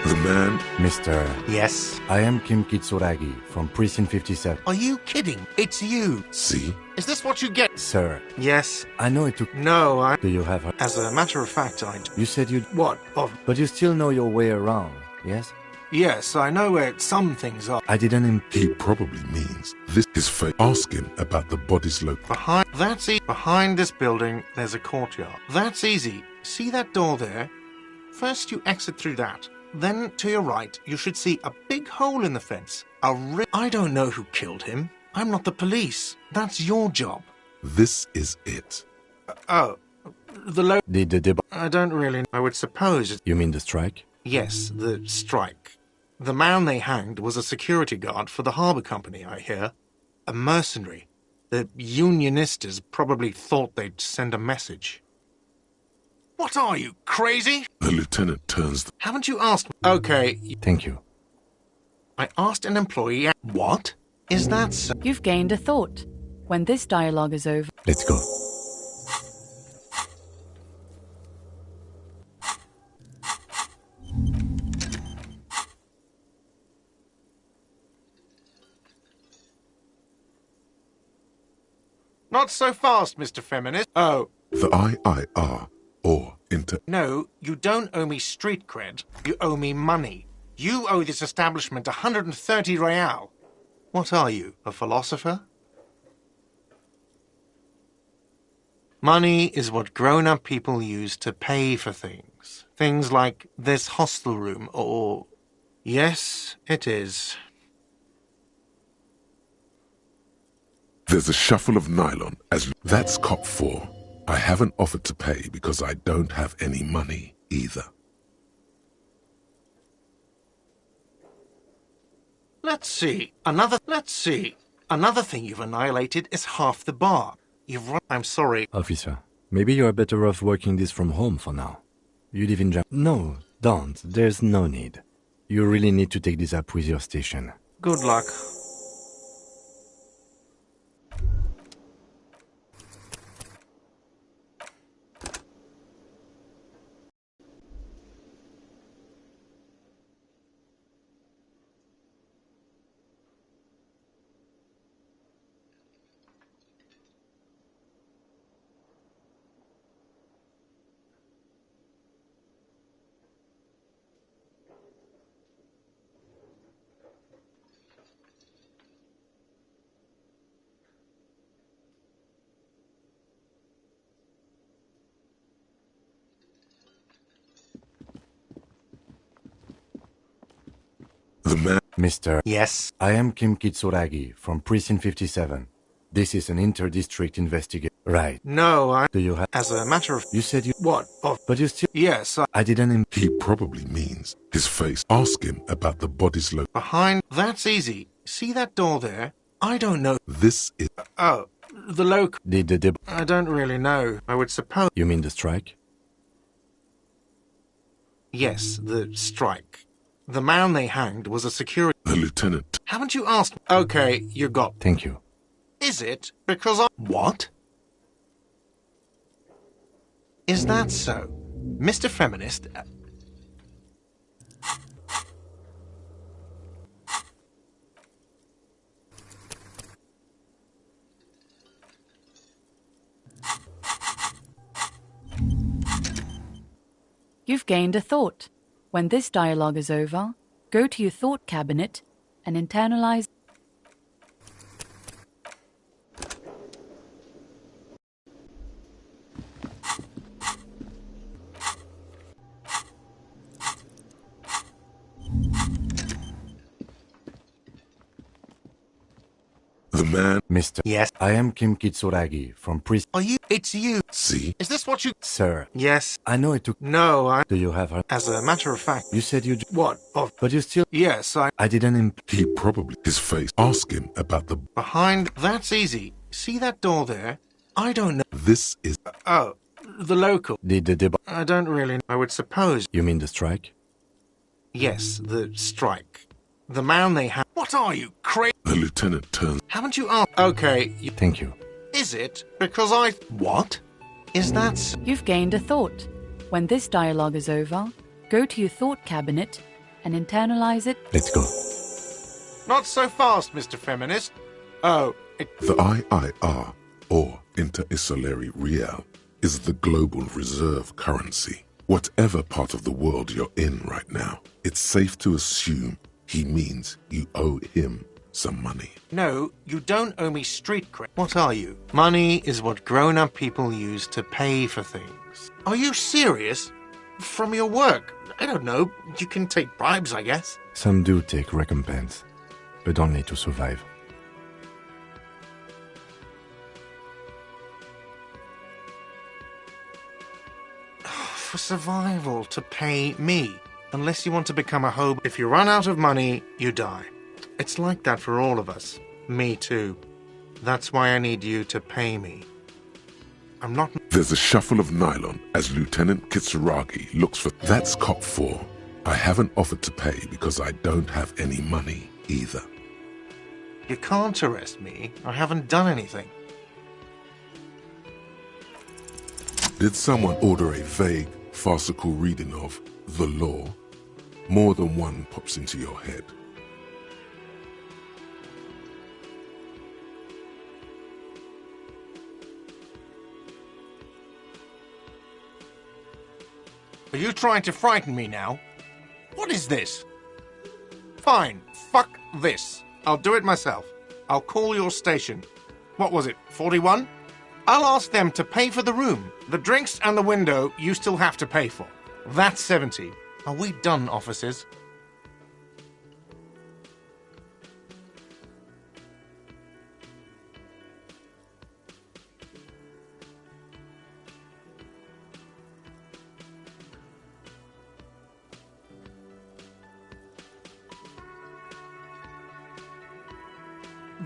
Speaker 3: the man...
Speaker 8: Mr.
Speaker 5: Yes?
Speaker 8: I am Kim Kitsuragi from Precinct 57.
Speaker 5: Are you kidding? It's you.
Speaker 3: See?
Speaker 5: Is this what you get?
Speaker 8: Sir,
Speaker 5: Yes.
Speaker 8: I know it took...
Speaker 5: No, I...
Speaker 8: Do you have her?
Speaker 5: As a matter of fact, I...
Speaker 8: You said you'd...
Speaker 5: What? Of...
Speaker 8: But you still know your way around, yes?
Speaker 5: Yes, I know where some things are.
Speaker 8: I didn't
Speaker 3: He probably means this is fake. Ask him about the body's location.
Speaker 5: Behind this building, there's a courtyard. That's easy. See that door there? First you exit through that. Then, to your right, you should see a big hole in the fence. I don't know who killed him. I'm not the police. That's your job.
Speaker 3: This is it.
Speaker 5: I don't really... I would suppose...
Speaker 8: You mean the strike?
Speaker 5: Yes, the strike. The man they hanged was a security guard for the harbour company, I hear. A mercenary. The unionistas probably thought they'd send a message. What are you, crazy?
Speaker 3: The lieutenant turns...
Speaker 5: Haven't you asked... Okay.
Speaker 8: Thank you.
Speaker 5: I asked an employee... What? Is that so?
Speaker 6: You've gained a thought. When this dialogue is over...
Speaker 8: Let's go.
Speaker 5: Not so fast, Mr. Feminist. Oh.
Speaker 3: The IIR, or
Speaker 5: No, you don't owe me street cred. You owe me money. You owe this establishment 130 real. What are you, a philosopher? Money is what grown-up people use to pay for things. Things like this hostel room or... Yes, it is.
Speaker 3: There's a shuffle of nylon as... That's cop 4. I haven't offered to pay because I don't have any money either.
Speaker 5: Let's see. Another thing you've annihilated is half the bar. I'm sorry.
Speaker 8: Officer, maybe you're better off working this from home for now. You live in No, don't. There's no need. You really need to take this up with your station.
Speaker 5: Good luck.
Speaker 8: Mister,
Speaker 5: Yes.
Speaker 8: I am Kim Kitsuragi from Precinct 57. This is an inter-district investigation. Right.
Speaker 5: No,
Speaker 8: Do you have...
Speaker 5: as a matter of...
Speaker 8: You said you...
Speaker 5: What? Of...
Speaker 8: But you still...
Speaker 5: Yes,
Speaker 8: I didn't...
Speaker 3: He probably means his face. Ask him about the body's location.
Speaker 5: Behind... That's easy. See that door there? I don't know.
Speaker 3: This is...
Speaker 5: Oh, the local...
Speaker 8: Did the...
Speaker 5: I don't really know. I would suppose...
Speaker 8: You mean the strike?
Speaker 5: Yes, the strike. The man they hanged was a security...
Speaker 3: The lieutenant.
Speaker 5: Haven't you asked... Okay, you got...
Speaker 8: Thank you.
Speaker 5: Is it? Because I... What? Is that so? Mr. Feminist...
Speaker 6: You've gained a thought. When this dialogue is over, go to your thought cabinet and internalize.
Speaker 3: The man.
Speaker 8: Mister.
Speaker 5: Yes.
Speaker 8: I am Kim Kitsuragi from Precinct...
Speaker 5: Are you... It's you.
Speaker 3: See?
Speaker 5: Is this what you...
Speaker 8: Sir,
Speaker 5: Yes.
Speaker 8: I know it took...
Speaker 5: No, I...
Speaker 8: Do you have her...
Speaker 5: As a matter of fact...
Speaker 8: You said you...
Speaker 5: What? Of...
Speaker 8: But you still...
Speaker 5: Yes,
Speaker 8: I didn't...
Speaker 3: He probably... His face. Ask him about the...
Speaker 5: Behind... That's easy. See that door there? I don't know.
Speaker 3: This is...
Speaker 5: Oh, the local...
Speaker 8: Did the...
Speaker 5: I don't really... I would suppose...
Speaker 8: You mean the strike?
Speaker 5: Yes, the strike. The man they have... What are you, crazy?
Speaker 3: The lieutenant turns.
Speaker 5: Haven't you asked... Okay, you...
Speaker 8: Thank you.
Speaker 5: Is it? Because I... What? Is that...
Speaker 6: You've gained a thought. When this dialogue is over, go to your thought cabinet and internalize it.
Speaker 8: Let's go.
Speaker 5: Not so fast, Mr. Feminist. Oh,
Speaker 3: The IIR, or Inter-Isolary Real, is the global reserve currency. Whatever part of the world you're in right now, it's safe to assume he means you owe him some money.
Speaker 5: No, you don't owe me street cred. What are you? Money is what grown-up people use to pay for things. Are you serious? From your work? I don't know. You can take bribes, I guess.
Speaker 8: Some do take recompense, but only to survive.
Speaker 5: For survival, to pay me. Unless you want to become a hobo. If you run out of money, you die. It's like that for all of us. Me too. That's why I need you to pay me. I'm not...
Speaker 3: There's a shuffle of nylon as Lieutenant Kitsuragi looks for... That's cop 4. I haven't offered to pay because I don't have any money either.
Speaker 5: You can't arrest me. I haven't done anything.
Speaker 3: Did someone order a vague, farcical reading of the law? More than one pops into your head.
Speaker 5: Are you trying to frighten me now? What is this? Fine, fuck this. I'll do it myself. I'll call your station. What was it, 41? I'll ask them to pay for the room. The drinks and the window you still have to pay for. That's 70. Are we done, officers?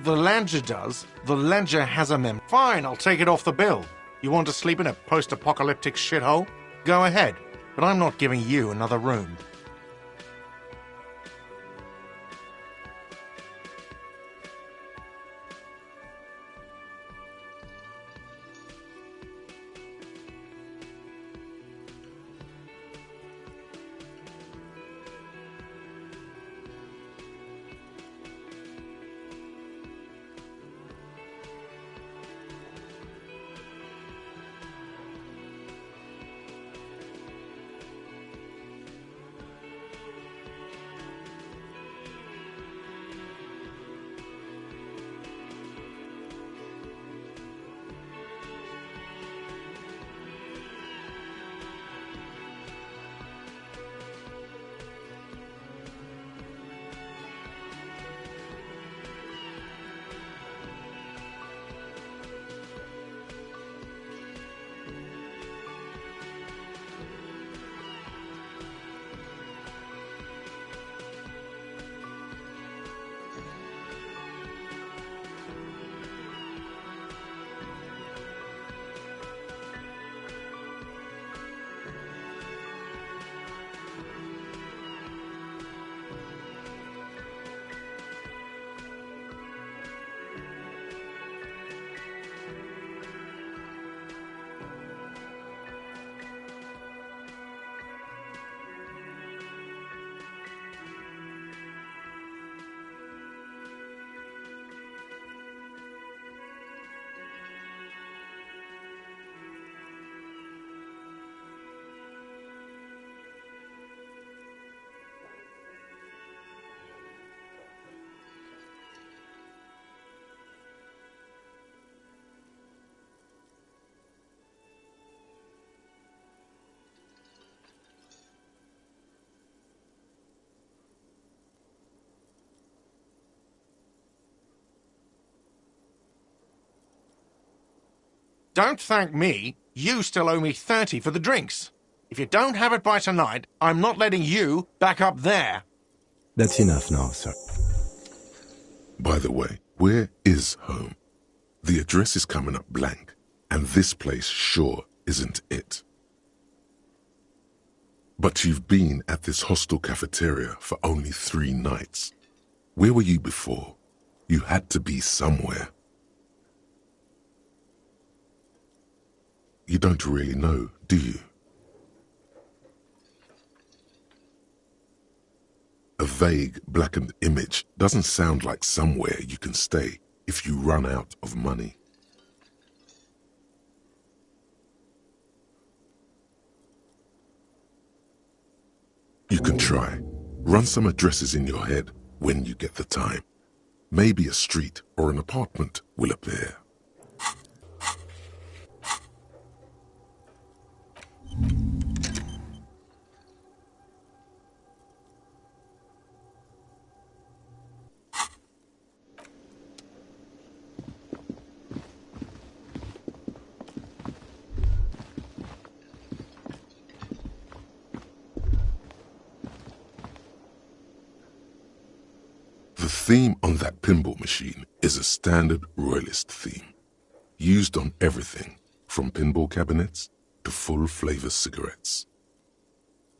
Speaker 5: The ledger does. The ledger has a mem. Fine, I'll take it off the bill. You want to sleep in a post-apocalyptic shithole? Go ahead, but I'm not giving you another room. Don't thank me. You still owe me 30 for the drinks. If you don't have it by tonight, I'm not letting you back up there.
Speaker 8: That's enough now, sir.
Speaker 3: By the way, where is home? The address is coming up blank, and this place sure isn't it. But you've been at this hostel cafeteria for only 3 nights. Where were you before? You had to be somewhere. You don't really know, do you? A vague, blackened image doesn't sound like somewhere you can stay if you run out of money. You can try. Run some addresses in your head when you get the time. Maybe a street or an apartment will appear. The theme on that pinball machine is a standard royalist theme, used on everything from pinball cabinets to full-flavor cigarettes.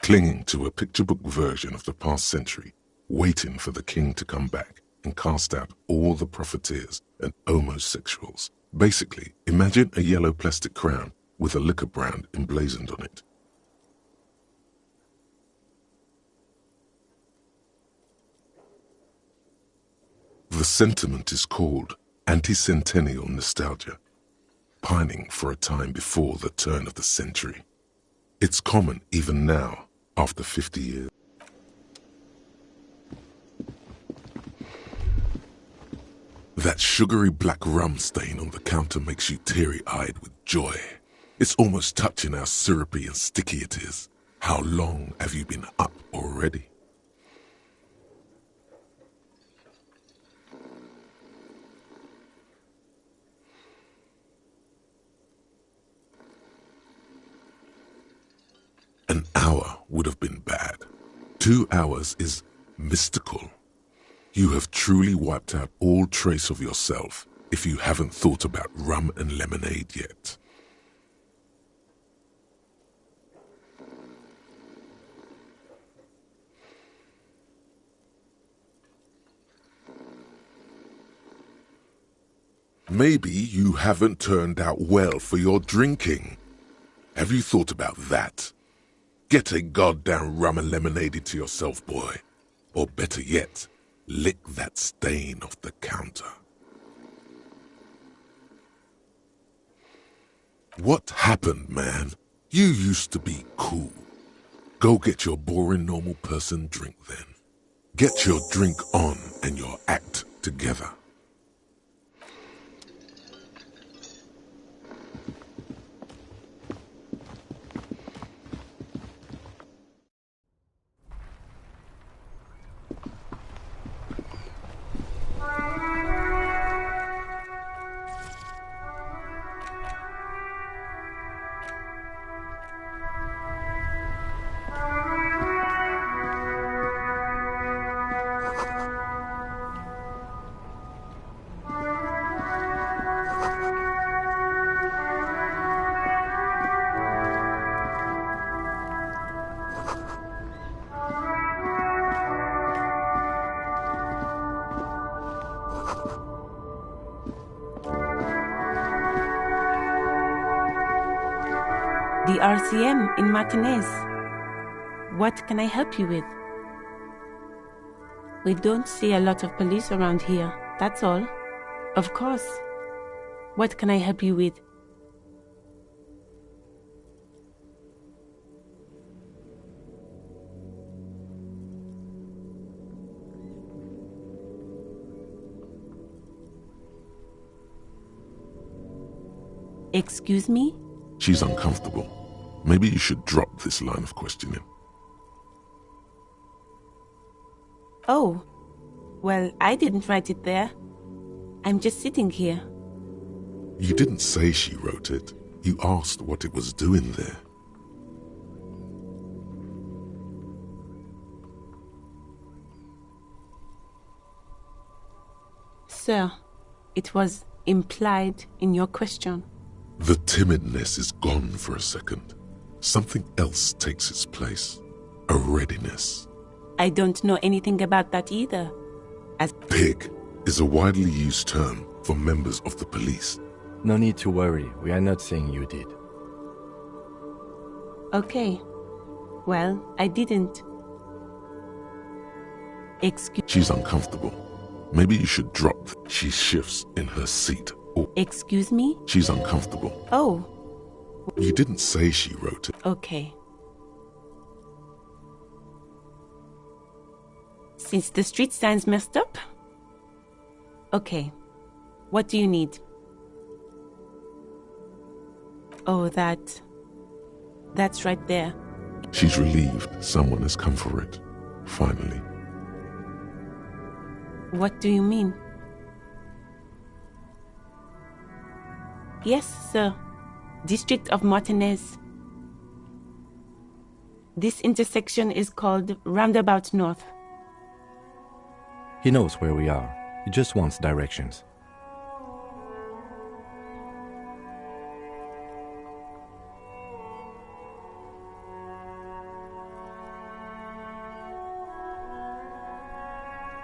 Speaker 3: Clinging to a picture book version of the past century, waiting for the king to come back and cast out all the profiteers and homosexuals. Basically, imagine a yellow plastic crown with a liquor brand emblazoned on it. The sentiment is called anti-centennial nostalgia, pining for a time before the turn of the century. It's common even now, after 50 years. That sugary black rum stain on the counter makes you teary-eyed with joy. It's almost touching how syrupy and sticky it is. How long have you been up already? An hour would have been bad. 2 hours is mystical. You have truly wiped out all trace of yourself if you haven't thought about rum and lemonade yet. Maybe you haven't turned out well for your drinking. Have you thought about that? Get a goddamn rum and lemonade to yourself, boy. Or better yet, lick that stain off the counter. What happened, man? You used to be cool. Go get your boring normal person drink then. Get your drink on and your act together.
Speaker 9: The RCM in Martinez. What can I help you with? We don't see a lot of police around here, that's all. Of course. What can I help you with? Excuse me?
Speaker 3: She's uncomfortable. Maybe you should drop this line of questioning.
Speaker 9: Oh, well, I didn't write it there. I'm just sitting here.
Speaker 3: You didn't say she wrote it. You asked what it was doing there.
Speaker 9: Sir, it was implied in your question.
Speaker 3: The timidness is gone for a second. Something else takes its place. A readiness.
Speaker 9: I don't know anything about that either.
Speaker 3: Pig is a widely used term for members of the police.
Speaker 8: No need to worry. We are not saying you did.
Speaker 9: Okay. Well, I didn't. Excuse...
Speaker 3: She's uncomfortable. Maybe you should drop. She shifts in her seat. Oh,
Speaker 9: Excuse me?
Speaker 3: she's uncomfortable.
Speaker 9: Oh,
Speaker 3: You didn't say she wrote it.
Speaker 9: okay. Since the street sign's messed up? Okay. What do you need? Oh, that's right there.
Speaker 3: She's relieved someone has come for it. Finally.
Speaker 9: What do you mean? Yes, sir. District of Martinez. This intersection is called Roundabout North.
Speaker 8: He knows where we are. He just wants directions.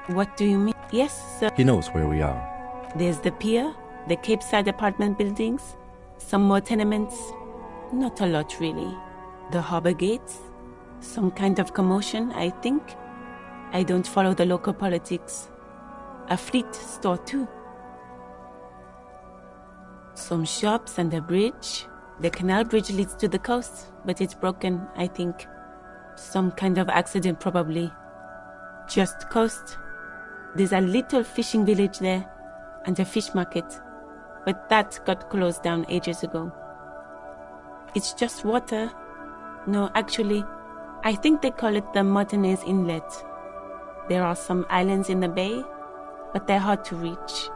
Speaker 9: What do you mean? Yes, sir.
Speaker 8: He knows where we are.
Speaker 9: There's the pier, the Cape Side apartment buildings, some more tenements. Not a lot, really. The harbor gates, some kind of commotion, I think. I don't follow the local politics. A fleet store, too. Some shops and a bridge. The canal bridge leads to the coast, but it's broken, I think. Some kind of accident, probably. Just coast. There's a little fishing village there, and a fish market, but that got closed down ages ago. It's just water. No, actually, I think they call it the Martinez Inlet. There are some islands in the bay, but they're hard to reach.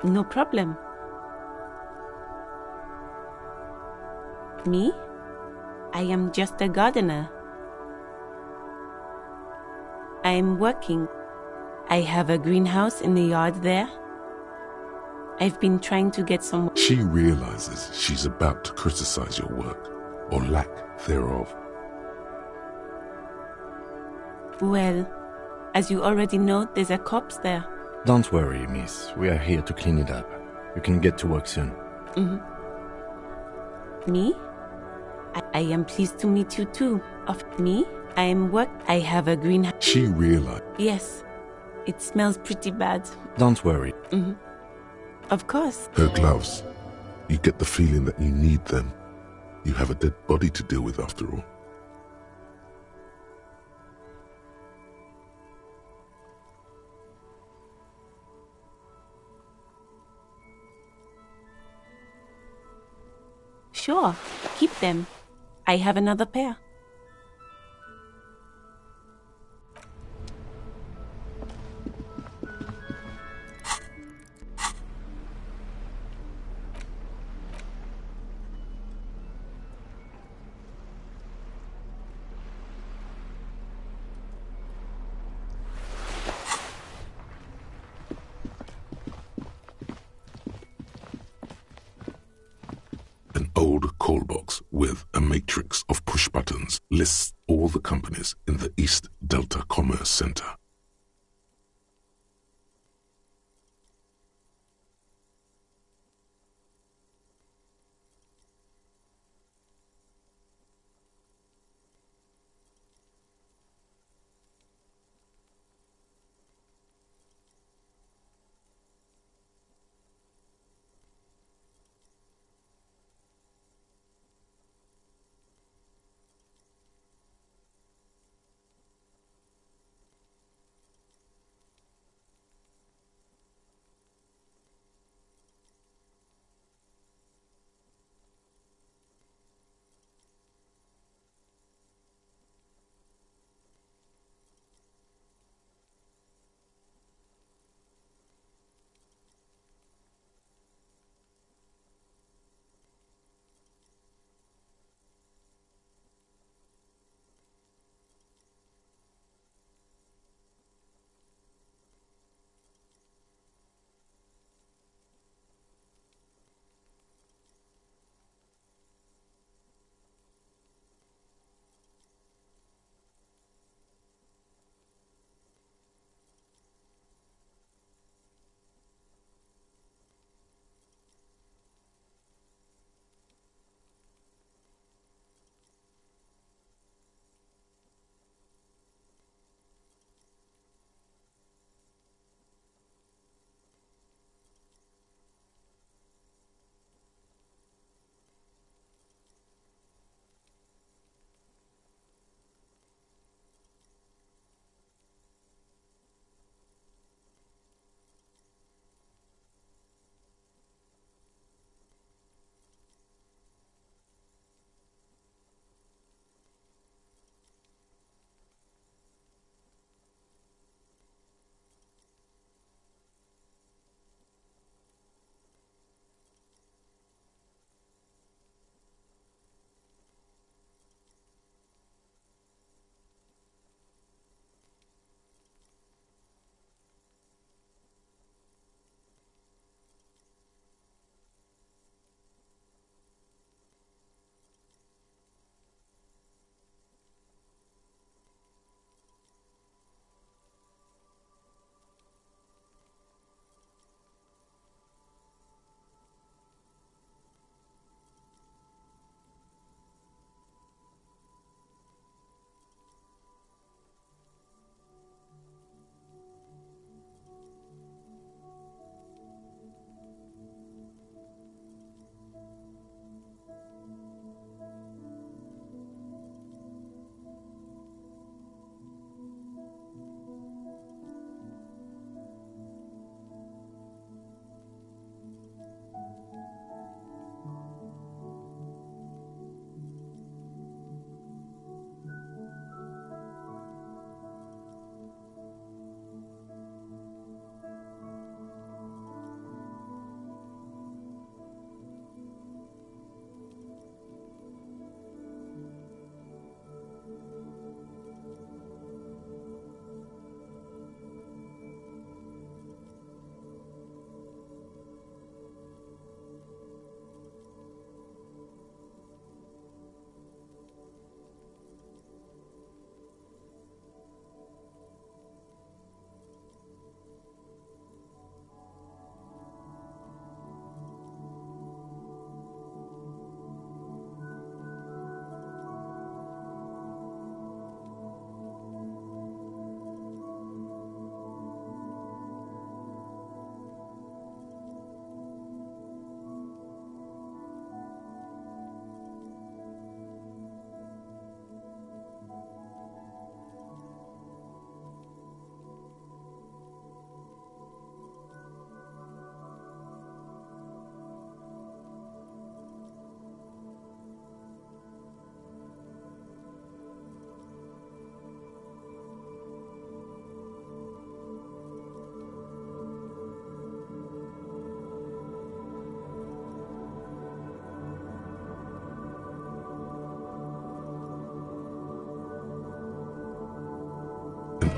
Speaker 9: No problem. Me? I am just a gardener. I am working. I have a greenhouse in the yard there. I've been trying to get some...
Speaker 3: She realizes she's about to criticize your work, or lack thereof.
Speaker 9: Well, as you already know, there's a corpse there.
Speaker 8: Don't worry, miss. We are here to clean it up. You can get to work soon.
Speaker 9: Me? I am pleased to meet you too. Of me? I am work. I have a greenhouse.
Speaker 3: She realized.
Speaker 9: Yes. It smells pretty bad.
Speaker 8: Don't worry.
Speaker 9: Of course.
Speaker 3: Her gloves. You get the feeling that you need them. You have a dead body to deal with after all.
Speaker 9: Sure. Keep them. I have another pair.
Speaker 3: An old call box with a matrix of push buttons lists all the companies in the East Delta Commerce Center.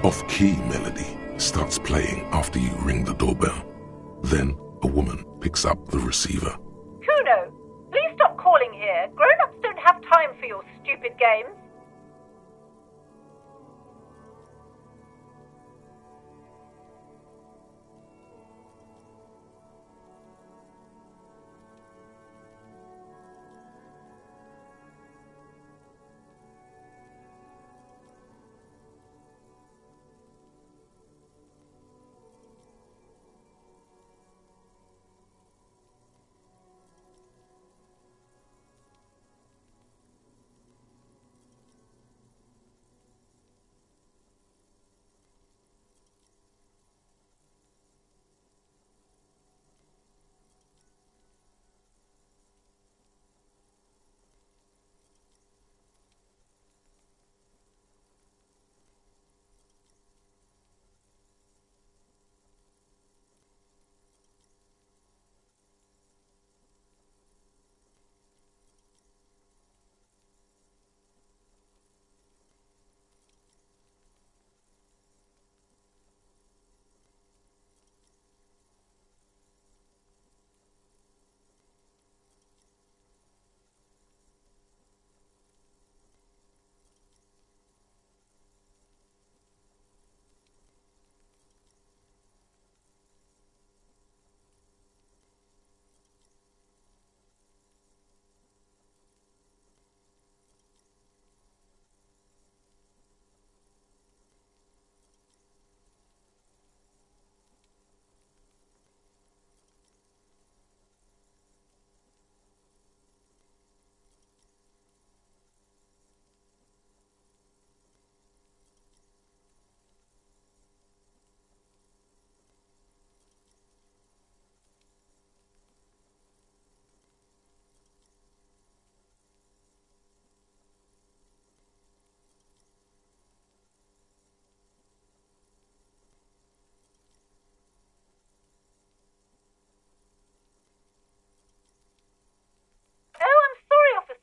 Speaker 3: off-key melody starts playing after you ring the doorbell. Then a woman picks up the receiver.
Speaker 10: Kuno, please stop calling here. Grown-ups don't have time for your stupid games.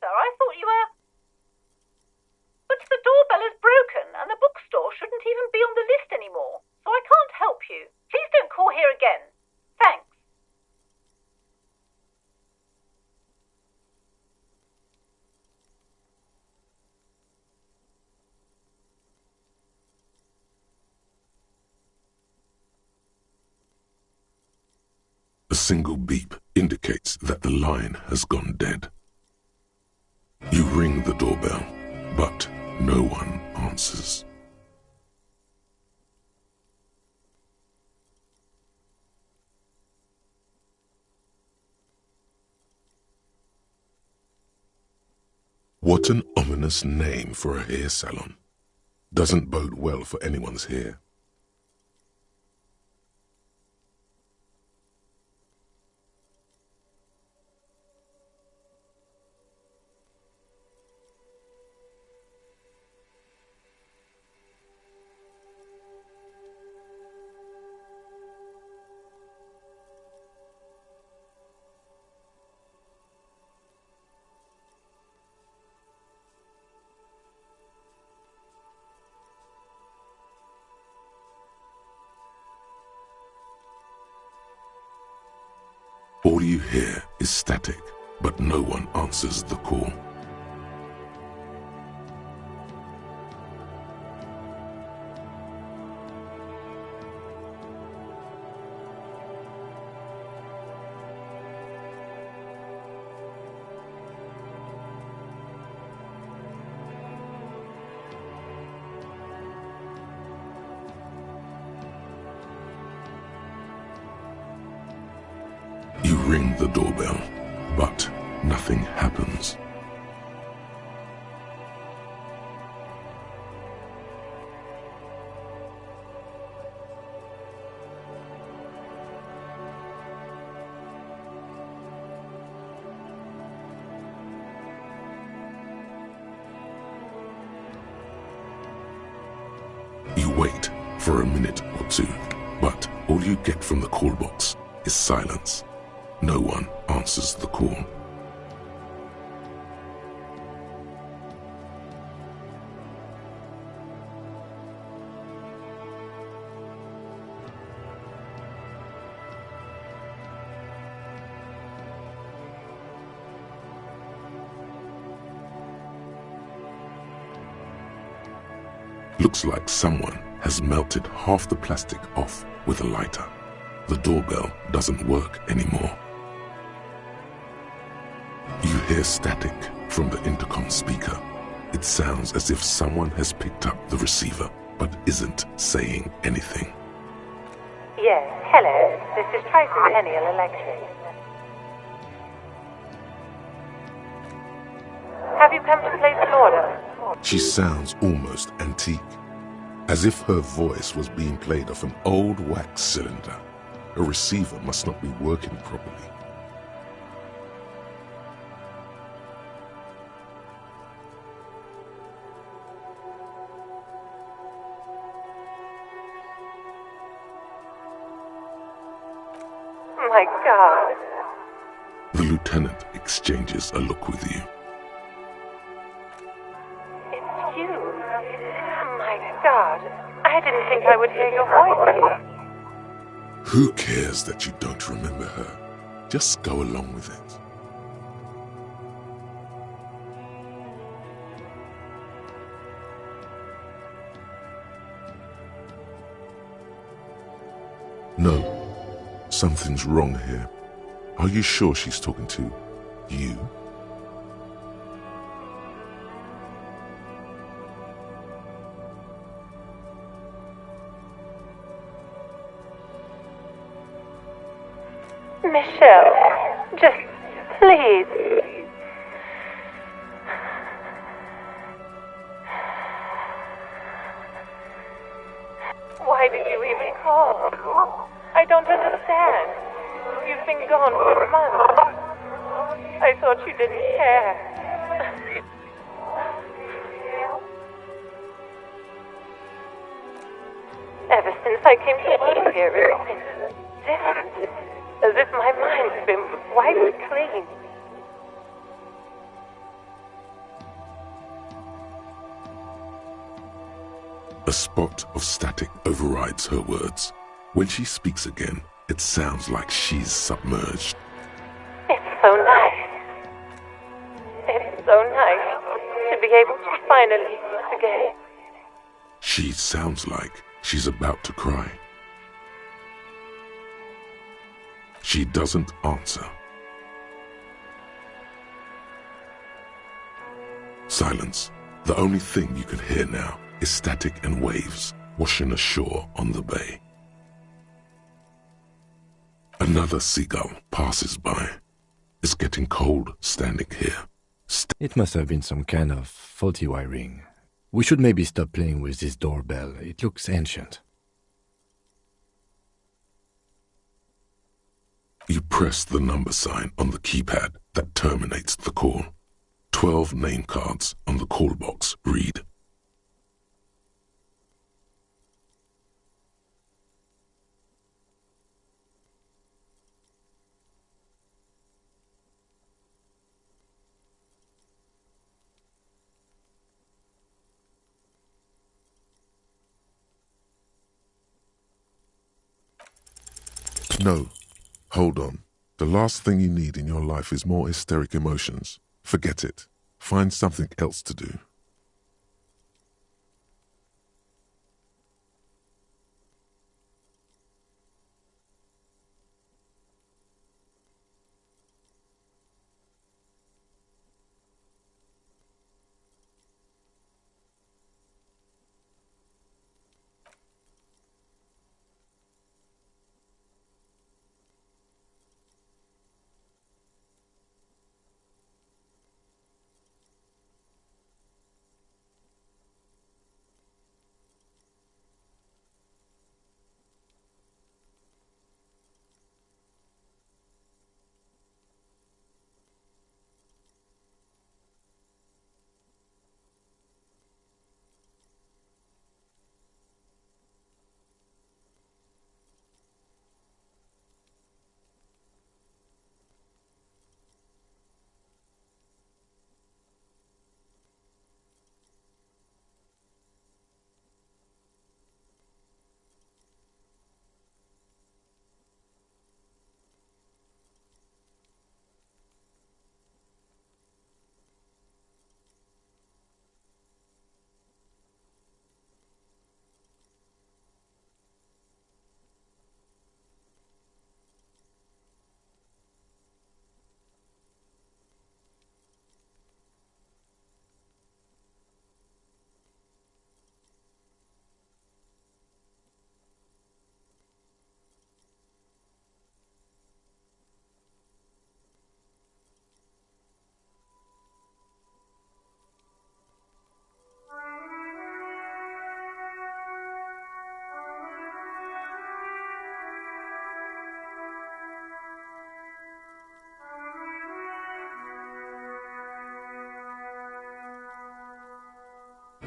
Speaker 10: I thought you were... But the doorbell is broken and the bookstore shouldn't even be on the list anymore, so I can't help you. Please don't call here again. Thanks.
Speaker 3: A single beep indicates that the line has gone dead. You ring the doorbell, but no one answers. What an ominous name for a hair salon. Doesn't bode well for anyone's hair. All you hear is static, but no one answers the call. You ring the doorbell, but nothing happens. You wait for a minute or two, but all you get from the call box is silence. No one answers the call. Looks like someone has melted half the plastic off with a lighter. The doorbell doesn't work anymore. You hear static from the intercom speaker. It sounds as if someone has picked up the receiver, but isn't saying anything.
Speaker 10: Yes, hello. This is Tricentennial Electric. Have you come to place an order?
Speaker 3: She sounds almost antique, as if her voice was being played off an old wax cylinder. A receiver must not be working properly.
Speaker 10: My God.
Speaker 3: The lieutenant exchanges a look with you.
Speaker 10: It's you. My God. I didn't think I would hear your voice.
Speaker 3: Who cares that you don't remember her? Just go along with it. No, something's wrong here. Are you sure she's talking to you?
Speaker 10: Michelle, just please. Why did you even call? I don't understand. You've been gone for months. I thought you didn't care. Ever since I came to work here, it's been different. As if my mind's been wiped clean.
Speaker 3: A spot of static overrides her words. When she speaks again, it sounds like she's submerged.
Speaker 10: It's so nice. It's so nice to be able to finally meet again.
Speaker 3: She sounds like she's about to cry. She doesn't answer. Silence. The only thing you can hear now is static and waves washing ashore on the bay. Another seagull passes by. It's getting cold standing here.
Speaker 8: It must have been some kind of faulty wiring. We should maybe stop playing with this doorbell. It looks ancient.
Speaker 3: You press the number sign on the keypad that terminates the call. 12 name cards on the call box read. No. Hold on. The last thing you need in your life is more hysteric emotions. Forget it. Find something else to do.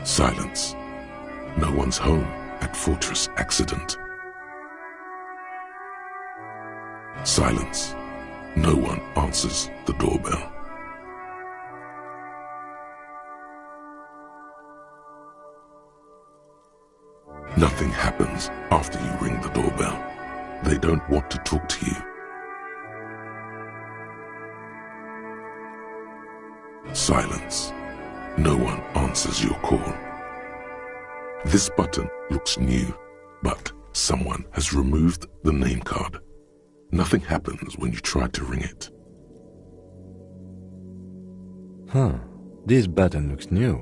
Speaker 3: Silence. No one's home at Fortress Accident. Silence. No one answers the doorbell. Nothing happens after you ring the doorbell. They don't want to talk to you. Silence. No one answers your call. This button looks new, but someone has removed the name card. Nothing happens when you try to ring it.
Speaker 8: This button looks new.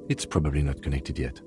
Speaker 8: It's probably not connected yet.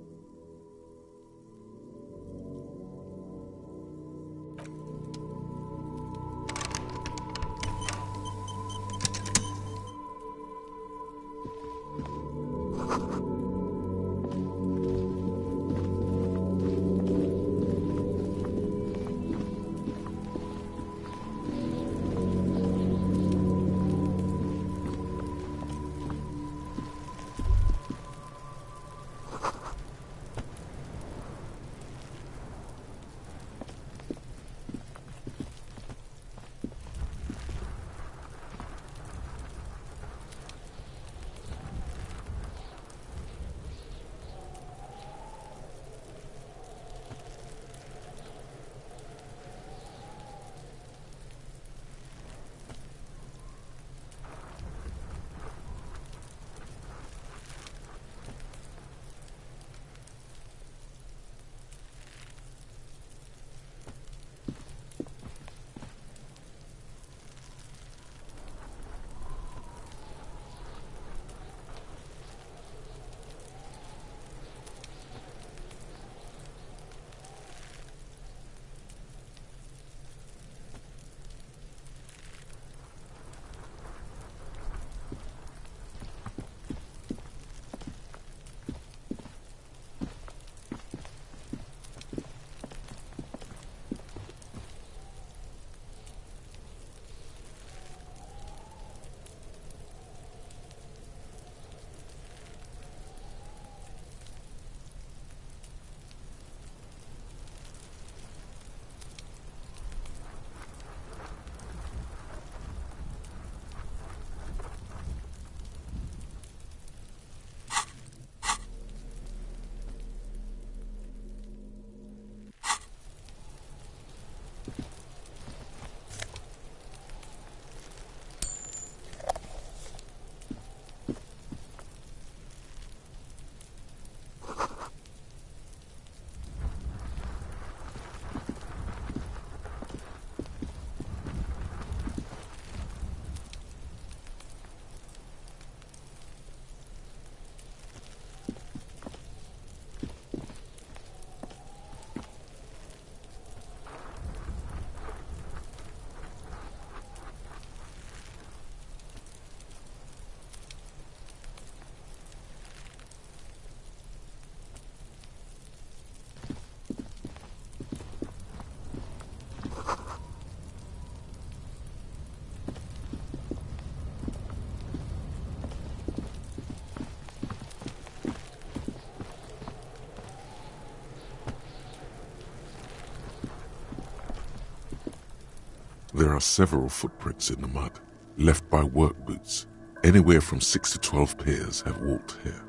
Speaker 3: There are several footprints in the mud, left by work boots. Anywhere from 6 to 12 pairs have walked here.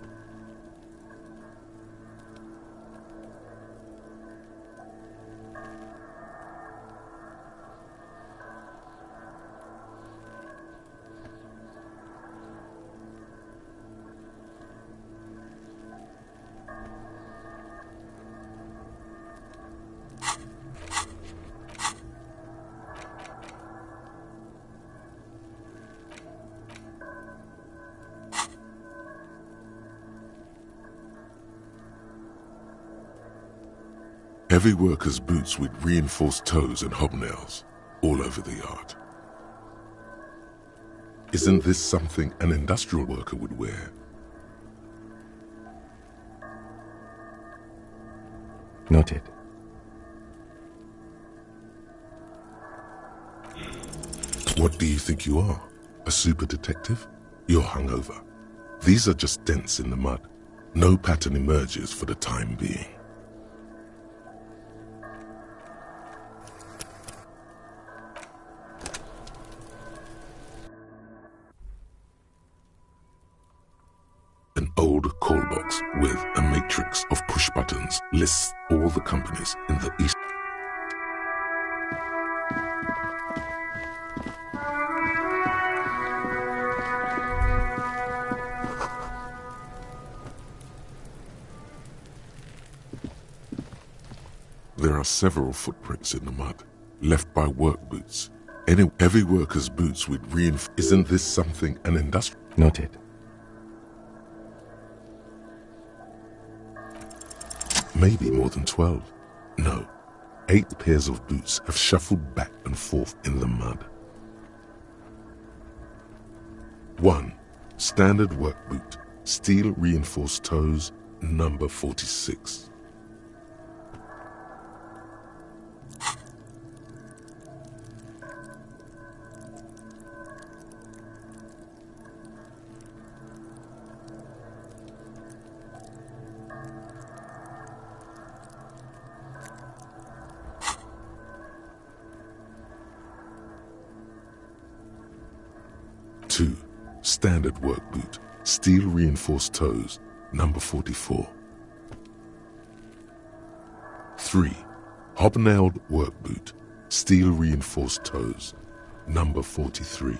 Speaker 3: Heavy workers' boots with reinforced toes and hobnails all over the yard. Isn't this something an industrial worker would wear?
Speaker 8: Noted.
Speaker 3: What do you think you are? A super detective? You're hungover. These are just dents in the mud. No pattern emerges for the time being. An old call box with a matrix of push buttons lists all the companies in the East. There are several footprints in the mud, left by work boots. Every worker's boots would reinforce. Isn't this something an industrial?
Speaker 8: Noted.
Speaker 3: Maybe more than 12. No, 8 pairs of boots have shuffled back and forth in the mud. 1. Standard work boot, steel reinforced toes, number 46. 2. Standard work boot, steel reinforced toes, number 44. 3. Hobnailed work boot, steel reinforced toes, number 43.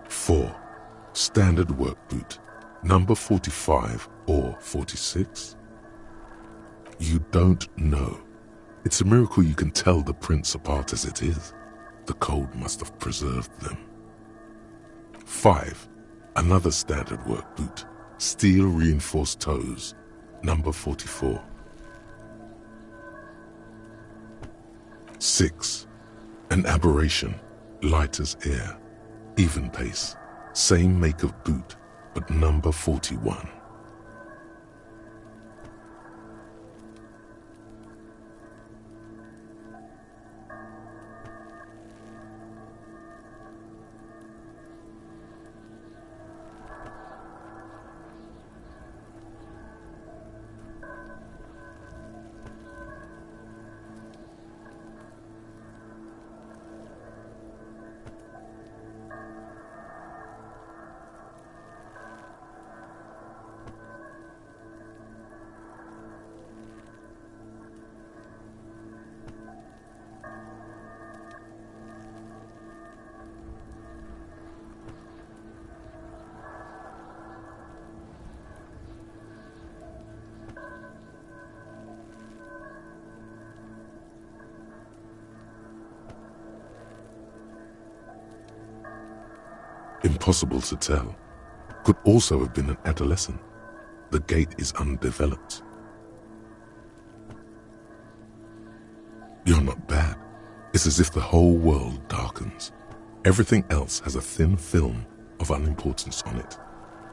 Speaker 3: 4. Standard work boot, number 45 or 46. You don't know. It's a miracle you can tell the prints apart as it is. The cold must have preserved them. 5. Another standard work boot, steel reinforced toes, number 44. 6. An aberration, light as air, even pace, same make of boot, but number 41. Impossible to tell. Could also have been an adolescent. The gate is undeveloped. You're not bad. It's as if the whole world darkens. Everything else has a thin film of unimportance on it,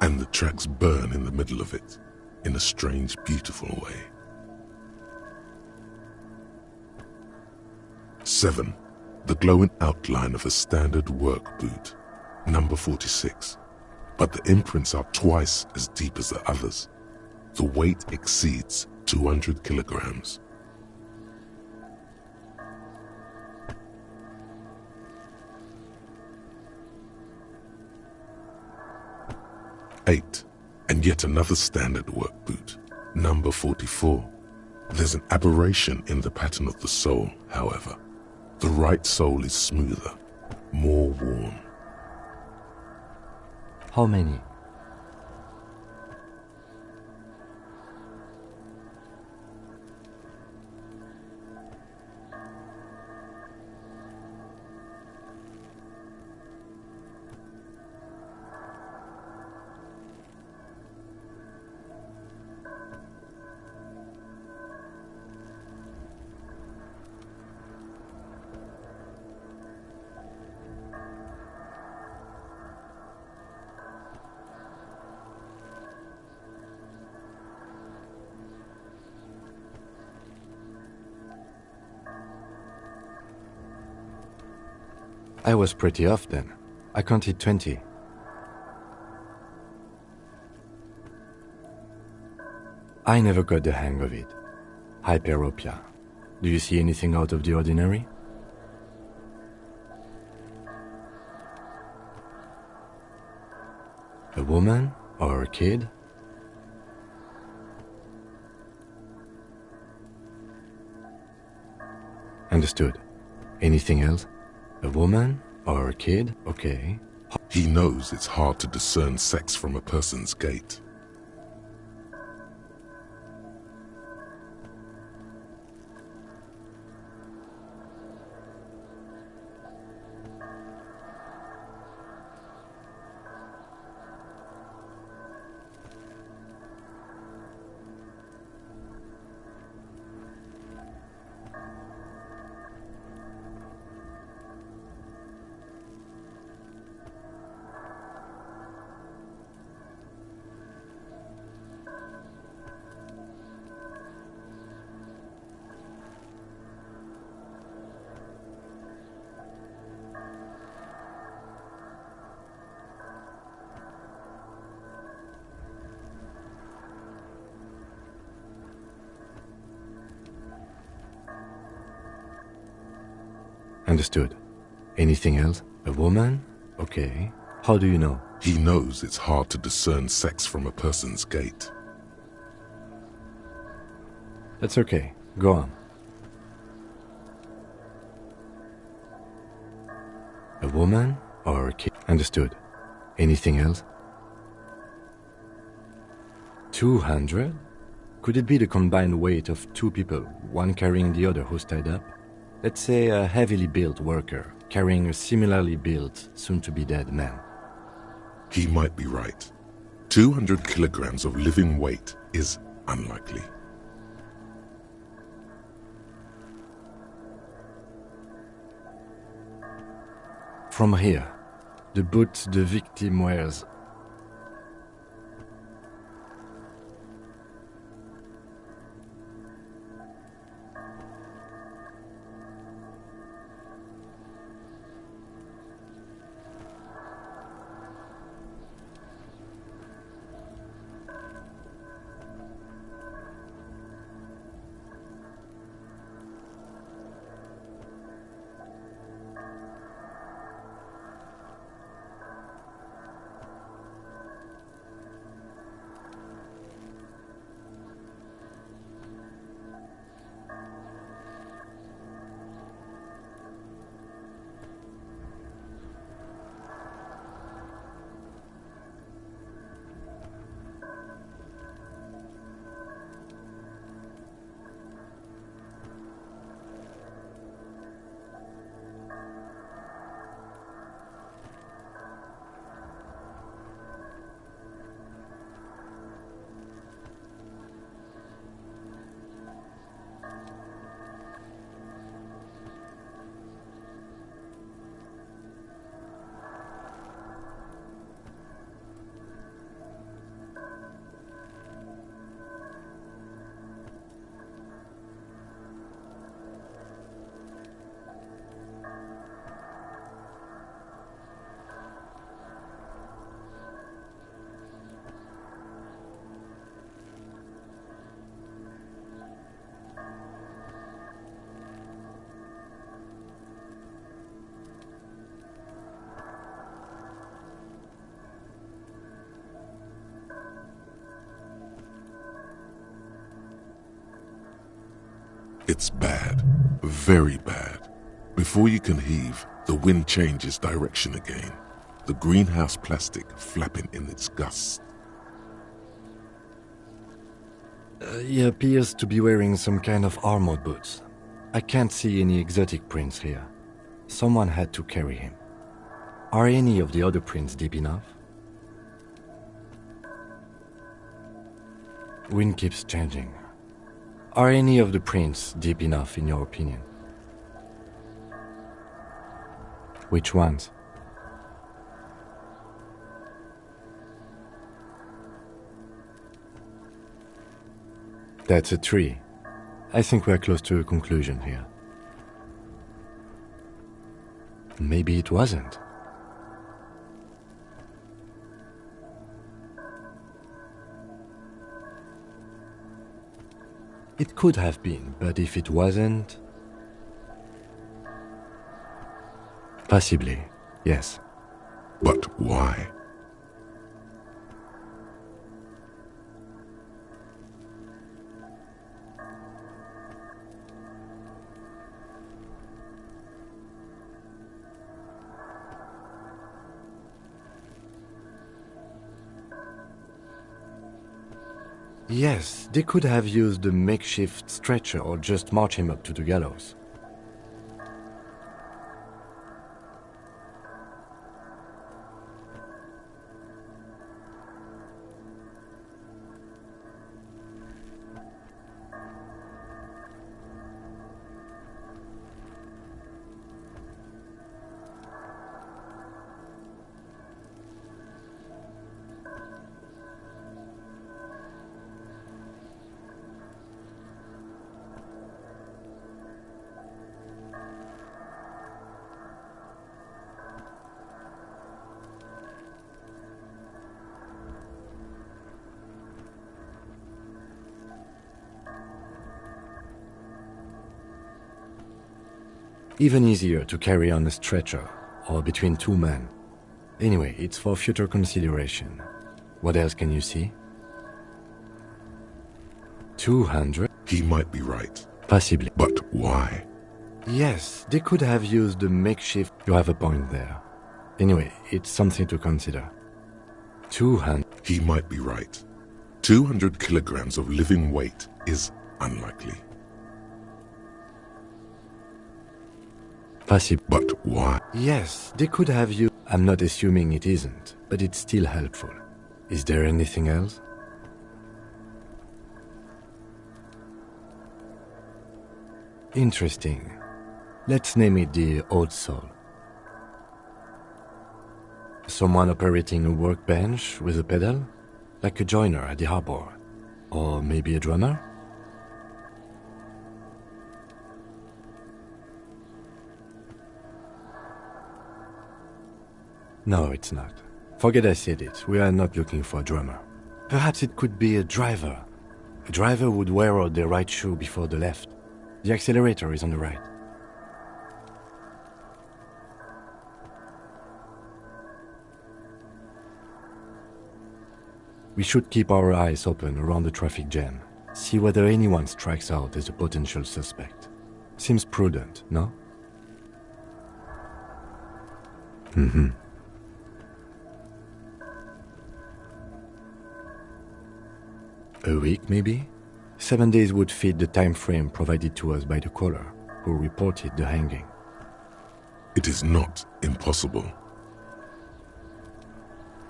Speaker 3: and the tracks burn in the middle of it, in a strange, beautiful way. 7. The glowing outline of a standard work boot, number 46, but the imprints are twice as deep as the others. The weight exceeds 200 kilograms. 8. And yet another standard work boot, number 44. There's an aberration in the pattern of the sole, however. The right sole is smoother, more worn.
Speaker 8: How many? I was pretty off then. I counted 20. I never got the hang of it. Hyperopia. Do you see anything out of the ordinary? A woman or a kid? Understood. Anything else? A woman or a kid? Okay.
Speaker 3: He knows it's hard to discern sex from a person's gait.
Speaker 8: Understood. Anything else? A woman? Okay. How do you know?
Speaker 3: He knows it's hard to discern sex from a person's gait.
Speaker 8: That's okay. Go on. A woman or a kid? Understood. Anything else? 200? Could it be the combined weight of two people, one carrying the other who's tied up? Let's say a heavily built worker carrying a similarly built, soon-to-be-dead man.
Speaker 3: He might be right. 200 kilograms of living weight is unlikely.
Speaker 8: From here, the boot the victim wears.
Speaker 3: It's bad. Very bad. Before you can heave, the wind changes direction again. The greenhouse plastic flapping in its gusts.
Speaker 8: He appears to be wearing some kind of armored boots. I can't see any exotic prints here. Someone had to carry him. Are any of the other prints deep enough? Wind keeps changing. Are any of the prints deep enough in your opinion? Which ones? That's a tree. I think we're close to a conclusion here. Maybe it wasn't. It could have been, but if it wasn't... Possibly, yes.
Speaker 3: But why?
Speaker 8: Yes, they could have used a makeshift stretcher or just march him up to the gallows. Even easier to carry on a stretcher, or between two men. Anyway, it's for future consideration. What else can you see? 200?
Speaker 3: He might be right.
Speaker 8: Possibly.
Speaker 3: But why?
Speaker 8: Yes, they could have used a makeshift... You have a point there. Anyway, it's something to consider. 200...
Speaker 3: He might be right. 200 kilograms of living weight is unlikely.
Speaker 8: Possible.
Speaker 3: But why?
Speaker 8: Yes, they could have used... I'm not assuming it isn't, but it's still helpful. Is there anything else? Interesting. Let's name it the Old Soul. Someone operating a workbench with a pedal? Like a joiner at the harbor. Or maybe a drummer? No, it's not. Forget I said it. We are not looking for a drummer. Perhaps it could be a driver. A driver would wear out the right shoe before the left. The accelerator is on the right. We should keep our eyes open around the traffic jam. See whether anyone strikes out as a potential suspect. Seems prudent, no? Mm-hmm. A week, maybe? 7 days would fit the time frame provided to us by the caller, who reported the hanging.
Speaker 3: It is not impossible.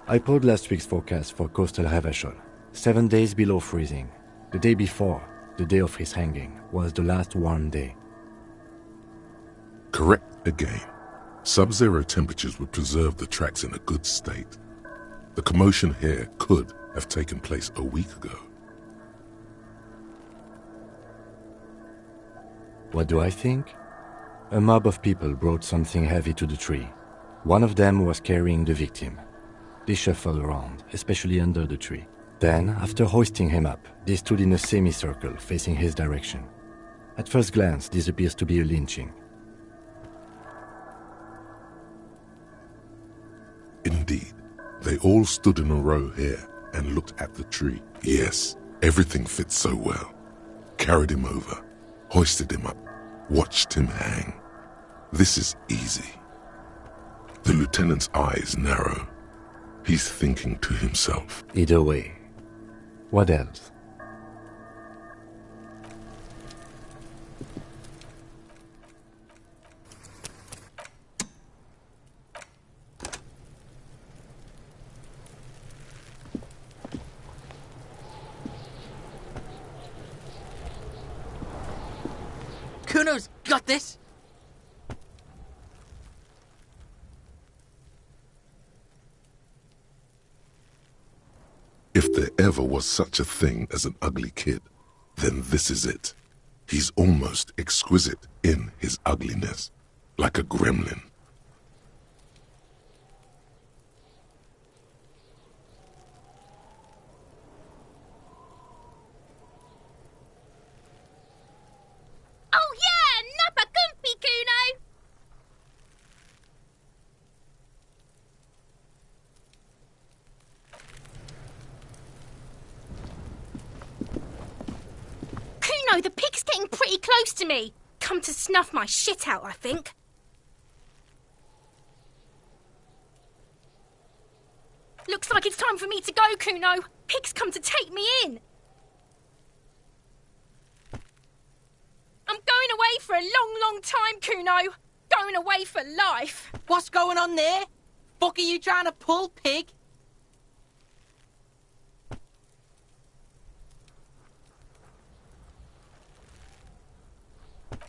Speaker 8: I pulled last week's forecast for coastal Revachol. 7 days below freezing. The day before, the day of his hanging, was the last warm day.
Speaker 3: Correct again. Sub-zero temperatures would preserve the tracks in a good state. The commotion here could have taken place a week ago.
Speaker 8: What do I think? A mob of people brought something heavy to the tree. One of them was carrying the victim. They shuffled around, especially under the tree. Then, after hoisting him up, they stood in a semicircle facing his direction. At first glance, this appears to be a lynching.
Speaker 3: Indeed, they all stood in a row here and looked at the tree. Yes, everything fits so well. Carried him over, hoisted him up, watched him hang. This is easy. The lieutenant's eyes narrow. He's thinking to himself.
Speaker 8: Either way. What else?
Speaker 2: Kuno's got this!
Speaker 3: If there ever was such a thing as an ugly kid, then this is it. He's almost exquisite in his ugliness, like a gremlin.
Speaker 11: know, the pig's getting pretty close to me. Come to snuff my shit out, I think. Looks like it's time for me to go, Kuno. Pig's come to take me in. I'm going away for a long, long time, Kuno. Going away for life.
Speaker 12: What's going on there? Fuck are you trying to pull, pig?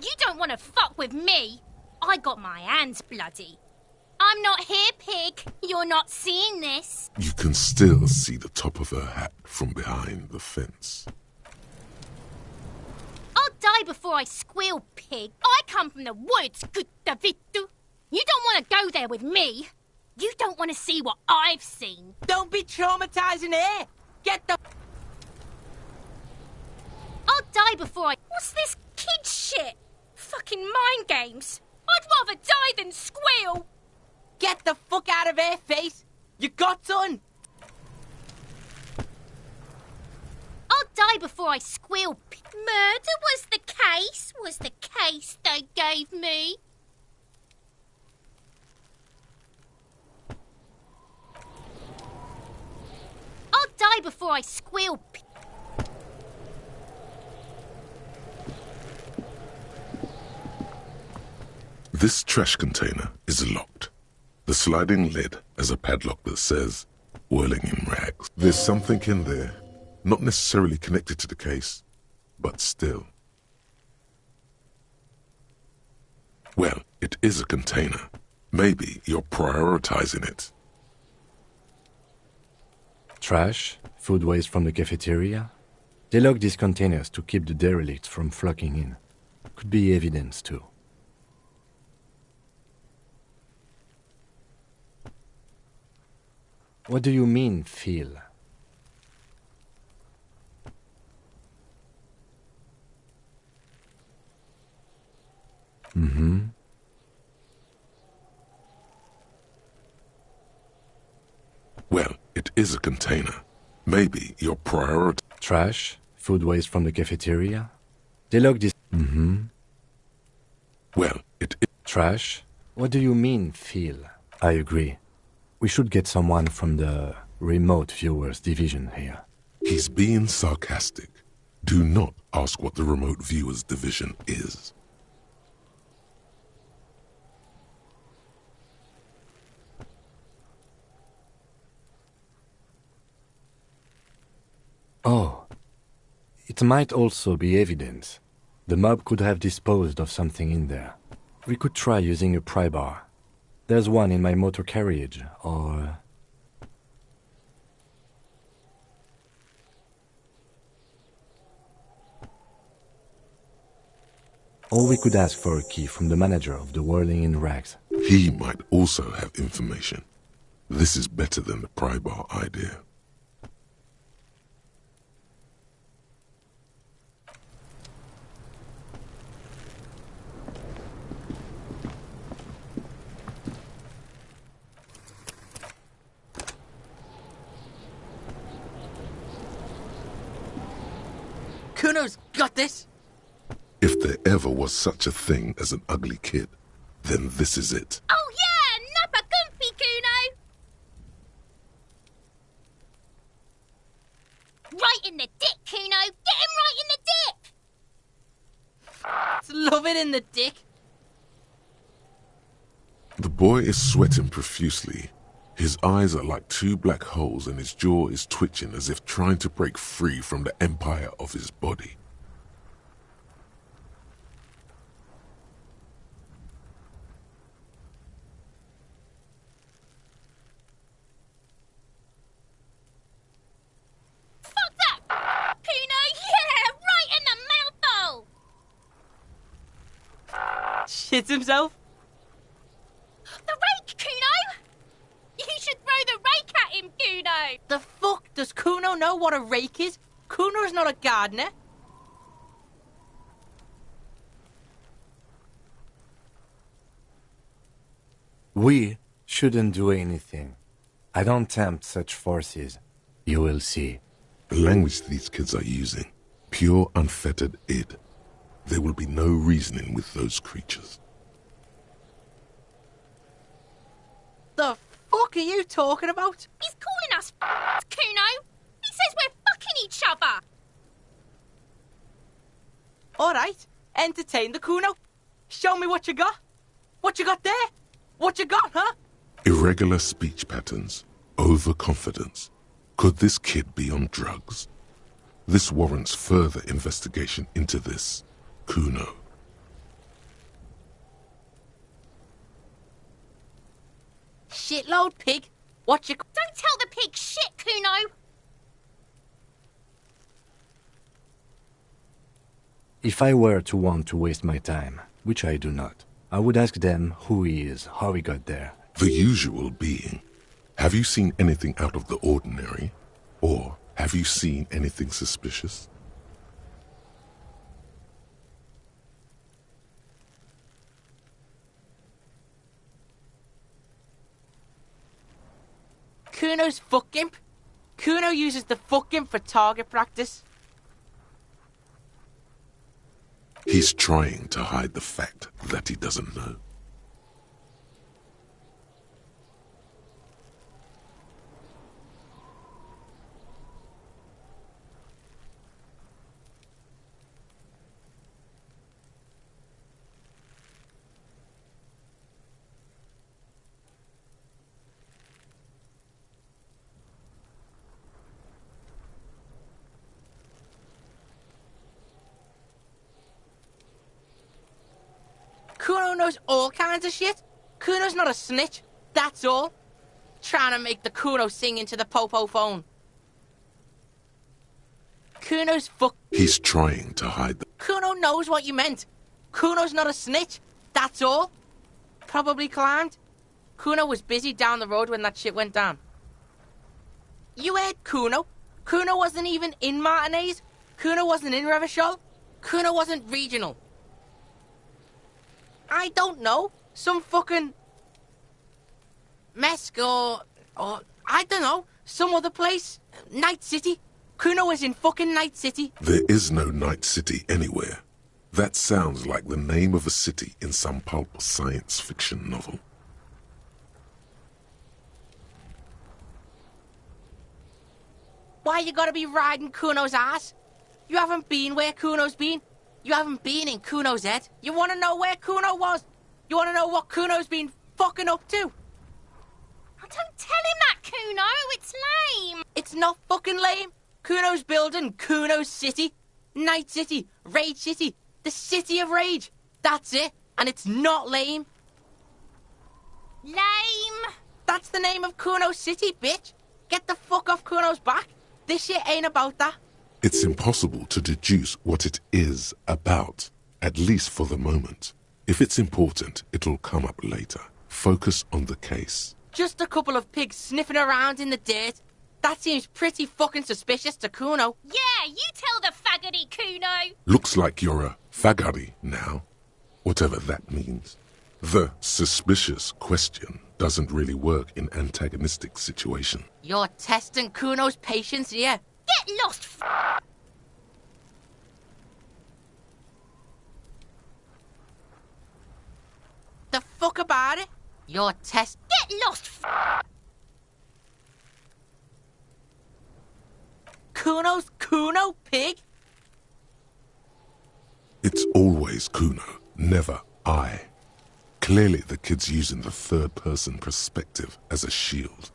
Speaker 11: You don't want to fuck with me. I got my hands bloody. I'm not here, pig. You're not seeing this.
Speaker 3: You can still see the top of her hat from behind the fence.
Speaker 11: I'll die before I squeal, pig. I come from the woods, Guttavitu. You don't want to go there with me. You don't want to see what I've seen.
Speaker 12: Don't be traumatizing her. Get the...
Speaker 11: I'll die before I... What's this kid shit? Fucking mind games. I'd rather die than squeal.
Speaker 12: Get the fuck out of her face. You got done.
Speaker 11: I'll die before I squeal. Murder was the case they gave me. I'll die before I squeal.
Speaker 3: This trash container is locked. The sliding lid has a padlock that says, whirling in rags. There's something in there, not necessarily connected to the case, but still. Well, it is a container. Maybe you're prioritizing it.
Speaker 8: Trash, food waste from the cafeteria. They lock these containers to keep the derelicts from flocking in. Could be evidence too. What do you mean, feel? Mm-hmm.
Speaker 3: Well, it is a container. Maybe you're prioritizing...
Speaker 8: Trash, food waste from the cafeteria. They lock this... Mm-hmm.
Speaker 3: Well, it is...
Speaker 8: Trash? What do you mean, feel? I agree. We should get someone from the remote viewers division here.
Speaker 3: He's being sarcastic. Do not ask what the remote viewers division is.
Speaker 8: Oh. It might also be evidence. The mob could have disposed of something in there. We could try using a pry bar. There's one in my motor carriage, or... Or we could ask for a key from the manager of the Whirling in Rags.
Speaker 3: He might also have information. This is better than the pry bar idea.
Speaker 12: Kuno's got this.
Speaker 3: If there ever was such a thing as an ugly kid, then this is it.
Speaker 11: Oh yeah, Nappa Gumpy, Kuno! Right in the dick, Kuno! Get him right in the dick!
Speaker 12: Love it in the dick.
Speaker 3: The boy is sweating profusely. His eyes are like two black holes and his jaw is twitching as if trying to break free from the empire of his body.
Speaker 11: Fuck that! Kuno, yeah! Right in the mouthhole!
Speaker 12: Shits himself.
Speaker 11: The rake, Kuno! You should throw the rake at him, Kuno!
Speaker 12: The fuck? Does Kuno know what a rake is? Kuno's not a gardener.
Speaker 8: We shouldn't do anything. I don't tempt such forces. You will see.
Speaker 3: The language these kids are using, Pure unfettered id. There will be no reasoning with those creatures.
Speaker 12: The fuck are you talking about?
Speaker 11: He's calling us Kuno. He says we're fucking each other.
Speaker 12: All right, entertain the Kuno. Show me what you got. What you got there? What you got, huh?
Speaker 3: Irregular speech patterns. Overconfidence. Could this kid be on drugs? This warrants further investigation into this Kuno.
Speaker 12: Shitload pig. What you...
Speaker 11: Don't tell the pig shit, Kuno.
Speaker 8: If I were to want to waste my time, which I do not, I would ask them who he is, how he got there.
Speaker 3: The usual being. Have you seen anything out of the ordinary? Or have you seen anything suspicious?
Speaker 12: Kuno's fuck imp. Kuno uses the fuck imp for target practice.
Speaker 3: He's trying to hide the fact that he doesn't know.
Speaker 12: Kuno knows all kinds of shit. Kuno's not a snitch, that's all. Trying to make the Kuno sing into the popo phone. Kuno's fuck...
Speaker 3: He's trying to hide the...
Speaker 12: Kuno knows what you meant. Kuno's not a snitch, that's all. Probably climbed. Kuno was busy down the road when that shit went down. You heard Kuno. Kuno wasn't even in Martinez. Kuno wasn't in Revachol. Kuno wasn't regional. I don't know. Some fucking... Mesk or I don't know. Some other place. Night City. Kuno was in fucking Night City.
Speaker 3: There is no Night City anywhere. That sounds like the name of a city in some pulp science fiction novel.
Speaker 12: Why you gotta be riding Kuno's ass? You haven't been where Kuno's been. You haven't been in Kuno's head. You wanna know where Kuno was? You wanna know what Kuno's been fucking up to?
Speaker 11: Oh, don't tell him that, Kuno. It's lame.
Speaker 12: It's not fucking lame. Kuno's building Kuno's city. Night City. Rage City. The City of Rage. That's it. And it's not lame.
Speaker 11: Lame.
Speaker 12: That's the name of Kuno's city, bitch. Get the fuck off Kuno's back. This shit ain't about that.
Speaker 3: It's impossible to deduce what it is about, at least for the moment. If it's important, it'll come up later. Focus on the case.
Speaker 12: Just a couple of pigs sniffing around in the dirt. That seems pretty fucking suspicious to Kuno.
Speaker 11: Yeah, you tell the faggoty, Kuno.
Speaker 3: Looks like you're a faggoty now, whatever that means. The suspicious question doesn't really work in antagonistic situation.
Speaker 12: You're testing Kuno's patience here.
Speaker 11: Get lost,
Speaker 12: The fuck about it? You're
Speaker 11: Get lost,
Speaker 12: Kuno's Kuno, pig?
Speaker 3: It's always Kuno, never I. Clearly the kid's using the third-person perspective as a shield.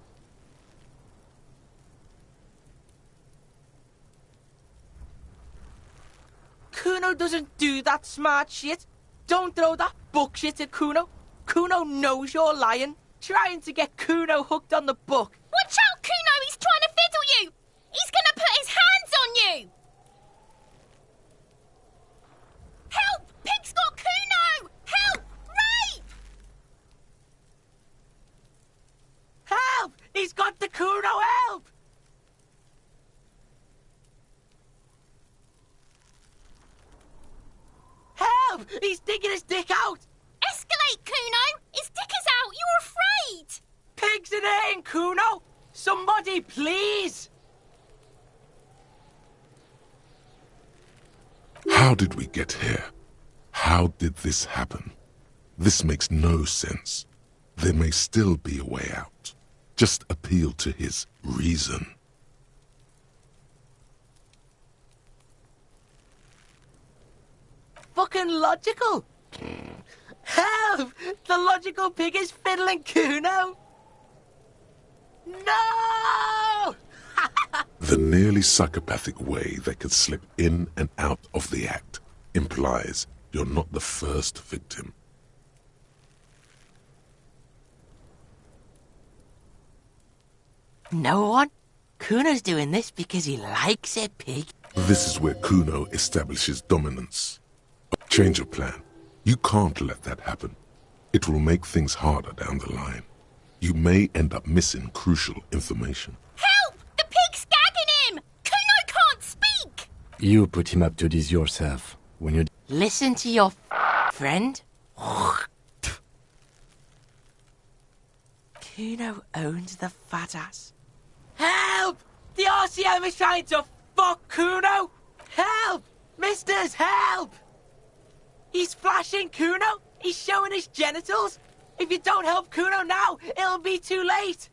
Speaker 12: Kuno doesn't do that smart shit. Don't throw that book shit at Kuno. Kuno knows you're lying. Trying to get Kuno hooked on the book.
Speaker 11: Watch out, Kuno! He's trying to fiddle you! He's gonna put his hands on you! Help! Pig's got Kuno! Help! Rape!
Speaker 12: Help! He's got the Kuno, help! Help! He's digging his dick out!
Speaker 11: Escalate, Kuno! His dick is out! You're afraid!
Speaker 12: Pigs in here, Kuno! Somebody, please!
Speaker 3: How did we get here? How did this happen? This makes no sense. There may still be a way out. Just appeal to his reason.
Speaker 12: Fucking logical! Help! The logical pig is fiddling Kuno! No!
Speaker 3: The nearly psychopathic way they could slip in and out of the act implies you're not the first victim.
Speaker 12: No one? Kuno's doing this because he likes it, pig.
Speaker 3: This is where Kuno establishes dominance. Change of plan. You can't let that happen. It will make things harder down the line. You may end up missing crucial information.
Speaker 11: Help! The pig's gagging him! Kuno can't speak!
Speaker 8: You put him up to this yourself. When you...
Speaker 12: Listen to your friend. Kuno owns the fat ass. Help! The RCM is trying to fuck Kuno! Help! Misters, help! He's flashing Kuno! He's showing his genitals! If you don't help Kuno now, it'll be too late!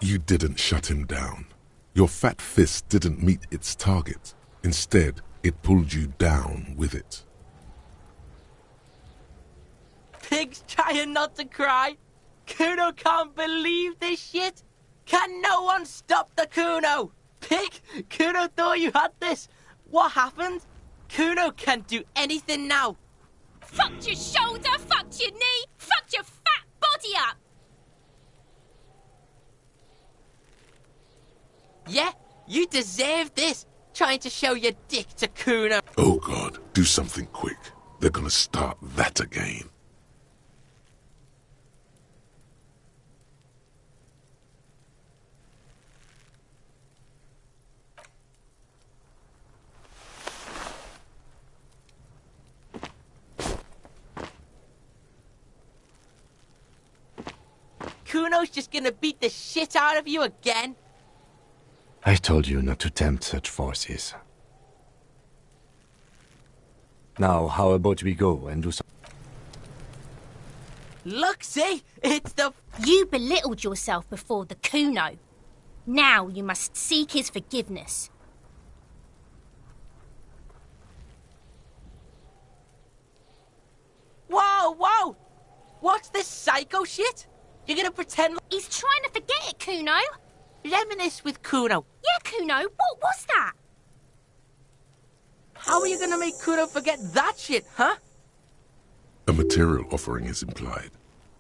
Speaker 3: You didn't shut him down. Your fat fist didn't meet its target. Instead, it pulled you down with it.
Speaker 12: Pig's trying not to cry. Kuno can't believe this shit. Can no one stop the Kuno? Pig, Kuno thought you had this. What happened? Kuno can't do anything now.
Speaker 11: Fucked your shoulder, fucked your knee, fucked your fat body up!
Speaker 12: Yeah, you deserve this. Trying to show your dick to Kuno.
Speaker 3: Oh God, do something quick. They're gonna start that again.
Speaker 12: Kuno's just gonna beat the shit out of you again.
Speaker 8: I told you not to tempt such forces. Now, how about we go and do some...
Speaker 12: Look, see? It's the...
Speaker 11: You belittled yourself before the Kuno. Now you must seek his forgiveness.
Speaker 12: Whoa, whoa! What's this psycho shit? You're gonna pretend...
Speaker 11: He's trying to forget it, Kuno.
Speaker 12: Reminisce with Kuno.
Speaker 11: Yeah, Kuno, what was that?
Speaker 12: How are you gonna make Kuno forget that shit, huh?
Speaker 3: A material offering is implied.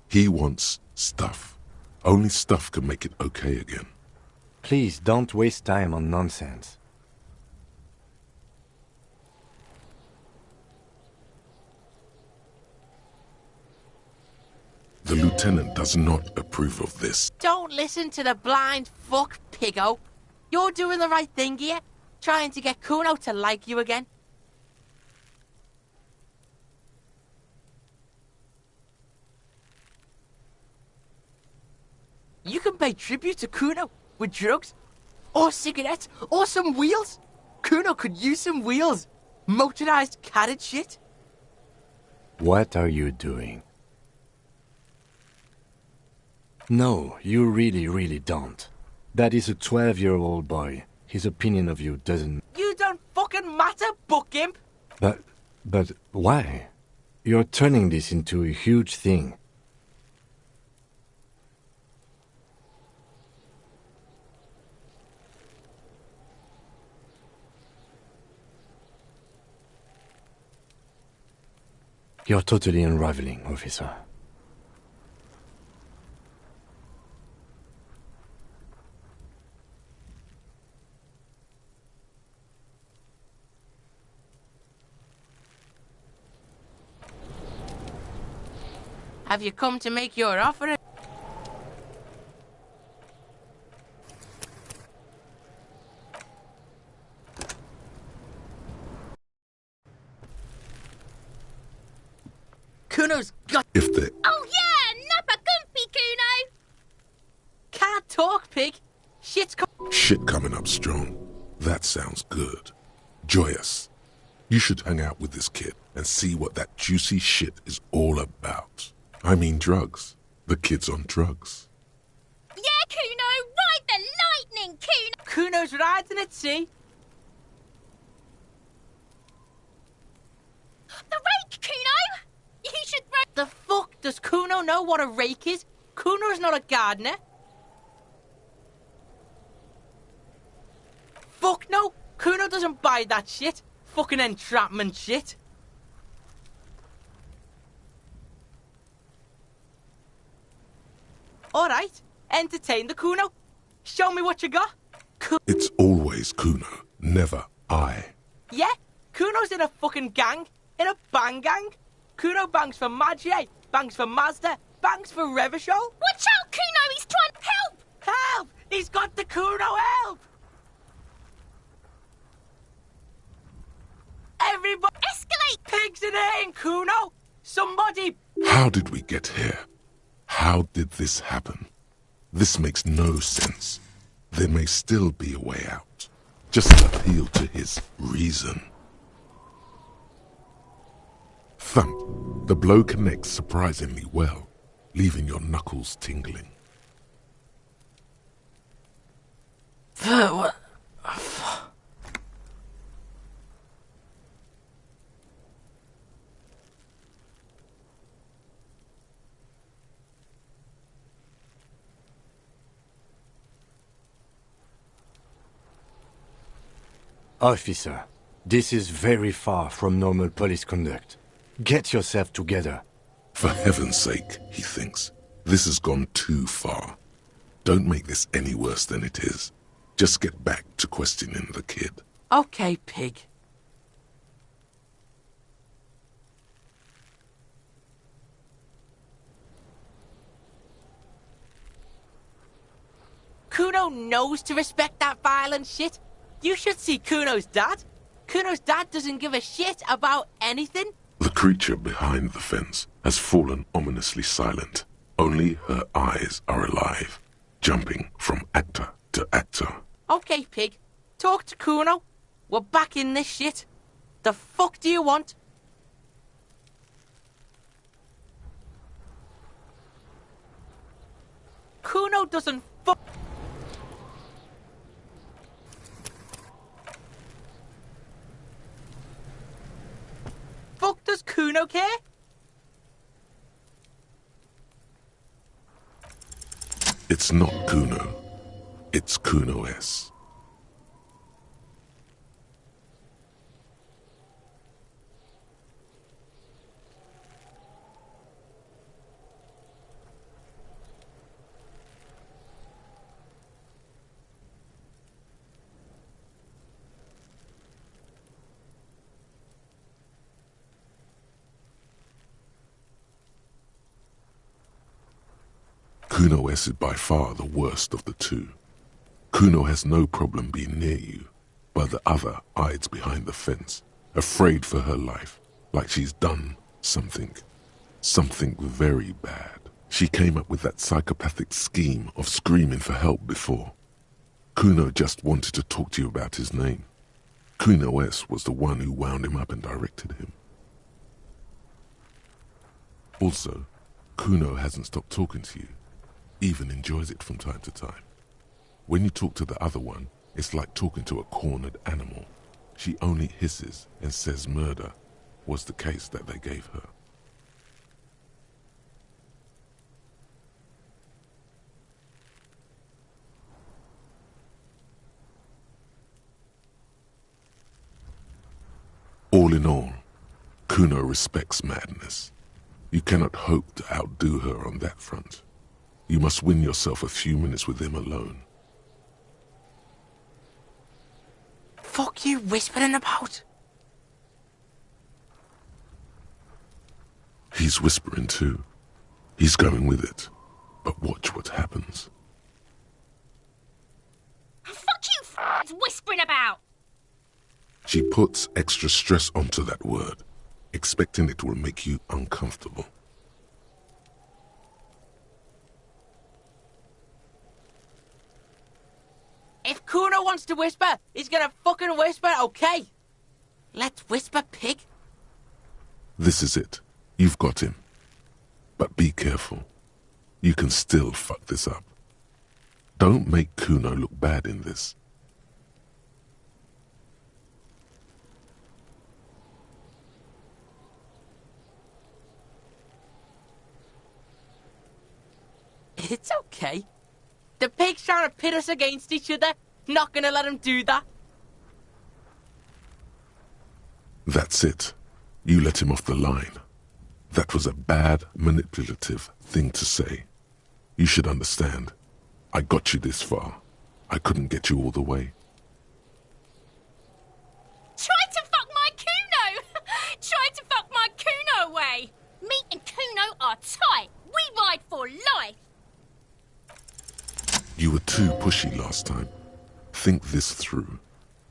Speaker 3: He wants stuff. Only stuff can make it okay again.
Speaker 8: Please, don't waste time on nonsense.
Speaker 3: The lieutenant does not approve of this.
Speaker 12: Don't listen to the blind fuck, piggo. You're doing the right thing here. Trying to get Kuno to like you again. You can pay tribute to Kuno with drugs, or cigarettes, or some wheels. Kuno could use some wheels. Motorized carriage shit.
Speaker 8: What are you doing? No, you really don't. That is a 12-year-old boy. His opinion of you doesn't...
Speaker 12: You don't fucking matter, buck imp!
Speaker 8: But why? You're turning this into a huge thing. You're totally unraveling, officer.
Speaker 12: Have you come to make your offer? Kuno's got...
Speaker 3: If they...
Speaker 11: Oh yeah, Nappa Gumpy, Kuno!
Speaker 12: Can't talk, pig! Shit's
Speaker 3: Shit coming up strong. That sounds good. Joyous. You should hang out with this kid and see what that juicy shit is all about. I mean drugs. The kid's on drugs.
Speaker 11: Yeah, Kuno, ride the lightning, Kuno!
Speaker 12: Kuno's riding at sea.
Speaker 11: The rake, Kuno! You should throw...
Speaker 12: The fuck? Does Kuno know what a rake is? Kuno's not a gardener. Fuck no! Kuno doesn't buy that shit. Fucking entrapment shit. Alright, entertain the Kuno. Show me what you got.
Speaker 3: It's always Kuno, never I.
Speaker 12: Yeah? Kuno's in a fucking gang. In a bang gang. Kuno bangs for Magie, bangs for Mazda, bangs for Revachol.
Speaker 11: Watch out, Kuno! He's trying to help!
Speaker 12: Help! He's got the Kuno help! Everybody...
Speaker 11: Escalate!
Speaker 12: Pigs in here, Kuno! Somebody...
Speaker 3: How did we get here? How did this happen? This makes no sense. There may still be a way out. Just appeal to his reason. Thump. The blow connects surprisingly well, leaving your knuckles tingling.
Speaker 12: What?
Speaker 8: Officer, this is very far from normal police conduct. Get yourself together.
Speaker 3: For heaven's sake, he thinks. This has gone too far. Don't make this any worse than it is. Just get back to questioning the kid.
Speaker 12: Okay, pig. Kuno knows to respect that violent shit. You should see Kuno's dad. Kuno's dad doesn't give a shit about anything.
Speaker 3: The creature behind the fence has fallen ominously silent. Only her eyes are alive, jumping from actor to actor.
Speaker 12: Okay, pig. Talk to Kuno. We're back in this shit. The fuck do you want? Kuno doesn't fuck... Fuck does Kuno care?
Speaker 3: It's not Kuno. It's Kuno-S. Kuno-S is by far the worst of the two. Kuno has no problem being near you, but the other hides behind the fence, afraid for her life, like she's done something very bad. She came up with that psychopathic scheme of screaming for help before. Kuno just wanted to talk to you about his name. Kuno-S was the one who wound him up and directed him. Also, Kuno hasn't stopped talking to you, even enjoys it from time to time. When you talk to the other one, it's like talking to a cornered animal. She only hisses and says murder was the case that they gave her. All in all, Kuno respects madness. You cannot hope to outdo her on that front. You must win yourself a few minutes with him alone.
Speaker 12: Fuck you whispering about?
Speaker 3: He's whispering too. He's going with it. But watch what happens.
Speaker 11: Fuck you whispering about!
Speaker 3: She puts extra stress onto that word, expecting it will make you uncomfortable.
Speaker 12: If Kuno wants to whisper, he's gonna fucking whisper, okay? Let's whisper, pig.
Speaker 3: This is it. You've got him. But be careful. You can still fuck this up. Don't make Kuno look bad in this.
Speaker 12: It's okay. The pig's trying to pit us against each other. Not gonna let him do that.
Speaker 3: That's it. You let him off the line. That was a bad, manipulative thing to say. You should understand. I got you this far. I couldn't get you all the way.
Speaker 11: Try to fuck my Kuno! Try to fuck my Kuno away! Me and Kuno are tight. We ride for life.
Speaker 3: You were too pushy last time. Think this through.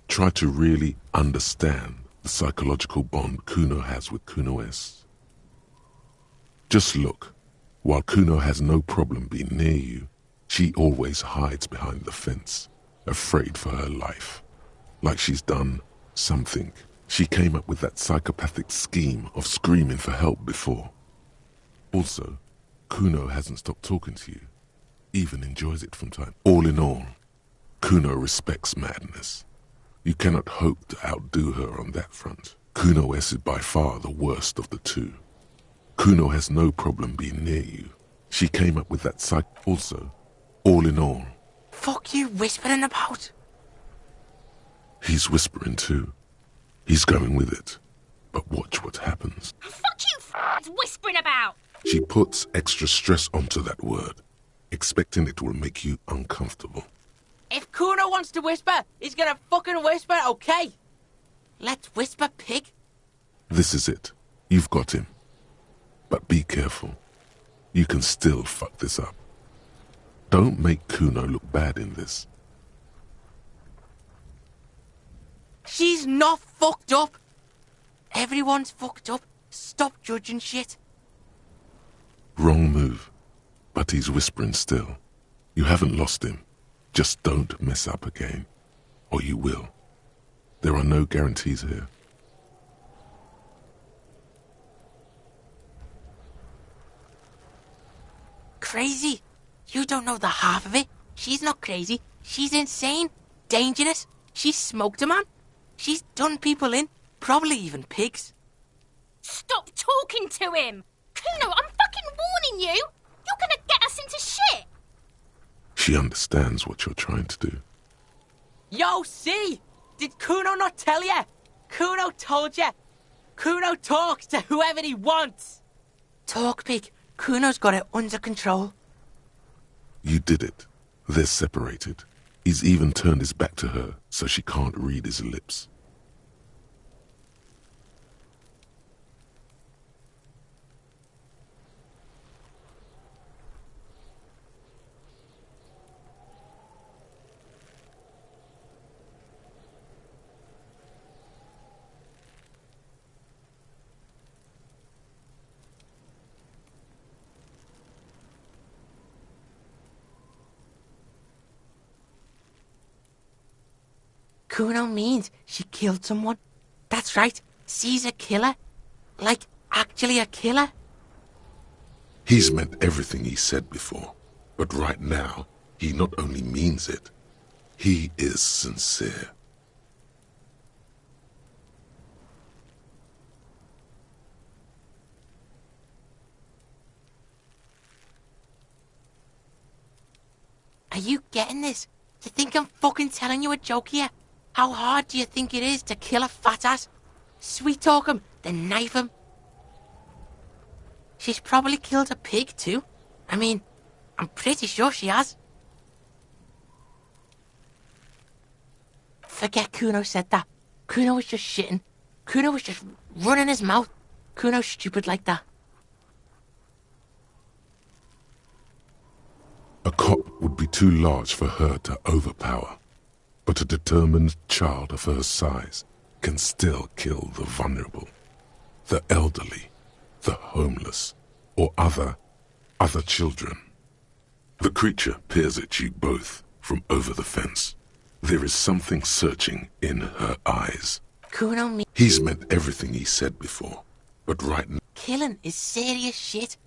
Speaker 3: Try to really understand the psychological bond Kuno has with Kuno S. Just look. While Kuno has no problem being near you, she always hides behind the fence, afraid for her life. Like she's done something. She came up with that psychopathic scheme of screaming for help before. Also, Kuno hasn't stopped talking to you. Even enjoys it from time. All in all, Kuno respects madness. You cannot hope to outdo her on that front. Kuno S is by far the worst of the two. Kuno has no problem being near you. She came up with that Also, all in all...
Speaker 12: Fuck you whispering about?
Speaker 3: He's whispering too. He's going with it. But watch what happens.
Speaker 11: Fuck you whispering about!
Speaker 3: She puts extra stress onto that word, expecting it will make you uncomfortable.
Speaker 12: If Kuno wants to whisper, he's gonna fucking whisper, okay? Let's whisper, pig.
Speaker 3: This is it. You've got him. But be careful. You can still fuck this up. Don't make Kuno look bad in this.
Speaker 12: She's not fucked up. Everyone's fucked up. Stop judging shit.
Speaker 3: Wrong move. But he's whispering still. You haven't lost him. Just don't mess up again. Or you will. There are no guarantees here.
Speaker 12: Crazy? You don't know the half of it. She's not crazy. She's insane. Dangerous. She's smoked a man. She's done people in. Probably even pigs.
Speaker 11: Stop talking to him! Kuno, I'm fucking warning you! You're gonna get us into shit!
Speaker 3: She understands what you're trying to do.
Speaker 12: Yo, see? Did Kuno not tell you? Kuno told you. Kuno talks to whoever he wants. Talk, pig. Kuno's got it under control.
Speaker 3: You did it. They're separated. He's even turned his back to her so she can't read his lips.
Speaker 12: Kuno means she killed someone. That's right. She's a killer. Like, actually a killer.
Speaker 3: He's meant everything he said before. But right now, he not only means it, He is sincere.
Speaker 12: Are you getting this? You think I'm fucking telling you a joke here? How hard do you think it is to kill a fat ass? Sweet talk him, then knife him. She's probably killed a pig too. I mean, I'm pretty sure she has. Forget Kuno said that. Kuno was just shitting. Kuno was just running his mouth. Kuno's stupid like that.
Speaker 3: A cop would be too large for her to overpower, but a determined child of her size can still kill the vulnerable, the elderly, the homeless, or other children. The creature peers at you both from over the fence. There is something searching in her eyes.
Speaker 12: Kuno
Speaker 3: He's meant everything he said before, but right now...
Speaker 12: Killing is serious shit.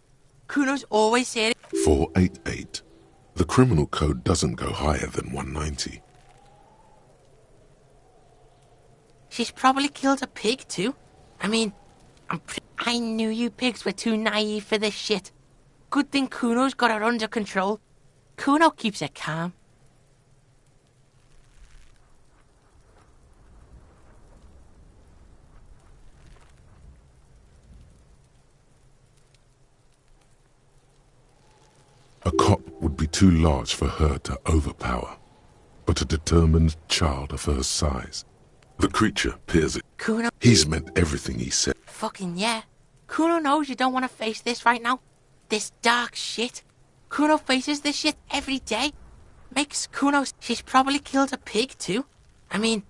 Speaker 12: Kuno's always serious.
Speaker 3: 488. The criminal code doesn't go higher than 190.
Speaker 12: She's probably killed a pig too. I mean, I knew you pigs were too naive for this shit. Good thing Kuno's got her under control. Kuno keeps her calm.
Speaker 3: A cop would be too large for her to overpower, but a determined child of her size. The creature peers at...
Speaker 12: Kuno...
Speaker 3: He's meant everything he said.
Speaker 12: Fucking yeah. Kuno knows you don't want to face this right now. This dark shit. Kuno faces this shit every day. Makes Kuno... She's probably killed a pig too. I mean,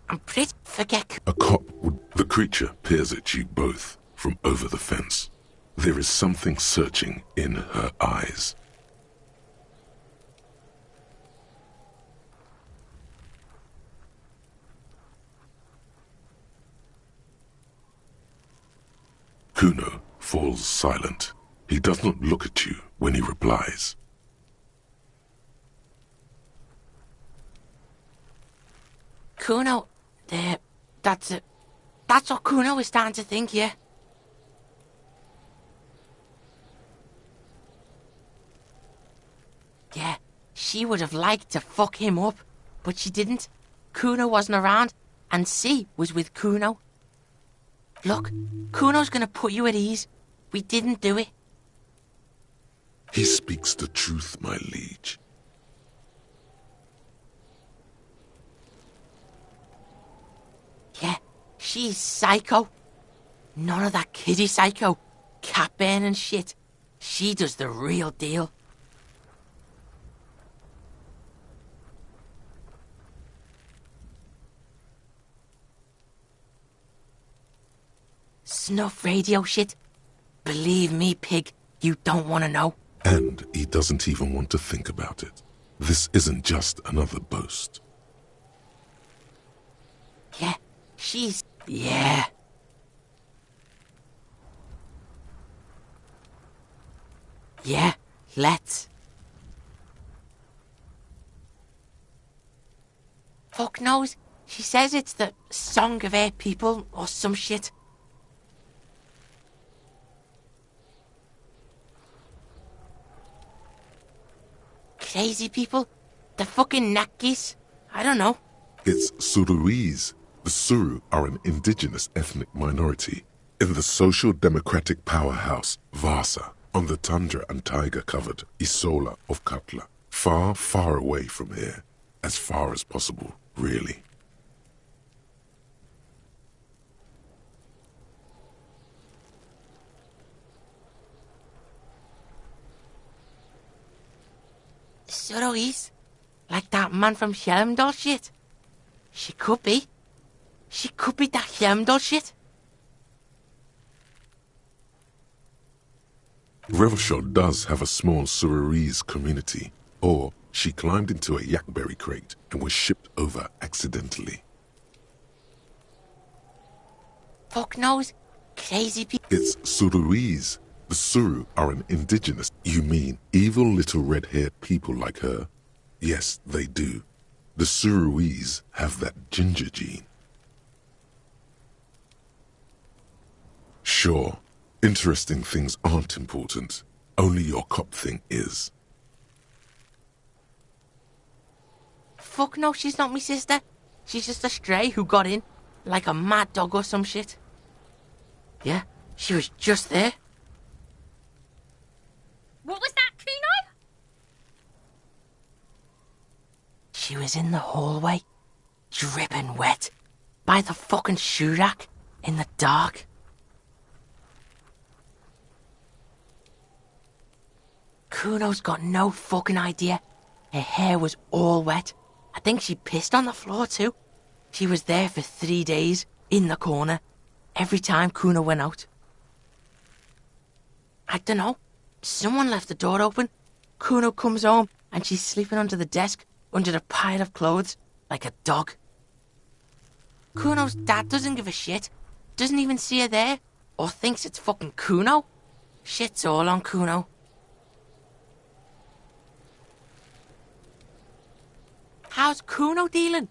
Speaker 12: I'm pretty... Forget...
Speaker 3: A cop would... The creature peers at you both from over the fence. There is something searching in her eyes. Kuno falls silent. He does not look at you when he replies.
Speaker 12: Kuno... That's it. That's what Kuno is starting to think, yeah? Yeah, she would have liked to fuck him up, but she didn't. Kuno wasn't around, and C was with Kuno. Look, Kuno's gonna put you at ease. We didn't do it.
Speaker 3: He speaks the truth, my liege.
Speaker 12: Yeah, she's psycho. None of that kiddie psycho. Cat burning shit. She does the real deal. Snuff radio shit. Believe me, pig, you don't want to know.
Speaker 3: And he doesn't even want to think about it. This isn't just another boast.
Speaker 12: Yeah, she's... Yeah. Yeah, let's. Fuck knows. She says it's the song of her people or some shit. Crazy people? The fucking Nakis? I don't know.
Speaker 3: It's Suruese. The Suru are an indigenous ethnic minority in the social democratic powerhouse Vasa on the tundra and tiger-covered Isola of Katla. Far, far away from here. As far as possible, really.
Speaker 12: Suruese? Like that man from Helmdall shit? She could be. She could be that Helmdall shit.
Speaker 3: Revachol does have a small Suruese community, or she climbed into a yakberry crate and was shipped over accidentally.
Speaker 12: Fuck knows. Crazy people.
Speaker 3: It's Suruese. The Suru are an indigenous... You mean evil little red-haired people like her? Yes, they do. The Suruese have that ginger gene. Sure, interesting things aren't important. Only your cop thing is.
Speaker 12: Fuck no, she's not me sister. She's just a stray who got in, like a mad dog or some shit. Yeah, she was just there.
Speaker 11: What was that, Kuno?
Speaker 12: She was in the hallway, dripping wet, by the fucking shoe rack, in the dark. Kuno's got no fucking idea. Her hair was all wet. I think she pissed on the floor too. She was there for 3 days, in the corner, every time Kuno went out. I dunno. Someone left the door open. Kuno comes home and she's sleeping under the desk, under a pile of clothes, like a dog. Kuno's dad doesn't give a shit. Doesn't even see her there, or thinks it's fucking Kuno. Shit's all on Kuno. How's Kuno dealing?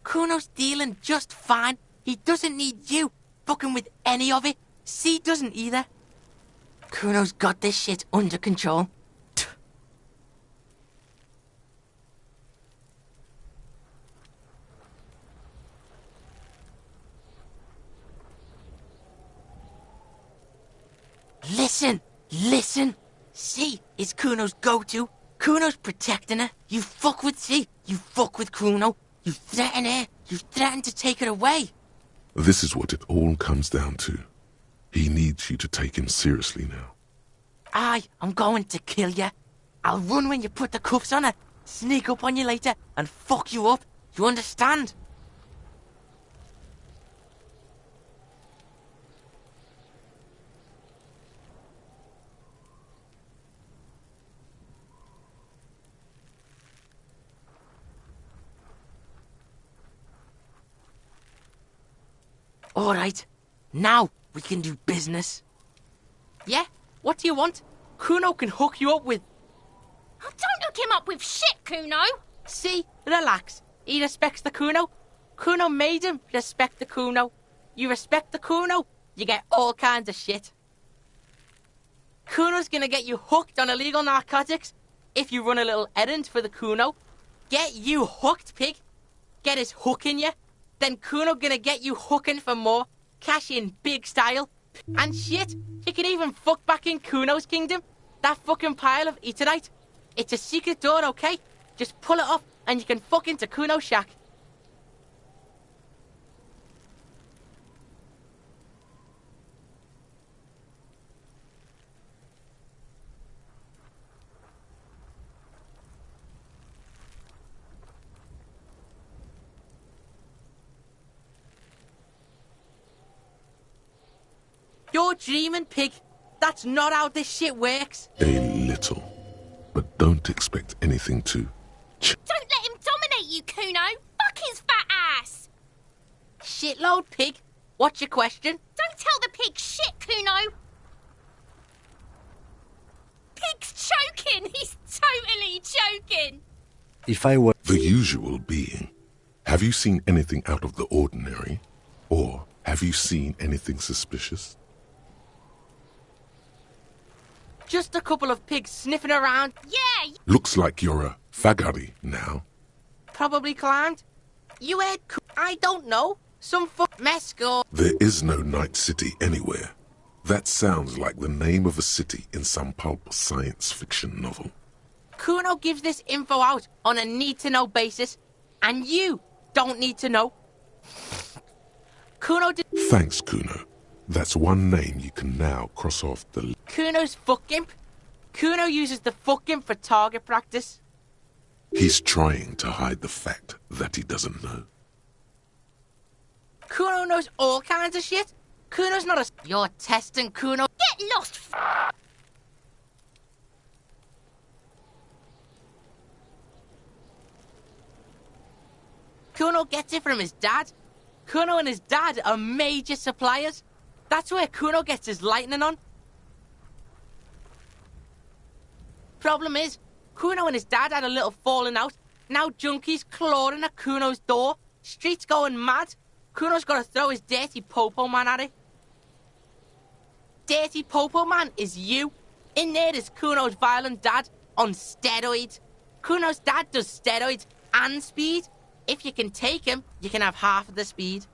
Speaker 12: Kuno's dealing just fine. He doesn't need you fucking with any of it. C doesn't either. Kuno's got this shit under control. Listen. C is Kuno's go-to. Kuno's protecting her. You fuck with C, you fuck with Kuno. You threaten her, you threaten to take her away.
Speaker 3: This is what it all comes down to. He needs you to take him seriously now.
Speaker 12: I'm going to kill you. I'll run when you put the cuffs on her, sneak up on you later, and fuck you up. You understand? All right, now we can do business. Yeah? What do you want? Kuno can hook you up with...
Speaker 11: Oh, don't hook him up with shit, Kuno.
Speaker 12: See? Relax. He respects the Kuno. Kuno made him respect the Kuno. You respect the Kuno, you get all kinds of shit. Kuno's gonna get you hooked on illegal narcotics if you run a little errand for the Kuno. Get you hooked, pig. Get his hook in you. Then Kuno gonna get you hooking for more. Cash in big style. And shit, you can even fuck back in Kuno's kingdom. That fucking pile of eternite. It's a secret door, okay? Just pull it up and you can fuck into Kuno's shack. You're dreaming, pig. That's not how this shit works.
Speaker 3: A little. But don't expect anything to...
Speaker 11: Don't let him dominate you, Kuno. Fuck his fat ass.
Speaker 12: Shitload, pig. What's your question?
Speaker 11: Don't tell the pig shit, Kuno. Pig's choking. He's totally choking.
Speaker 8: If I were...
Speaker 3: The usual being. Have you seen anything out of the ordinary? Or have you seen anything suspicious?
Speaker 12: Just a couple of pigs sniffing around.
Speaker 11: Yeah.
Speaker 3: Looks like you're a fagari now.
Speaker 12: Probably climbed. You heard... I don't know. Some fuck mesco.
Speaker 3: There is no night city anywhere. That sounds like the name of a city in some pulp science fiction novel.
Speaker 12: Kuno gives this info out on a need-to-know basis, and you don't need to know. Kuno did...
Speaker 3: Thanks, Kuno. That's one name you can now cross off the list.
Speaker 12: Kuno's fuck imp. Kuno uses the fuck imp for target practice.
Speaker 3: He's trying to hide the fact that he doesn't know.
Speaker 12: Kuno knows all kinds of shit. Kuno's not a... You're testing Kuno.
Speaker 11: Get lost.
Speaker 12: Kuno gets it from his dad. Kuno and his dad are major suppliers. That's where Kuno gets his lightning on. Problem is, Kuno and his dad had a little falling out, Now junkies clawing at Kuno's door. Streets going mad. Kuno's got to throw his dirty popo man at it. Dirty popo man is you. In there is Kuno's violent dad on steroids. Kuno's dad does steroids and speed. If you can take him, you can have half of the speed.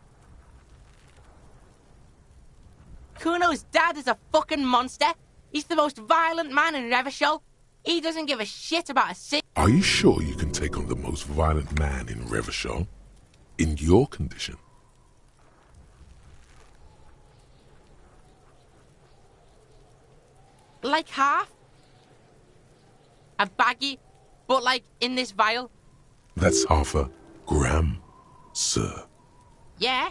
Speaker 12: Kuno's dad is a fucking monster. He's the most violent man in Revachol. He doesn't give a shit about a sick.
Speaker 3: Are you sure you can take on the most violent man in Revachol? In your condition?
Speaker 12: Like half. A baggie, but like in this vial.
Speaker 3: That's half a gram, sir.
Speaker 12: Yeah,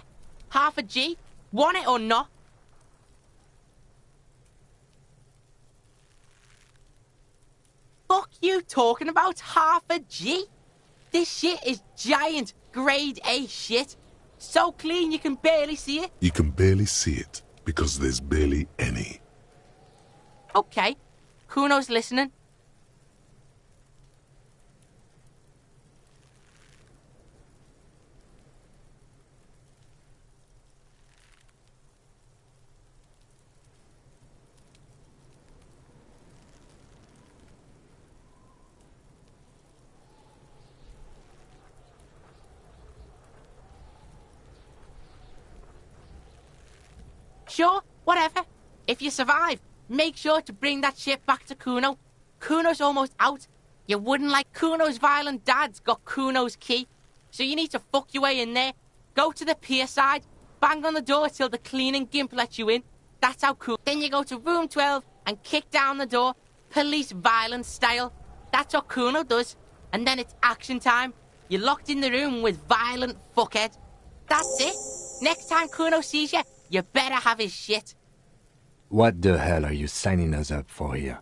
Speaker 12: half a G. Want it or not? Fuck you talking about half a G? This shit is giant, grade A shit. So clean you can barely see it.
Speaker 3: You can barely see it because there's barely any.
Speaker 12: Okay, Kuno's listening. Sure, whatever. If you survive, make sure to bring that shit back to Kuno. Kuno's almost out. You wouldn't like Kuno's violent dad's got Kuno's key. So you need to fuck your way in there. Go to the pier side, bang on the door till the cleaning gimp lets you in. That's how cool. Then you go to room 12 and kick down the door, police violence style. That's what Kuno does. And then it's action time. You're locked in the room with violent fuckhead. That's it. Next time Kuno sees you, you better have his shit.
Speaker 8: What the hell are you signing us up for here?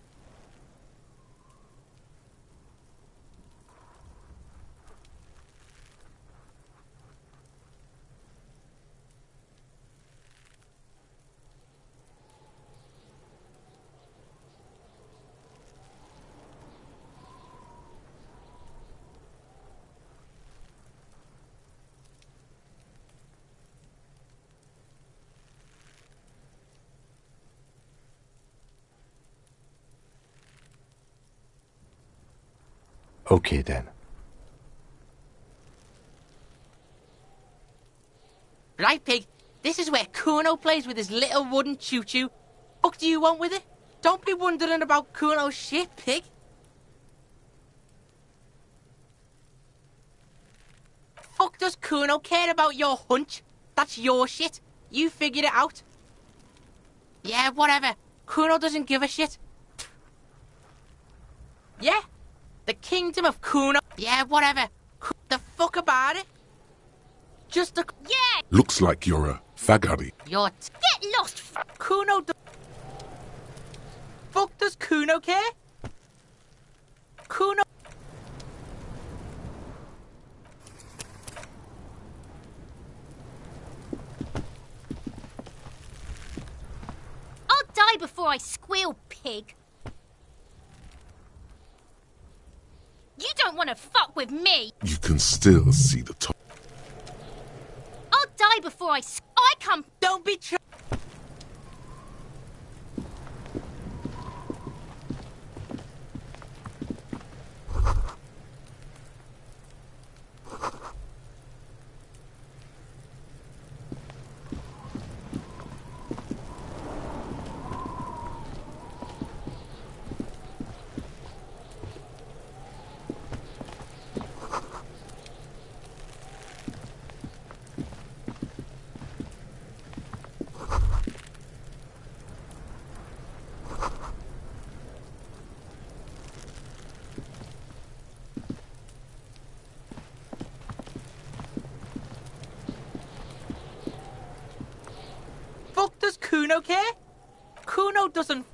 Speaker 8: Okay then.
Speaker 12: Right, pig. This is where Kuno plays with his little wooden choo-choo. What do you want with it? Don't be wondering about Kuno's shit, pig. Fuck does Kuno care about your hunch? That's your shit. You figured it out. Yeah, whatever. Kuno doesn't give a shit. Yeah? The kingdom of Kuno. Yeah, whatever. The fuck about it? Just a...
Speaker 11: Yeah!
Speaker 3: Looks like you're a fagari.
Speaker 12: You're...
Speaker 11: Get lost!
Speaker 12: Kuno... Fuck does Kuno care? Kuno...
Speaker 11: I'll die before I squeal, pig. You don't want to fuck with me.
Speaker 3: You can still see the top.
Speaker 11: I'll die before I come...
Speaker 12: Don't be Fuck does Kuno care? Kuno doesn't...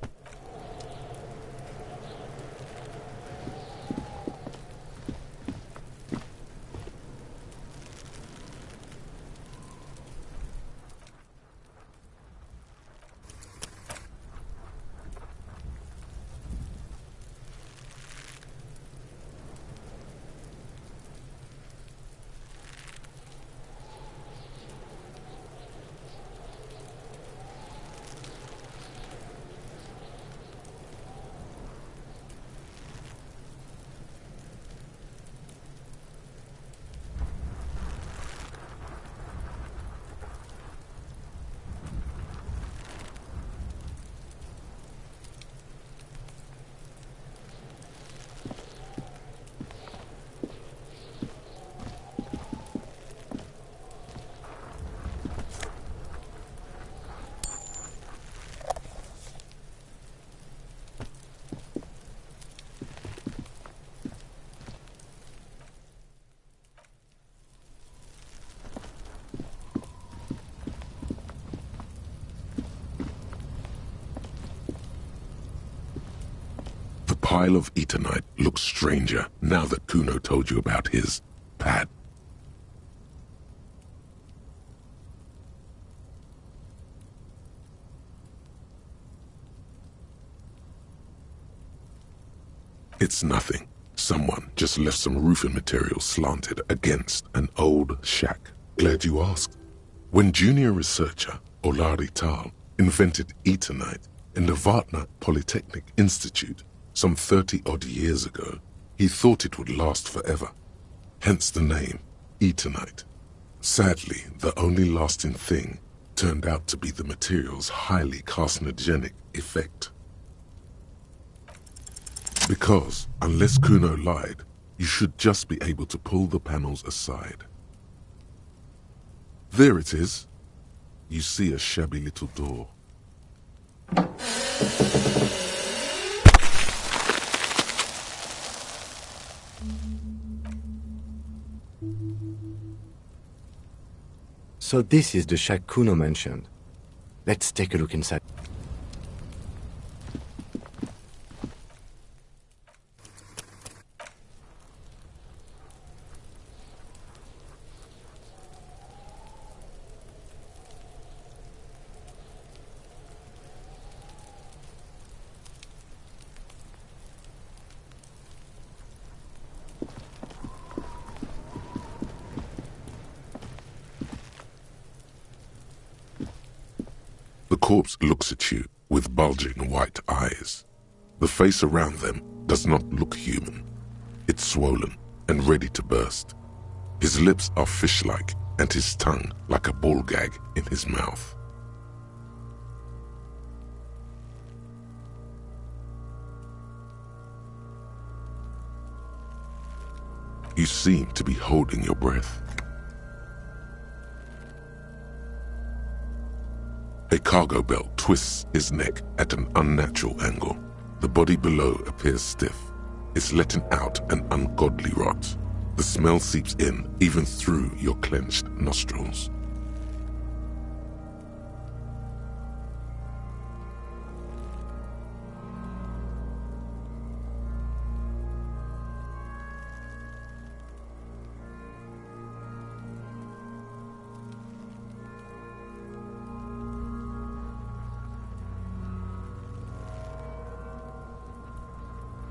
Speaker 3: pile of Eternite looks stranger now that Kuno told you about his pad. It's nothing. Someone just left some roofing material slanted against an old shack. Glad you asked. When junior researcher Olari Tal invented Eternite in the Vartna Polytechnic Institute some 30-odd years ago, he thought it would last forever. Hence the name, Eternite. Sadly, the only lasting thing turned out to be the material's highly carcinogenic effect. Because, unless Kuno lied, you should just be able to pull the panels aside. There it is. You see a shabby little door.
Speaker 8: So this is the shack Kuno mentioned. Let's take a look inside.
Speaker 3: The corpse looks at you with bulging white eyes. The face around them does not look human. It's swollen and ready to burst. His lips are fish-like and his tongue like a ball gag in his mouth. You seem to be holding your breath. A cargo belt twists his neck at an unnatural angle. The body below appears stiff. It's letting out an ungodly rot. The smell seeps in even through your clenched nostrils.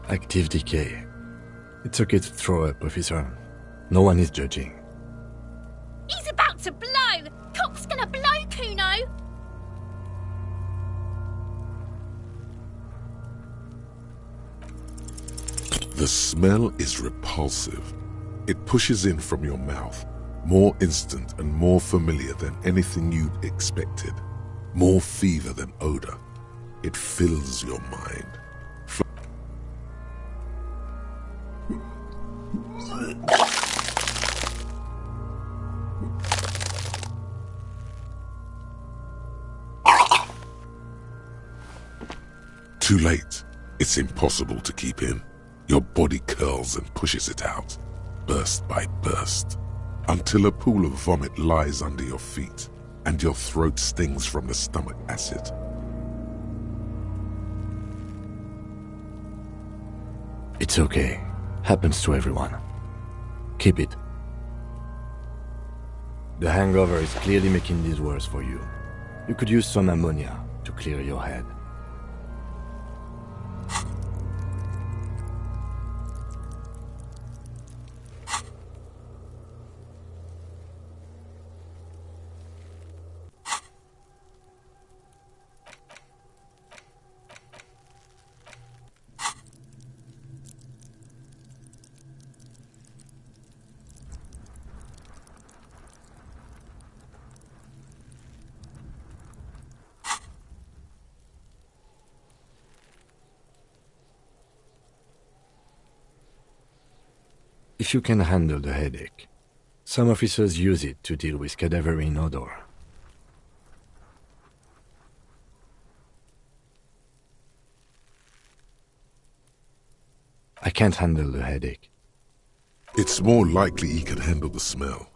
Speaker 8: Active decay. It's okay to throw up, officer. No one is judging.
Speaker 11: He's about to blow! Cock's gonna blow, Kuno!
Speaker 3: The smell is repulsive. It pushes in from your mouth, more instant and more familiar than anything you'd expected. More fever than odor. It fills your mind. Too late. It's impossible to keep in. Your body curls and pushes it out, burst by burst, until a pool of vomit lies under your feet and your throat stings from the stomach acid.
Speaker 8: It's okay. Happens to everyone. Keep it. The hangover is clearly making this worse for you. You could use some ammonia to clear your head. If you can handle the headache, some officers use it to deal with cadaverine odor. I can't handle the headache.
Speaker 3: It's more likely he can handle the smell,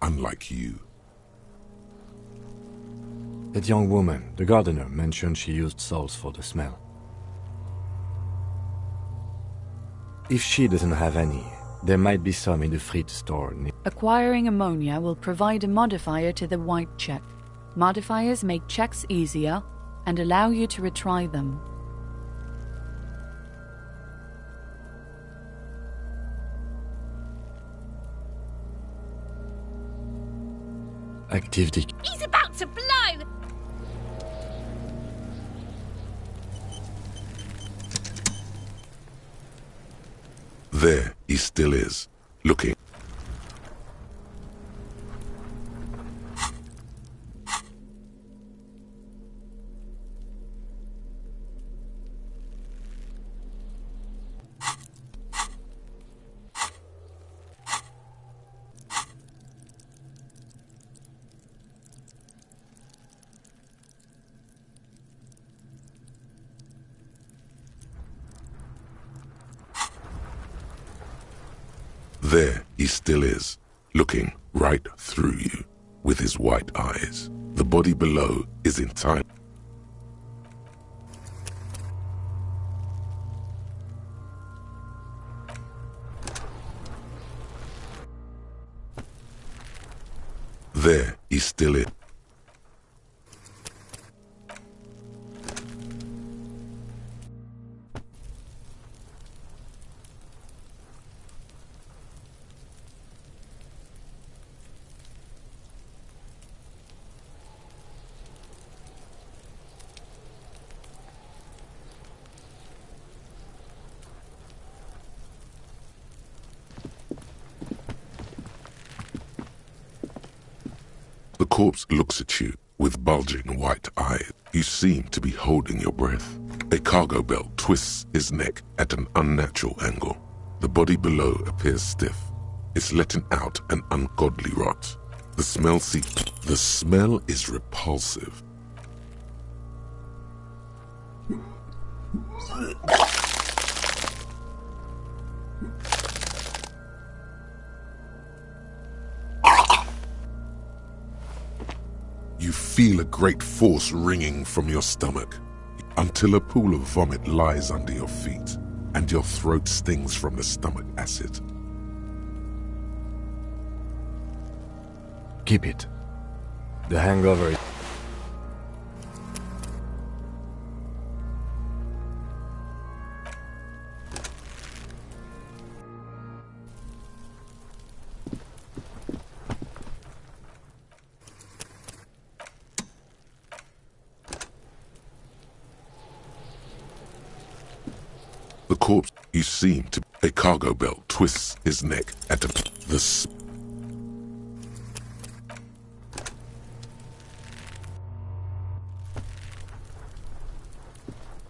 Speaker 3: unlike you.
Speaker 8: That young woman, the gardener, mentioned she used salts for the smell. If she doesn't have any, there might be some in the fridge store.
Speaker 6: Acquiring ammonia will provide a modifier to the white check. Modifiers make checks easier and allow you to retry them.
Speaker 8: Activity.
Speaker 11: He's about to blow!
Speaker 3: There he still is, looking. There he still is, looking right through you with his white eyes. The body below is entirely. There he still is. The corpse looks at you with bulging white eyes. You seem to be holding your breath. A cargo belt twists his neck at an unnatural angle. The body below appears stiff. It's letting out an ungodly rot. The smell is repulsive. You feel a great force ringing from your stomach until a pool of vomit lies under your feet and your throat stings from the stomach acid.
Speaker 8: Keep it. The hangover is...
Speaker 3: The corpse, you seem to... A cargo belt twists his neck at the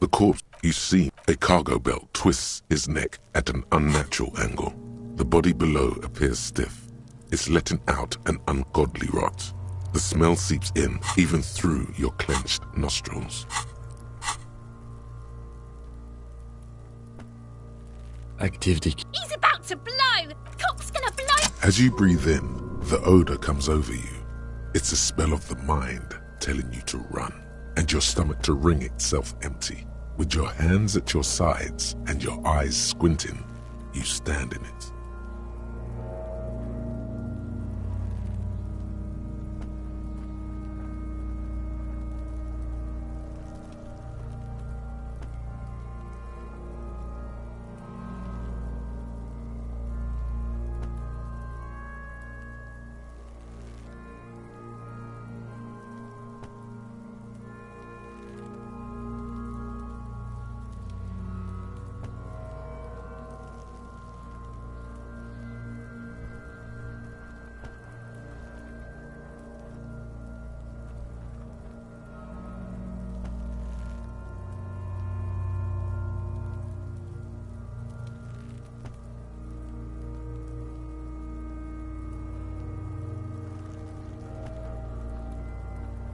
Speaker 3: corpse, you see, a cargo belt twists his neck at an unnatural angle. The body below appears stiff. It's letting out an ungodly rot. The smell seeps in, even through your clenched nostrils.
Speaker 8: Activity.
Speaker 11: He's about to blow! Cock's gonna blow!
Speaker 3: As you breathe in, the odor comes over you. It's a spell of the mind telling you to run, and your stomach to wring itself empty. With your hands at your sides and your eyes squinting, you stand in it.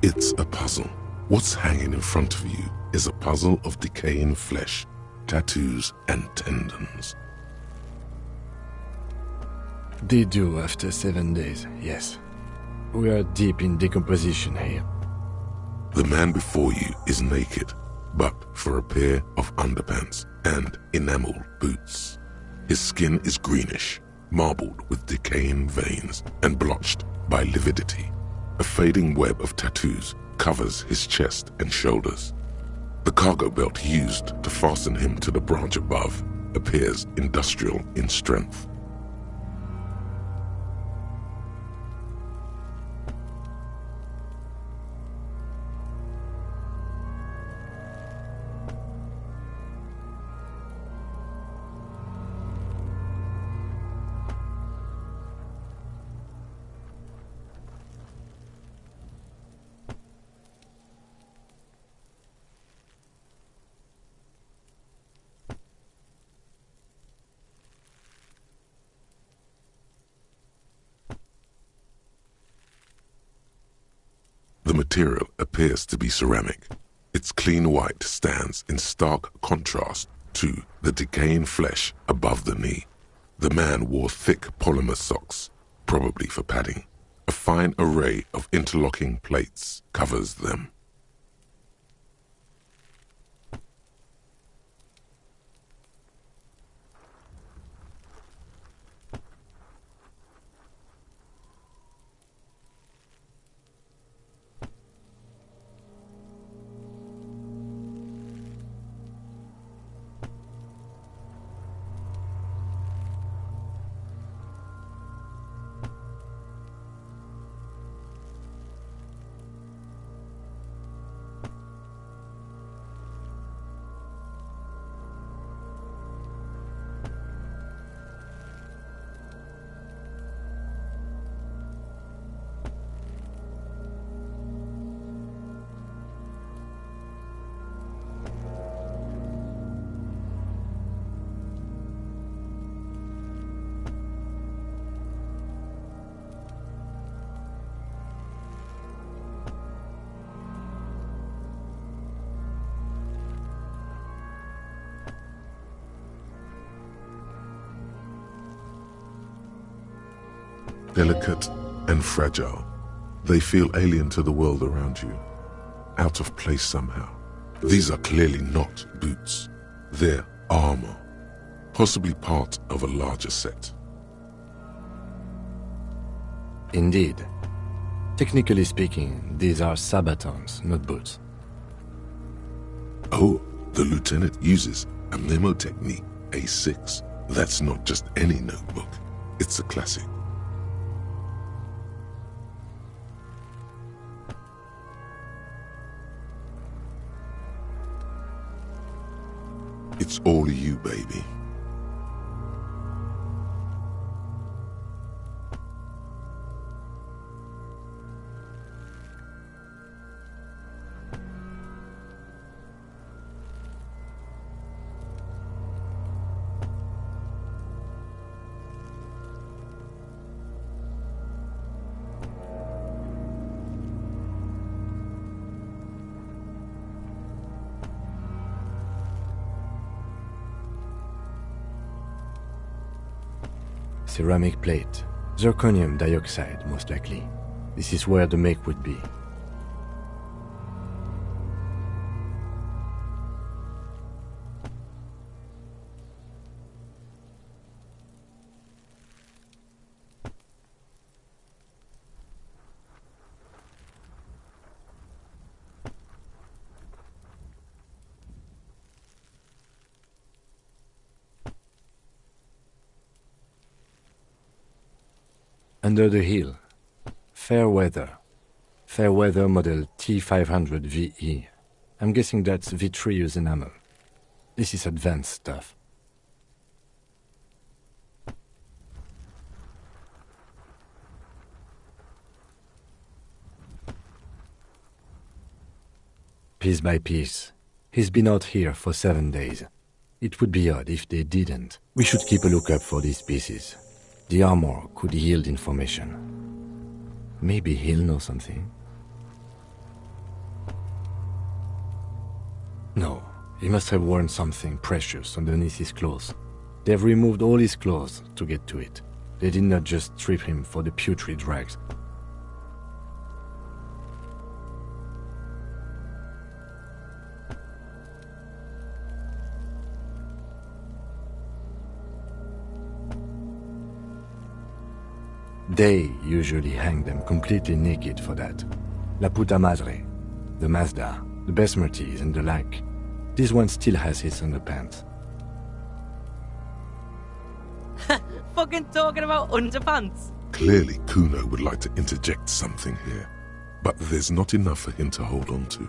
Speaker 3: It's a puzzle. What's hanging in front of you is a puzzle of decaying flesh, tattoos, and tendons.
Speaker 8: They do after 7 days, yes. We are deep in decomposition here.
Speaker 3: The man before you is naked, but for a pair of underpants and enameled boots. His skin is greenish, marbled with decaying veins and blotched by lividity. A fading web of tattoos covers his chest and shoulders. The cargo belt used to fasten him to the branch above appears industrial in strength. The material appears to be ceramic. Its clean white stands in stark contrast to the decaying flesh above the knee. The man wore thick polymer socks, probably for padding. A fine array of interlocking plates covers them. Delicate and fragile, they feel alien to the world around you, out of place somehow. These are clearly not boots. They're armor, possibly part of a larger set.
Speaker 8: Indeed. Technically speaking, these are sabatons, not boots.
Speaker 3: Oh, the lieutenant uses a memo technique, A6. That's not just any notebook. It's a classic. It's all you, baby.
Speaker 8: Ceramic plate. Zirconium dioxide, most likely. This is where the make would be. Under the hill. Fair weather. Fair weather model T500 VE. I'm guessing that's vitreous enamel. This is advanced stuff. Piece by piece. He's been out here for 7 days. It would be odd if they didn't. We should keep a lookout for these pieces. The armor could yield information. Maybe he'll know something. No, he must have worn something precious underneath his clothes. They've removed all his clothes to get to it. They did not just strip him for the putrid rags. They usually hang them completely naked for that. La puta madre, the Mazda, the Besmerties and the like. This one still has his underpants.
Speaker 12: Fucking talking about underpants.
Speaker 3: Clearly, Kuno would like to interject something here, but there's not enough for him to hold on to.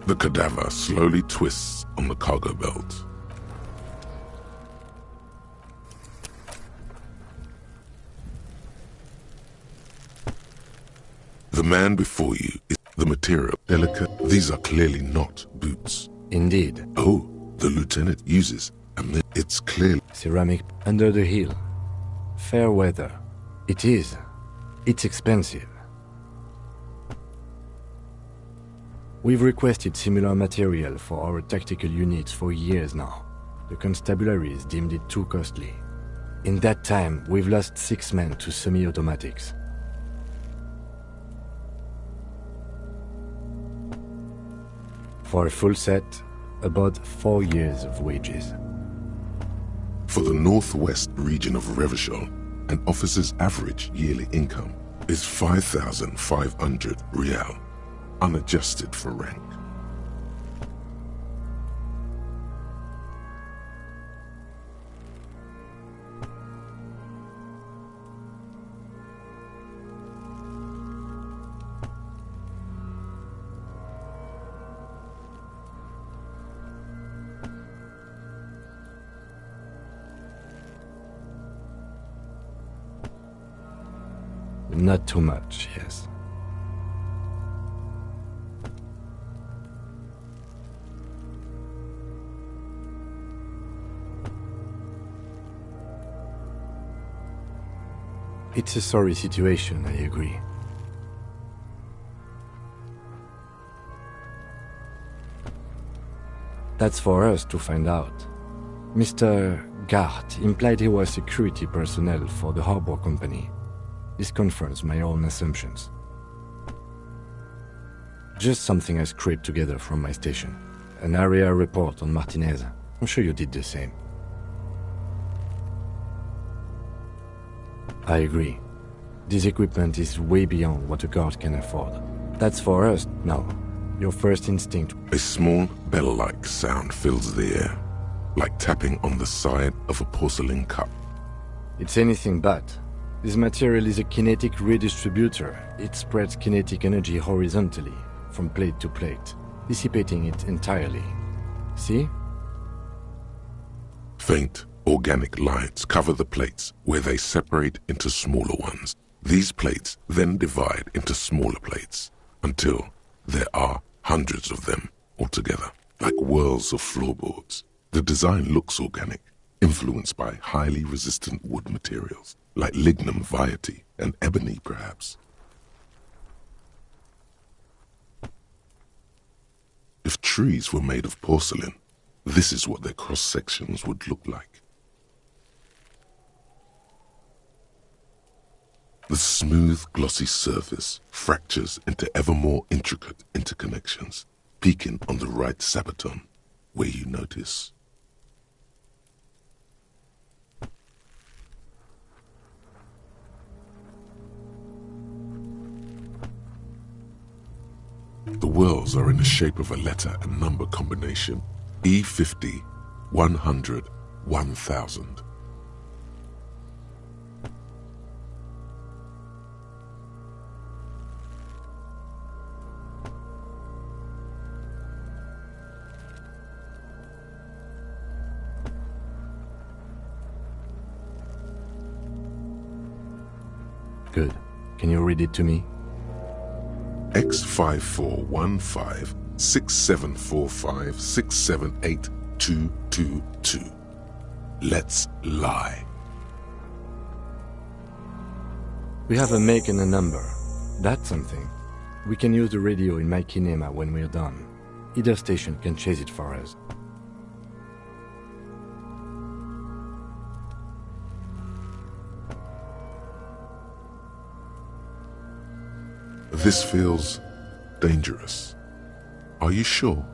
Speaker 3: The cadaver slowly twists on the cargo belt. The man before you is the material delicate. These are clearly not boots.
Speaker 8: Indeed.
Speaker 3: Oh, the lieutenant uses, and then it's clearly
Speaker 8: ceramic under the heel. Fair weather. It is. It's expensive. We've requested similar material for our tactical units for years now. The constabularies deemed it too costly. In that time, we've lost 6 men to semi-automatics. For a full set, about 4 years of wages.
Speaker 3: For the northwest region of Revachol, an officer's average yearly income is 5,500 rial, unadjusted for rank.
Speaker 8: Not too much, yes. It's a sorry situation, I agree. That's for us to find out. Mr. Gart implied he was security personnel for the harbor company. This confirms my own assumptions. Just something I scraped together from my station. An area report on Martinez. I'm sure you did the same. I agree. This equipment is way beyond what a guard can afford. That's for us, no. Your first instinct.
Speaker 3: A small bell-like sound fills the air, like tapping on the side of a porcelain cup.
Speaker 8: It's anything but. This material is a kinetic redistributor. It spreads kinetic energy horizontally, from plate to plate, dissipating it entirely. See?
Speaker 3: Faint, organic lines cover the plates where they separate into smaller ones. These plates then divide into smaller plates until there are hundreds of them altogether, like whirls of floorboards. The design looks organic, influenced by highly resistant wood materials, like lignum vitae and ebony, perhaps. If trees were made of porcelain, this is what their cross-sections would look like. The smooth, glossy surface fractures into ever more intricate interconnections, peaking on the right sabaton, where you notice. The whirls are in the shape of a letter and number combination, E50, 100, 1000.
Speaker 8: Good. Can you read it to me?
Speaker 3: X54156745678222. Let's lie.
Speaker 8: We have a make and a number. That's something. We can use the radio in my kinema when we're done. Either station can chase it for us.
Speaker 3: This feels dangerous. Are you sure?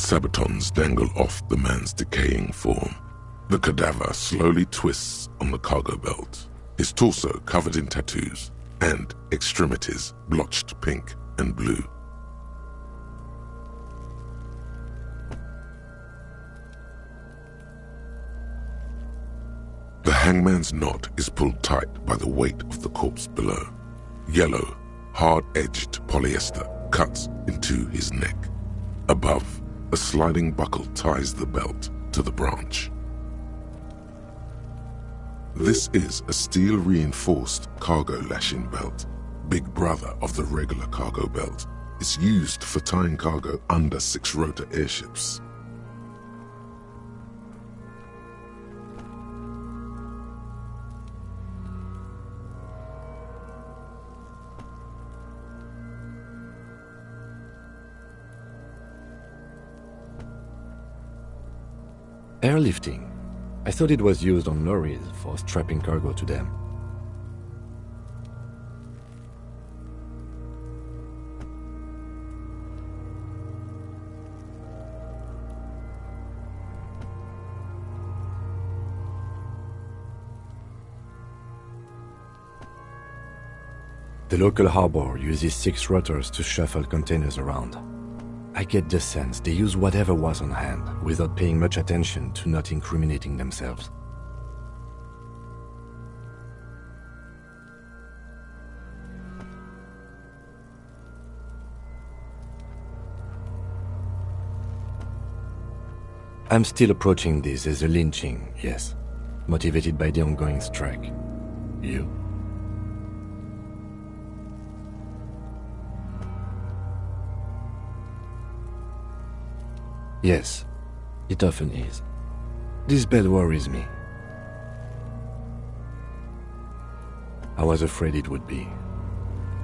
Speaker 3: sabatons dangle off the man's decaying form. The cadaver slowly twists on the cargo belt, his torso covered in tattoos and extremities blotched pink and blue. The hangman's knot is pulled tight by the weight of the corpse below. Yellow, hard-edged polyester cuts into his neck. Above, a sliding buckle ties the belt to the branch. This is a steel-reinforced cargo lashing belt, big brother of the regular cargo belt. It's used for tying cargo under six-rotor airships.
Speaker 8: Airlifting. I thought it was used on lorries for strapping cargo to them. The local harbor uses 6 rotors to shuffle containers around. I get the sense they use whatever was on hand without paying much attention to not incriminating themselves. I'm still approaching this as a lynching, yes, motivated by the ongoing strike. You? Yes, it often is. This bed worries me. I was afraid it would be.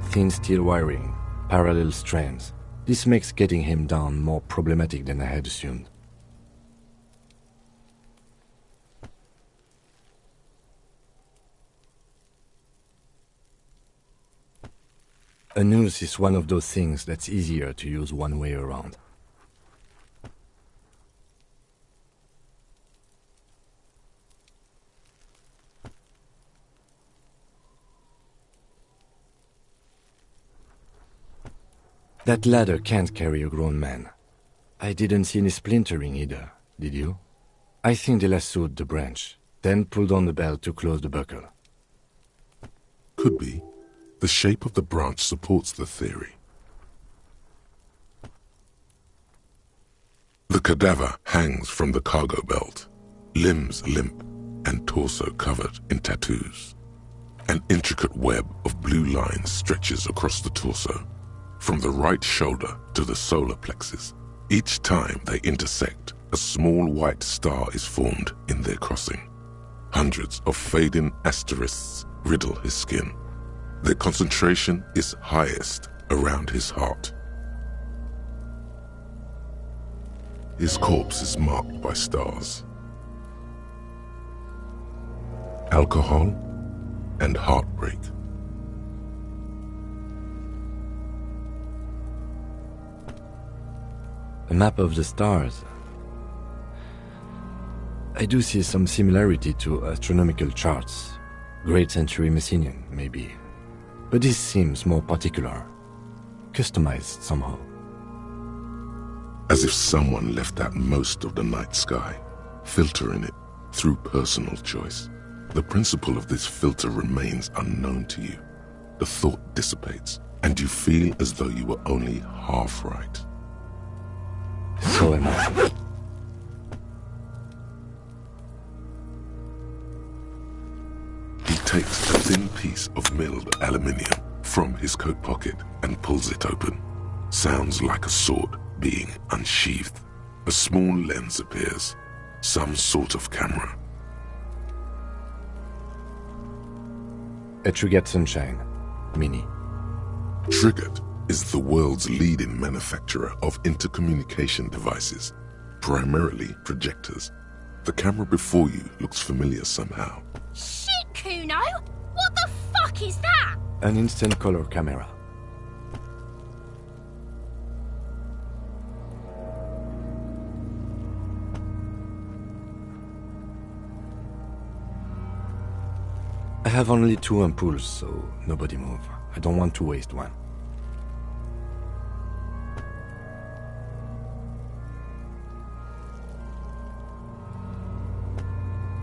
Speaker 8: Thin steel wiring, parallel strands. This makes getting him down more problematic than I had assumed. A noose is one of those things that's easier to use one way around. That ladder can't carry a grown man. I didn't see any splintering either, did you? I think they lassoed the branch, then pulled on the belt to close the buckle.
Speaker 3: Could be. The shape of the branch supports the theory. The cadaver hangs from the cargo belt, limbs limp and torso covered in tattoos. An intricate web of blue lines stretches across the torso, from the right shoulder to the solar plexus. Each time they intersect, a small white star is formed in their crossing. Hundreds of fading asterisks riddle his skin. Their concentration is highest around his heart. His corpse is marked by stars. Alcohol and heartbreak.
Speaker 8: A map of the stars. I do see some similarity to astronomical charts. Great century Messinian, maybe. But this seems more particular. Customized somehow.
Speaker 3: As if someone left out most of the night sky, filtering it through personal choice. The principle of this filter remains unknown to you. The thought dissipates, and you feel as though you were only half right.
Speaker 8: So am I.
Speaker 3: He takes a thin piece of milled aluminium from his coat pocket and pulls it open. Sounds like a sword being unsheathed. A small lens appears, some sort of camera.
Speaker 8: A Trigger Sunshine Mini.
Speaker 3: Triggered is the world's leading manufacturer of intercommunication devices, primarily projectors. The camera before you looks familiar somehow.
Speaker 11: Shit, Kuno! What the fuck is that?
Speaker 8: An instant color camera. I have only 2 ampoules, so nobody move. I don't want to waste one.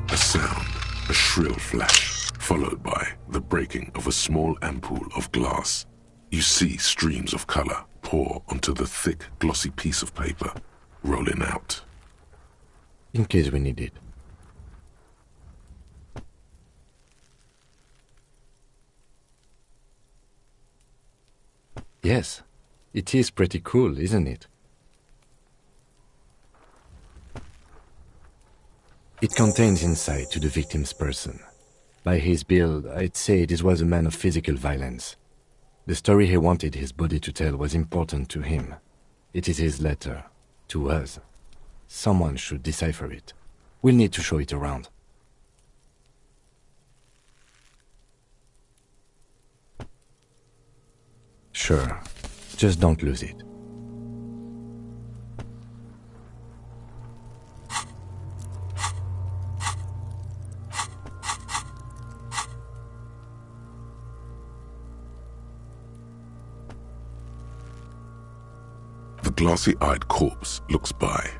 Speaker 3: A sound, a shrill flash, followed by the breaking of a small ampoule of glass. You see streams of color pour onto the thick, glossy piece of paper, rolling out.
Speaker 8: In case we need it. Yes, it is pretty cool, isn't it? It contains insight to the victim's person. By his build, I'd say this was a man of physical violence. The story he wanted his body to tell was important to him. It is his letter, to us. Someone should decipher it. We'll need to show it around. Sure, just don't lose it.
Speaker 3: The glassy-eyed corpse looks by,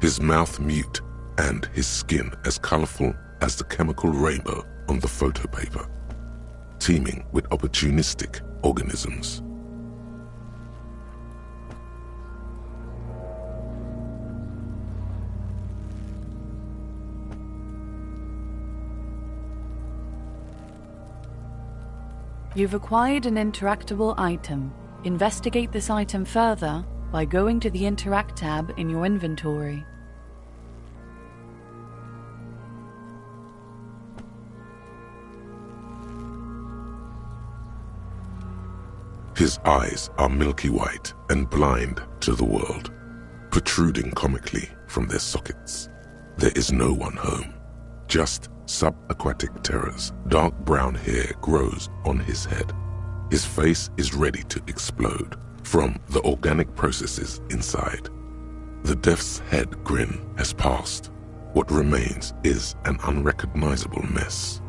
Speaker 3: his mouth mute and his skin as colorful as the chemical rainbow on the photo paper, teeming with opportunistic organisms.
Speaker 6: You've acquired an interactable item. Investigate this item further by going to the Interact tab in your inventory.
Speaker 3: His eyes are milky white and blind to the world, protruding comically from their sockets. There is no one home, just subaquatic terrors. Dark brown hair grows on his head. His face is ready to explode from the organic processes inside. The death's head grin has passed. What remains is an unrecognizable mess.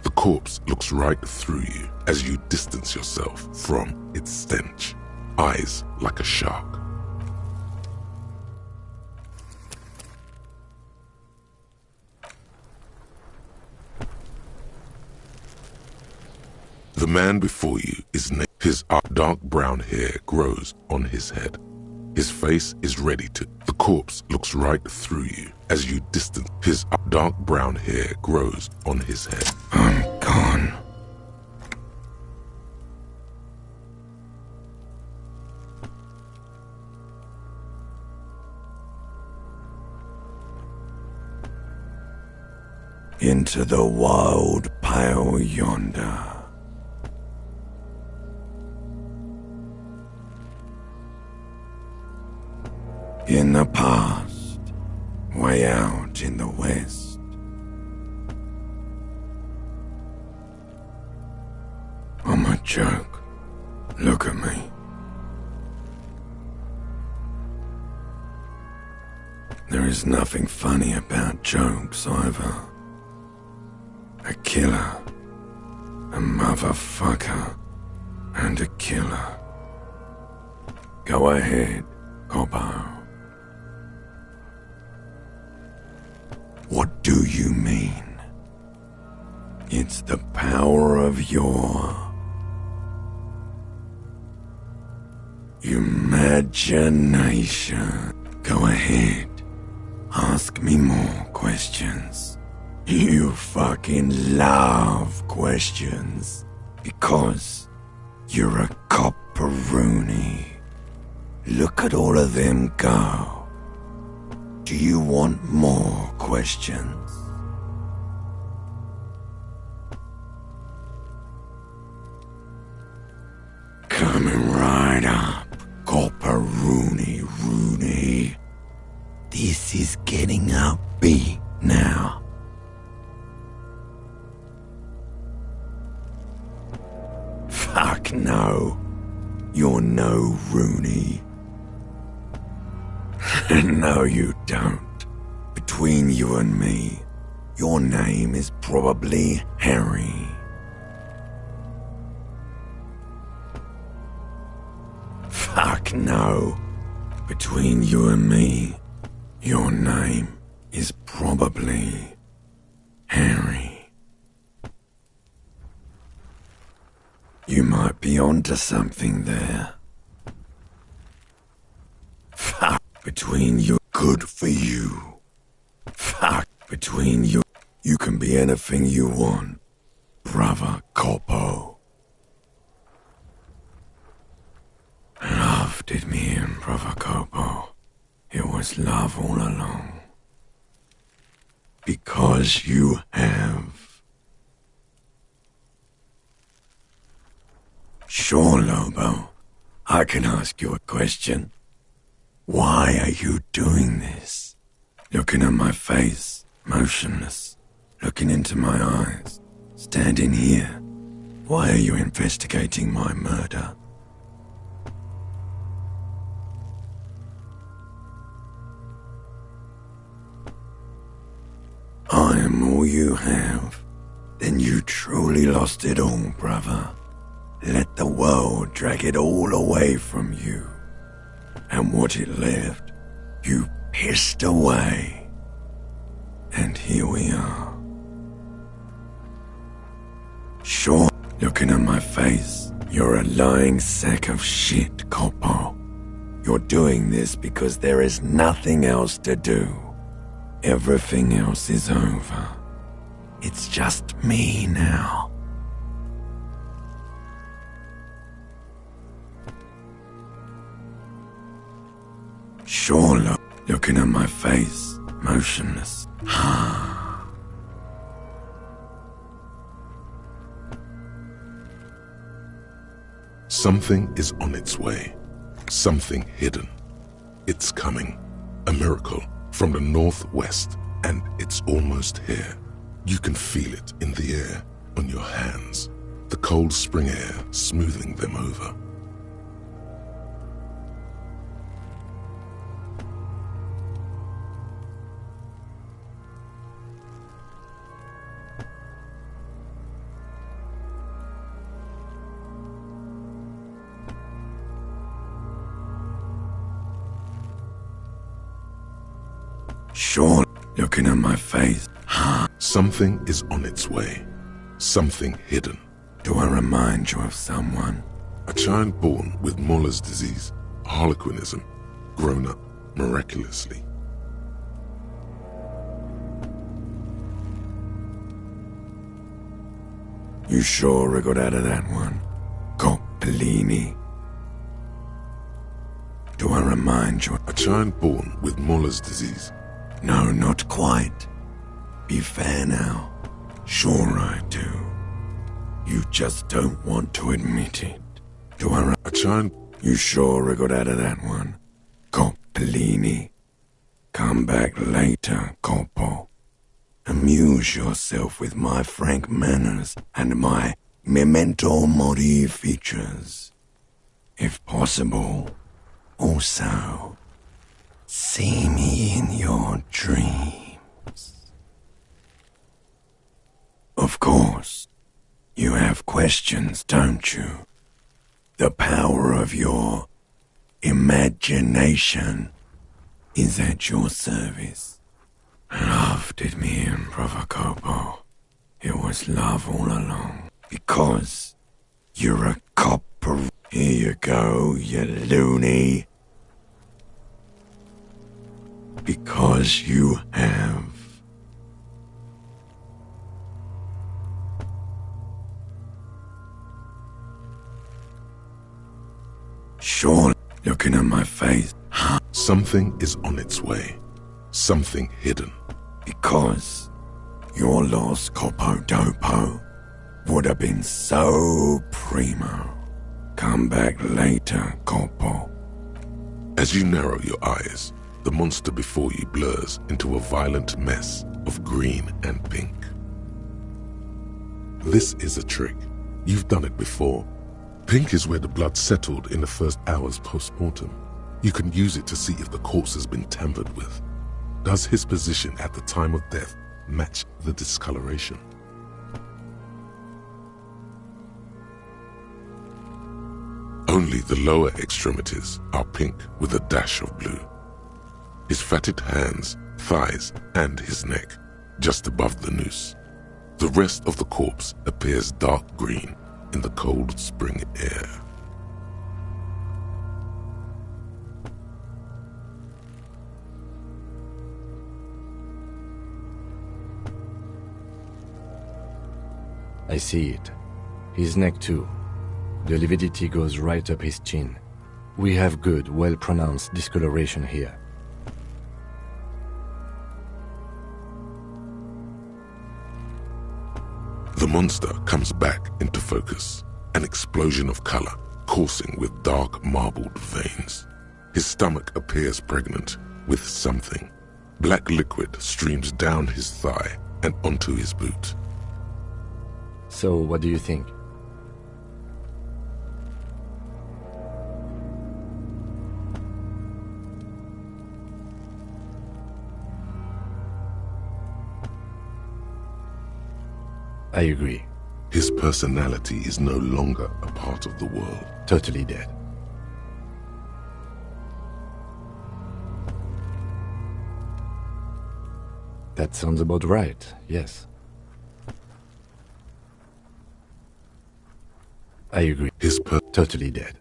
Speaker 3: The corpse looks right through you as you distance yourself from its stench, eyes like a shark. The man before you is naked. His dark brown hair grows on his head. His face is ready to. The corpse looks right through you as you distance. His dark brown hair grows on his head.
Speaker 1: I'm gone. Into the wild pale yonder. In the past, way out in the west. I'm a joke. Look at me. There is nothing funny about jokes either. A killer, a motherfucker, and a killer. Go ahead, Cobbo. What do you mean? It's the power of your imagination. Go ahead. Ask me more questions. You fucking love questions. Because you're a copperoonie. Look at all of them go. Do you want more questions? Coming right up, Copperoonie Rooney. This is getting upbeat now. Fuck no. You're no Rooney. No, you don't. between you and me, your name is probably Harry. Fuck no. Between you and me, your name is probably Harry. You might be onto something there. Fuck between you, good for you. Fuck between you, you can be anything you want, brother Corpo. Love did me in, brother Corpo. It was love all along. Because you have. Sure, Lobo. I can ask you a question. Why are you doing this? Looking at my face, motionless, looking into my eyes, standing here. Why are you investigating my murder? I am all you have. Then you truly lost it all, brother. Let the world drag it all away from you. And what it left, you pissed away. And here we are. Sure, looking at my face, you're a lying sack of shit, Corpo. You're doing this because there is nothing else to do. Everything else is over. It's just me now. Sure, looking at my face, motionless.
Speaker 3: Something is on its way. Something hidden. It's coming. A miracle from the northwest, and it's almost here. You can feel it in the air, on your hands, the cold spring air smoothing them over.
Speaker 1: Sure, looking at my face.
Speaker 3: Something is on its way. Something hidden.
Speaker 1: Do I remind you of someone?
Speaker 3: A child born with Muller's disease, harlequinism, grown up miraculously.
Speaker 1: You sure wriggled out of that one, Coppellini? Do I remind you?
Speaker 3: A child born with Muller's disease.
Speaker 1: No, not quite. Be fair now. Sure I do. You just don't want to admit it. Do I?
Speaker 3: A child.
Speaker 1: You sure wriggled out of that one, Coppellini. Come back later, Corpo. Amuse yourself with my frank manners and my memento mori features. If possible, also, see me in your dreams. Of course, you have questions, don't you? The power of your imagination is at your service. Love did me in, brother Corpo. It was love all along. Because you're a copper. Here you go, you loony. Because you have. Sure, looking at my face.
Speaker 3: Something is on its way. Something hidden.
Speaker 1: Because your lost Copodopo would have been so primo. Come back later, Corpo.
Speaker 3: As you narrow your eyes, the monster before you blurs into a violent mess of green and pink. This is a trick. You've done it before. Pink is where the blood settled in the first hours post-mortem. You can use it to see if the corpse has been tampered with. Does his position at the time of death match the discoloration? Only the lower extremities are pink with a dash of blue. His fatted hands, thighs, and his neck, just above the noose. The rest of the corpse appears dark green in the cold spring air.
Speaker 8: I see it. His neck too. The lividity goes right up his chin. We have good, well-pronounced discoloration here.
Speaker 3: The monster comes back into focus, an explosion of color, coursing with dark marbled veins. His stomach appears pregnant with something. Black liquid streams down his thigh and onto his boot.
Speaker 8: So, what do you think? I agree.
Speaker 3: His personality is no longer a part of the world.
Speaker 8: Totally dead. That sounds about right, yes. I agree. Totally dead.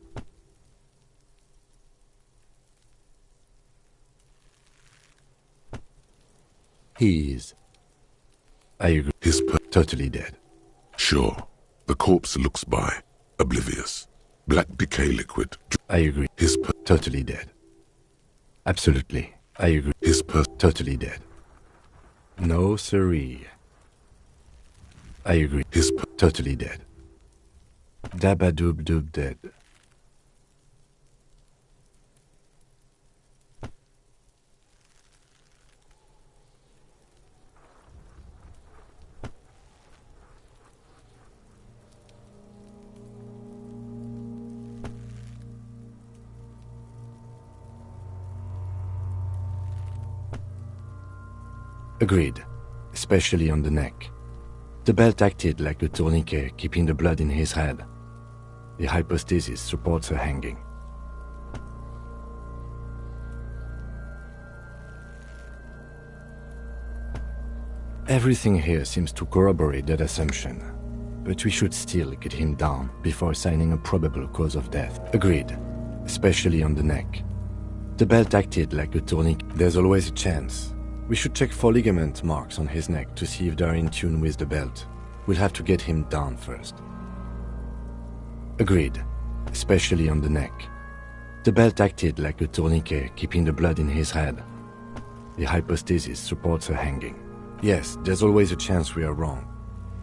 Speaker 8: He is. I agree. Totally dead.
Speaker 3: Sure. The corpse looks by, oblivious. Black decay liquid.
Speaker 8: I agree. Totally dead. Absolutely. I agree. Totally dead. No siree. I agree. Totally dead. Dabadoob-doob dead. Agreed, especially on the neck. The belt acted like a tourniquet, keeping the blood in his head. The hypostasis supports her hanging. Everything here seems to corroborate that assumption, but we should still get him down before assigning a probable cause of death. Agreed, especially on the neck. The belt acted like a tourniquet. There's always a chance. We should check for ligament marks on his neck to see if they're in tune with the belt. We'll have to get him down first. Agreed, especially on the neck. The belt acted like a tourniquet, keeping the blood in his head. The hypostasis supports her hanging. Yes, there's always a chance we are wrong.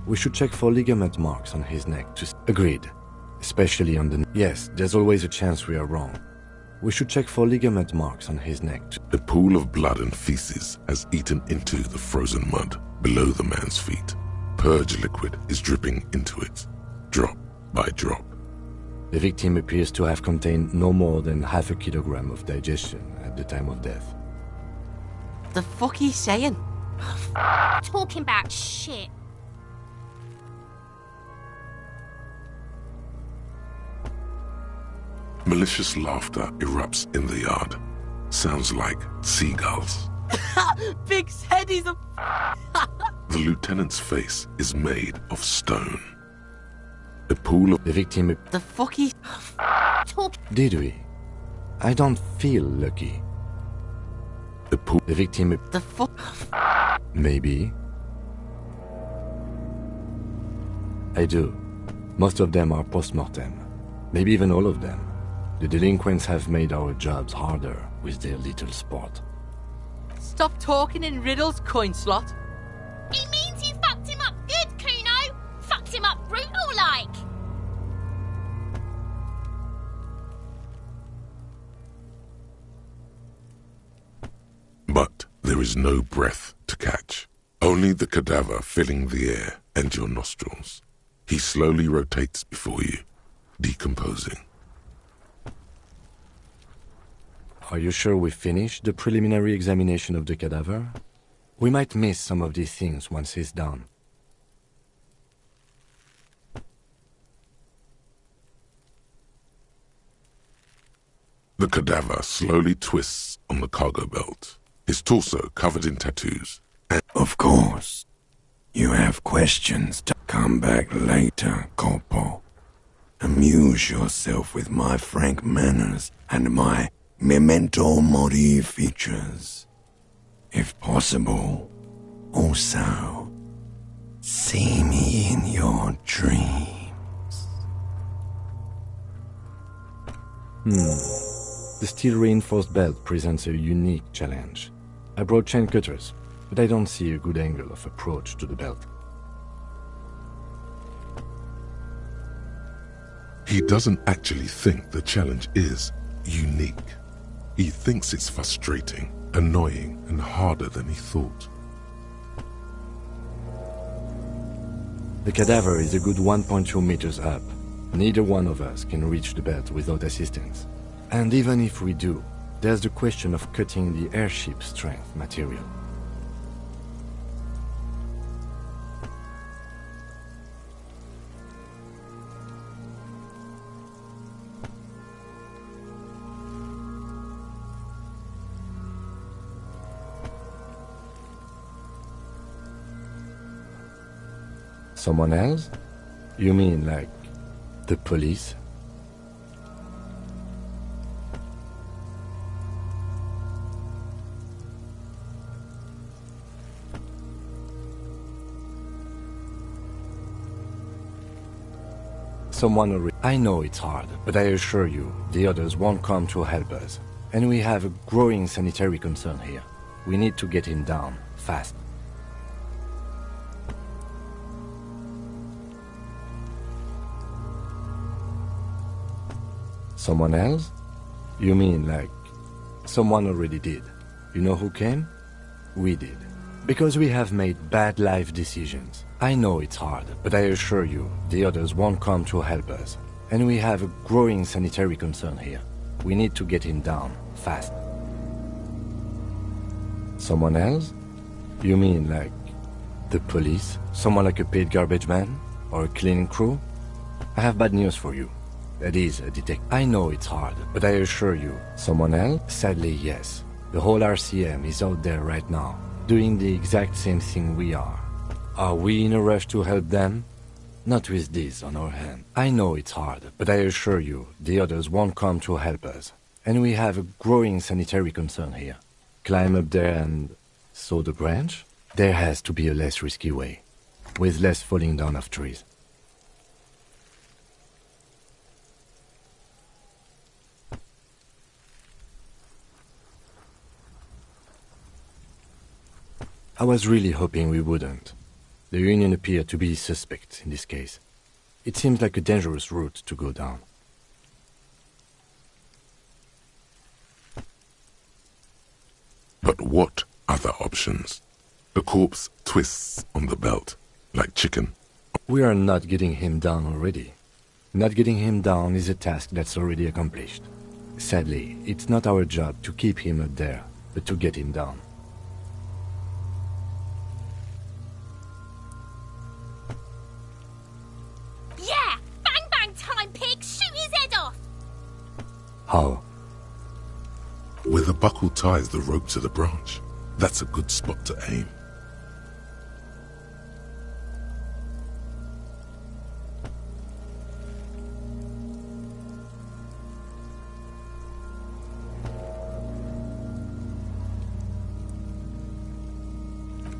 Speaker 8: We should check for ligament marks on his neck to... Agreed, especially on the... Yes, there's always a chance we are wrong. We should check for ligament marks on his neck.
Speaker 3: A pool of blood and feces has eaten into the frozen mud below the man's feet. Purge liquid is dripping into it, drop by drop.
Speaker 8: The victim appears to have contained no more than half a kilogram of digestion at the time of death.
Speaker 12: The fuck he's saying?
Speaker 11: Talking about shit.
Speaker 3: Malicious laughter erupts in the yard. Sounds like seagulls.
Speaker 12: Big said he's a...
Speaker 3: The lieutenant's face is made of stone. A pool of...
Speaker 8: The victim...
Speaker 12: The fuck he...
Speaker 8: Did we? I don't feel lucky.
Speaker 3: A pool...
Speaker 8: The victim...
Speaker 12: The fuck...
Speaker 8: Maybe. I do. Most of them are post-mortem. Maybe even all of them. The delinquents have made our jobs harder with their little sport.
Speaker 12: Stop talking in riddles, coin slot.
Speaker 11: He means you fucked him up good, Kuno. Fucked him up brutal like.
Speaker 3: But there is no breath to catch. Only the cadaver filling the air and your nostrils. He slowly rotates before you, decomposing.
Speaker 8: Are you sure we finished the preliminary examination of the cadaver? We might miss some of these things once it's done.
Speaker 3: The cadaver slowly twists on the cargo belt, his torso covered in tattoos.
Speaker 1: Of course. You have questions to come back later, Corpo. Amuse yourself with my frank manners and my memento mori features. If possible, also, see me in your dreams.
Speaker 8: The steel-reinforced belt presents a unique challenge. I brought chain cutters, but I don't see a good angle of approach to the belt.
Speaker 3: He doesn't actually think the challenge is unique. He thinks it's frustrating, annoying, and harder than he thought.
Speaker 8: The cadaver is a good 1.2 meters up. Neither one of us can reach the belt without assistance. And even if we do, there's the question of cutting the airship strength material. Someone else? You mean like the police? I know it's hard, but I assure you, the others won't come to help us. And we have a growing sanitary concern here. We need to get him down, fast. Someone else? You mean like... Someone already did. You know who came? We did. Because we have made bad life decisions. I know it's hard, but I assure you, the others won't come to help us. And we have a growing sanitary concern here. We need to get him down, fast. Someone else? You mean like... the police? Someone like a paid garbage man? Or a cleaning crew? I have bad news for you. That is a detective. I know it's hard, but I assure you. Someone else? Sadly, yes. The whole RCM is out there right now, doing the exact same thing we are. Are we in a rush to help them? Not with this on our hand. I know it's hard, but I assure you, the others won't come to help us. And we have a growing sanitary concern here. Climb up there and... saw the branch? There has to be a less risky way, with less falling down of trees. I was really hoping we wouldn't. The Union appeared to be suspect in this case. It seems like a dangerous route to go down.
Speaker 3: But what other options? The corpse twists on the belt, like chicken.
Speaker 8: We are not getting him down already. Not getting him down is a task that's already accomplished. Sadly, it's not our job to keep him up there, but to get him down.
Speaker 11: Yeah! Bang bang time, pig! Shoot his head off!
Speaker 8: How?
Speaker 3: Where the buckle ties the rope to the branch. That's a good spot to aim.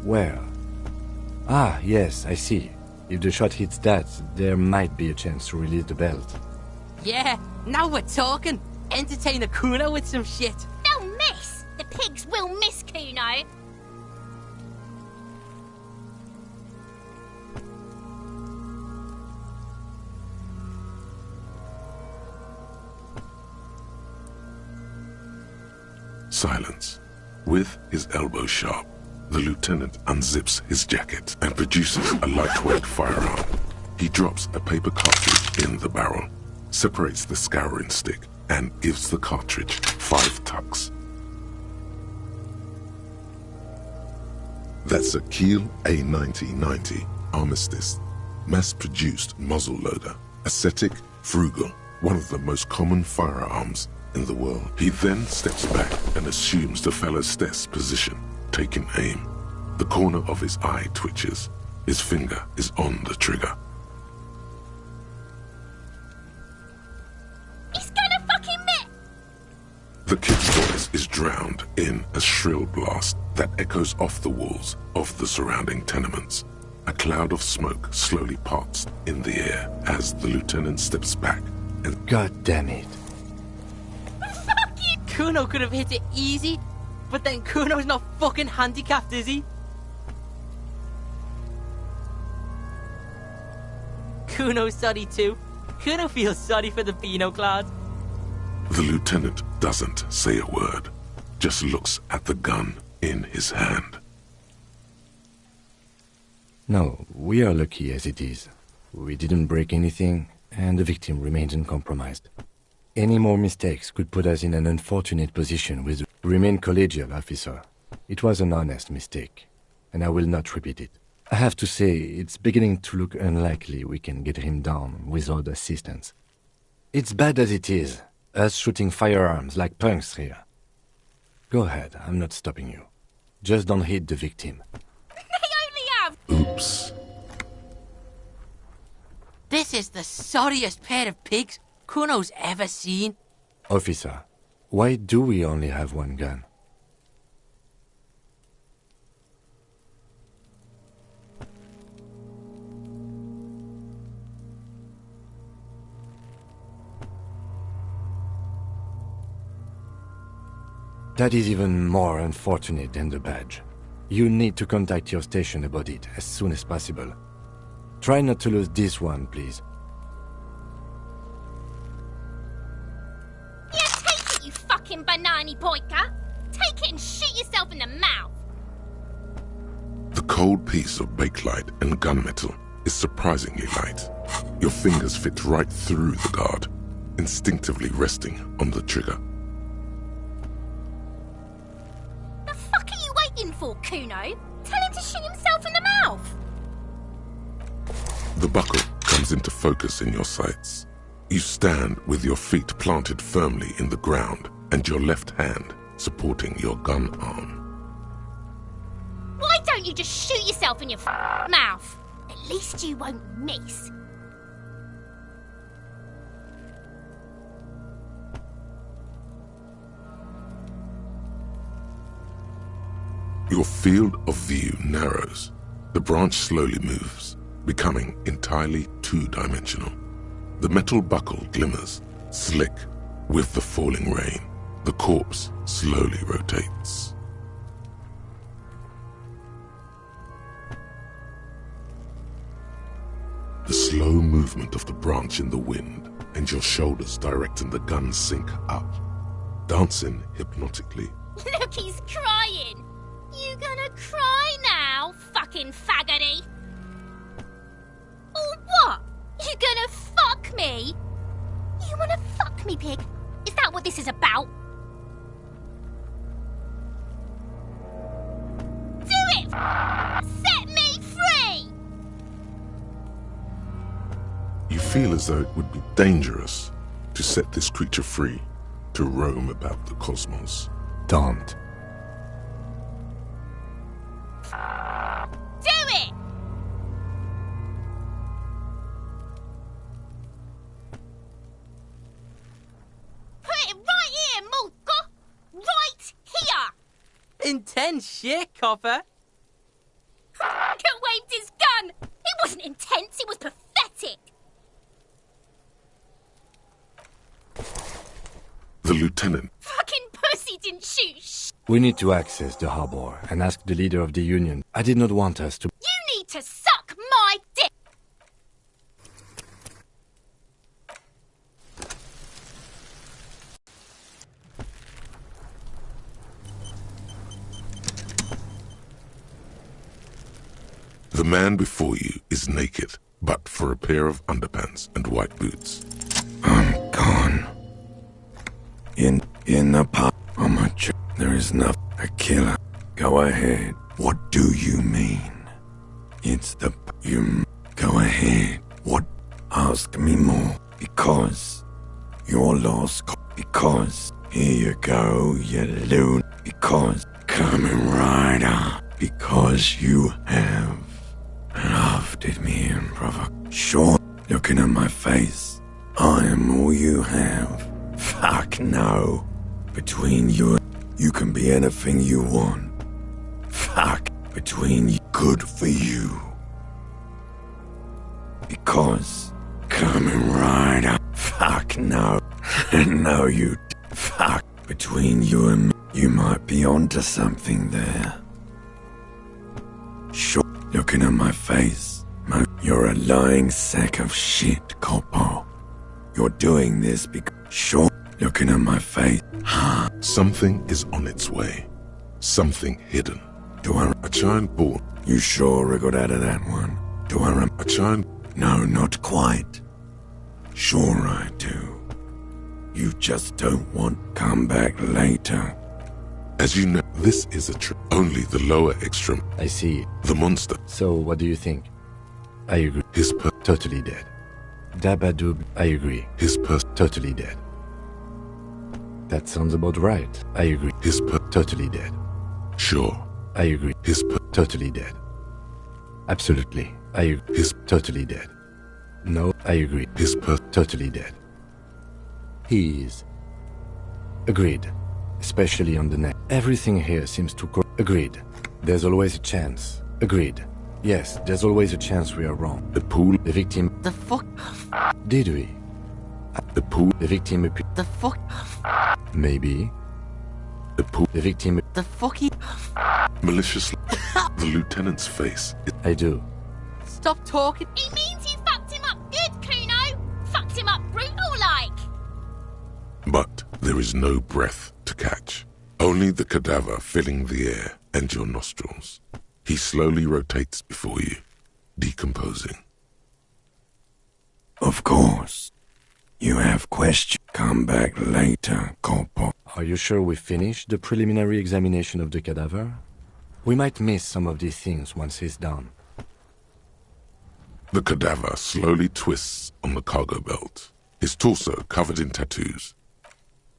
Speaker 8: Where? Ah, yes, I see. If the shot hits that, there might be a chance to release the belt.
Speaker 12: Yeah, now we're talking. Entertain a Kuno with some shit.
Speaker 11: They'll miss! The pigs will miss Kuno!
Speaker 3: Silence. With his elbow sharp, the lieutenant unzips his jacket and produces a lightweight firearm. He drops a paper cartridge in the barrel, separates the scouring stick, and gives the cartridge 5 tucks. That's a Kiel A9090 Armistice, mass-produced muzzle-loader, ascetic, frugal, one of the most common firearms in the world. He then steps back and assumes the fellow's death's position, taking aim. The corner of his eye twitches. His finger is on the trigger.
Speaker 11: He's gonna fucking miss!
Speaker 3: The kid's voice is drowned in a shrill blast that echoes off the walls of the surrounding tenements. A cloud of smoke slowly parts in the air as the lieutenant steps back and...
Speaker 8: God damn it.
Speaker 12: Fuck you! Kuno could have hit it easy, but then Kuno's not fucking handicapped, is he? Kuno's sorry too. Kuno feels sorry for the Beano Cloud.
Speaker 3: The lieutenant doesn't say a word, just looks at the gun in his hand.
Speaker 8: No, we are lucky as it is. We didn't break anything, and the victim remains uncompromised. Any more mistakes could put us in an unfortunate position with remain collegial, officer. It was an honest mistake, and I will not repeat it. I have to say, it's beginning to look unlikely we can get him down without assistance. It's bad as it is, us shooting firearms like punks here. Go ahead, I'm not stopping you. Just don't hit the victim.
Speaker 3: Oops.
Speaker 12: This is the sorriest pair of pigs Kuno's ever seen.
Speaker 8: Officer, why do we only have one gun? That is even more unfortunate than the badge. You need to contact your station about it as soon as possible. Try not to lose this one, please.
Speaker 11: Yeah, take it, you fucking banani boyka! Take it and shoot yourself in the mouth!
Speaker 3: The cold piece of bakelite and gunmetal is surprisingly light. Your fingers fit right through the guard, instinctively resting on the trigger.
Speaker 11: For Kuno, tell him to shoot himself in the mouth.
Speaker 3: The buckle comes into focus in your sights. You stand with your feet planted firmly in the ground and your left hand supporting your gun arm.
Speaker 11: Why don't you just shoot yourself in your mouth? At least you won't miss.
Speaker 3: Your field of view narrows. The branch slowly moves, becoming entirely two-dimensional. The metal buckle glimmers, slick with the falling rain. The corpse slowly rotates. The slow movement of the branch in the wind and your shoulders directing the gun sync up, dancing hypnotically.
Speaker 11: Look, he's crying! You gonna cry now, fucking faggoty? Or what? You gonna fuck me? You wanna fuck me, pig? Is that what this is about? Do it! Set me free!
Speaker 3: You feel as though it would be dangerous to set this creature free, to roam about the cosmos.
Speaker 8: Don't.
Speaker 11: Do it! Put it right here, Mulka! Right here!
Speaker 12: Intense shit, copper.
Speaker 11: Mulka waved his gun! It wasn't intense, it was pathetic!
Speaker 3: The lieutenant.
Speaker 11: Fucking pussy didn't shoot
Speaker 8: We need to access the harbor and ask the leader of the Union. I did not want us to...
Speaker 11: You need to suck my dick!
Speaker 3: The man before you is naked, but for a pair of underpants and white boots. I'm gone.
Speaker 1: In the pub, there is nothing. A killer. Go ahead. What do you mean? It's the you. Go ahead. What? Ask me more. Because you're lost. Because here you go, you loon. Because coming right up. Because you have loved it, me and brother. Sure, looking at my face, I am all you have. Fuck no. Between you can be anything you want. Fuck. Between you, good for you. Because coming right up. Fuck no. No, you. Fuck. Between you and me, you might be onto something there. Sure, looking at my face, you're a lying sack of shit, Corpo. You're doing this because. Sure, looking at my face.
Speaker 3: Something is on its way. Something hidden. A giant ball.
Speaker 1: You sure wriggled out of that one?
Speaker 3: A giant.
Speaker 1: No, not quite. Sure I do. You just don't want come back later.
Speaker 3: As you know, this is a trick. Only the lower extreme.
Speaker 8: I see.
Speaker 3: The monster.
Speaker 8: So, what do you think? I agree. Totally dead. Dabadoob, I agree. Totally dead. That sounds about right. I agree. Totally dead.
Speaker 3: Sure.
Speaker 8: I agree. Totally dead. Absolutely. I agree. Totally dead. No, I agree. Totally dead. He's agreed. Especially on the net. Everything here seems to agreed. There's always a chance. Agreed. Yes, there's always a chance we are wrong.
Speaker 3: The pool.
Speaker 8: The victim.
Speaker 7: The fuck?
Speaker 8: Did we?
Speaker 3: The pool.
Speaker 8: The victim.
Speaker 7: The fuck?
Speaker 8: Maybe.
Speaker 3: The pool.
Speaker 8: The victim.
Speaker 7: The fucky?
Speaker 3: Maliciously. The lieutenant's face.
Speaker 8: I do.
Speaker 12: Stop talking.
Speaker 11: He means you fucked him up good, Kuno. Fucked him up brutal-like.
Speaker 3: But there is no breath to catch. Only the cadaver filling the air and your nostrils. He slowly rotates before you, decomposing.
Speaker 1: Of course. You have questions. Come back later, Corpo.
Speaker 8: Are you sure we finished the preliminary examination of the cadaver? We might miss some of these things once he's done.
Speaker 3: The cadaver slowly twists on the cargo belt, his torso covered in tattoos.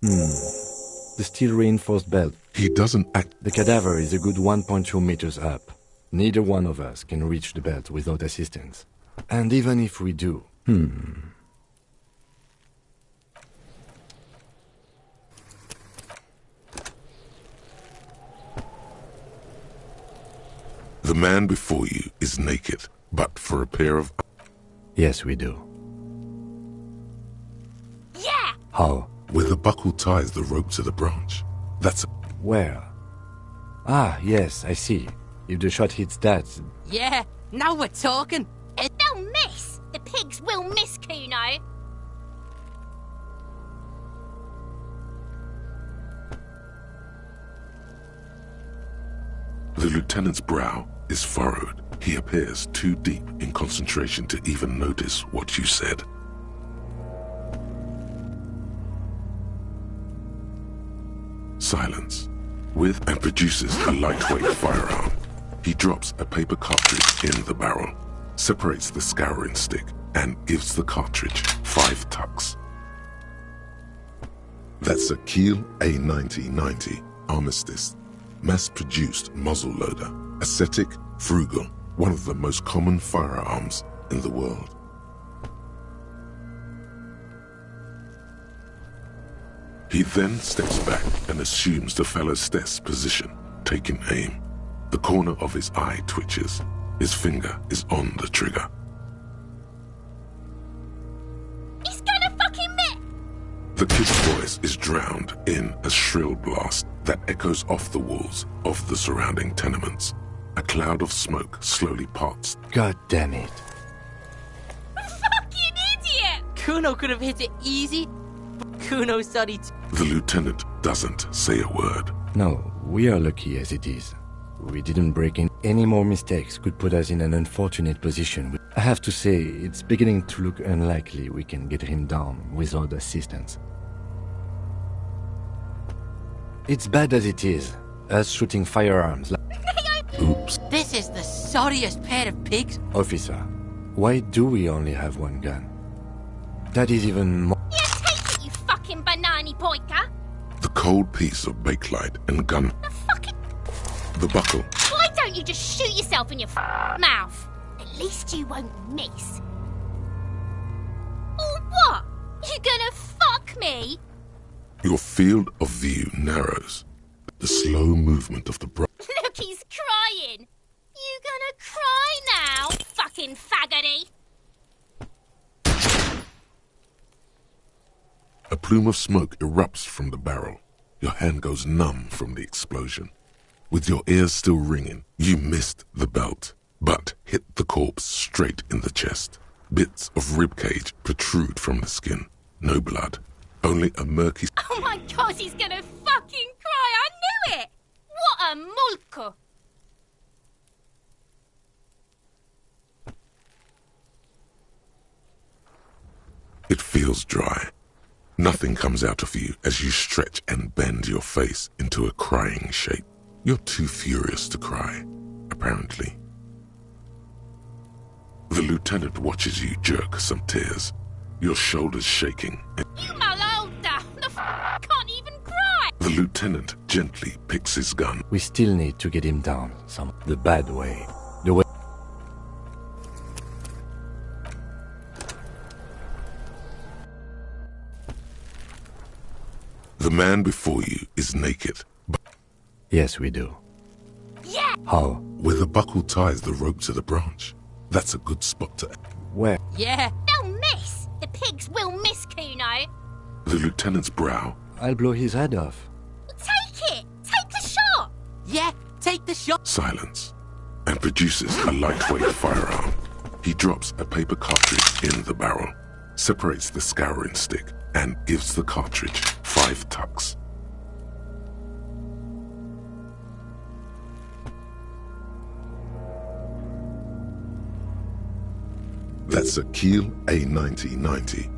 Speaker 8: The steel-reinforced belt.
Speaker 3: He doesn't act.
Speaker 8: The cadaver is a good 1.2 meters up. Neither one of us can reach the belt without assistance. And even if we do...
Speaker 3: The man before you is naked, but for a pair of...
Speaker 8: Yes, we do.
Speaker 11: Yeah!
Speaker 8: How?
Speaker 3: Where the buckle ties the rope to the branch. That's...
Speaker 8: Where? Ah, yes, I see. If the shot hits that...
Speaker 12: Yeah, now we're talking.
Speaker 11: They'll miss! The pigs will miss, Kuno.
Speaker 3: The lieutenant's brow is furrowed. He appears too deep in concentration to even notice what you said. Silence. With and produces a lightweight firearm. He drops a paper cartridge in the barrel, separates the scouring stick, and gives the cartridge 5 tucks. That's a Kiel A9090 Armistice, mass-produced muzzle-loader, ascetic, frugal, one of the most common firearms in the world. He then steps back and assumes the fellow's death's position, taking aim. The corner of his eye twitches. His finger is on the trigger.
Speaker 11: He's gonna fucking miss!
Speaker 3: The kid's voice is drowned in a shrill blast that echoes off the walls of the surrounding tenements. A cloud of smoke slowly parts.
Speaker 8: God damn it.
Speaker 11: Fucking idiot!
Speaker 12: Kuno could have hit it easy, but Kuno's sorry too.
Speaker 3: The lieutenant doesn't say a word.
Speaker 8: No, we are lucky as it is. We didn't break in. Any more mistakes could put us in an unfortunate position. I have to say, it's beginning to look unlikely we can get him down without assistance. It's bad as it is. Us shooting firearms. Oops.
Speaker 12: This is the sorriest pair of pigs.
Speaker 8: Officer, why do we only have one gun? That is even more...
Speaker 11: Yeah, take it, you fucking banana poiker.
Speaker 3: The cold piece of bakelite and gun.
Speaker 11: The fucking...
Speaker 3: The buckle.
Speaker 11: Why don't you just shoot yourself in your mouth? At least you won't miss. Or what? You gonna fuck me?
Speaker 3: Your field of view narrows. The slow movement of the brush.
Speaker 11: Look, he's crying. You gonna cry now, fucking faggoty?
Speaker 3: A plume of smoke erupts from the barrel. Your hand goes numb from the explosion. With your ears still ringing, you missed the belt, but hit the corpse straight in the chest. Bits of ribcage protrude from the skin. No blood. Only a murky...
Speaker 11: Oh my god, he's gonna fucking cry. I knew it. What a mulko.
Speaker 3: It feels dry. Nothing comes out of you as you stretch and bend your face into a crying shape. You're too furious to cry, apparently. The lieutenant watches you jerk some tears, your shoulders shaking.
Speaker 11: You malolda. The can't even cry.
Speaker 3: The lieutenant gently picks his gun.
Speaker 8: We still need to get him down the bad way. The way...
Speaker 3: The man before you is naked.
Speaker 8: Yes, we do.
Speaker 11: Yeah.
Speaker 8: How?
Speaker 3: Where the buckle ties the rope to the branch. That's a good spot to...
Speaker 8: Where?
Speaker 12: Yeah.
Speaker 11: They'll miss. The pigs will miss, Kuno.
Speaker 3: The lieutenant's brow.
Speaker 8: I'll blow his head off.
Speaker 11: Take it. Take the shot.
Speaker 12: Yeah, take the shot.
Speaker 3: Silence. And produces a lightweight firearm. He drops a paper cartridge in the barrel, separates the scouring stick, and gives the cartridge 5 tucks. That's a Kiel A9090.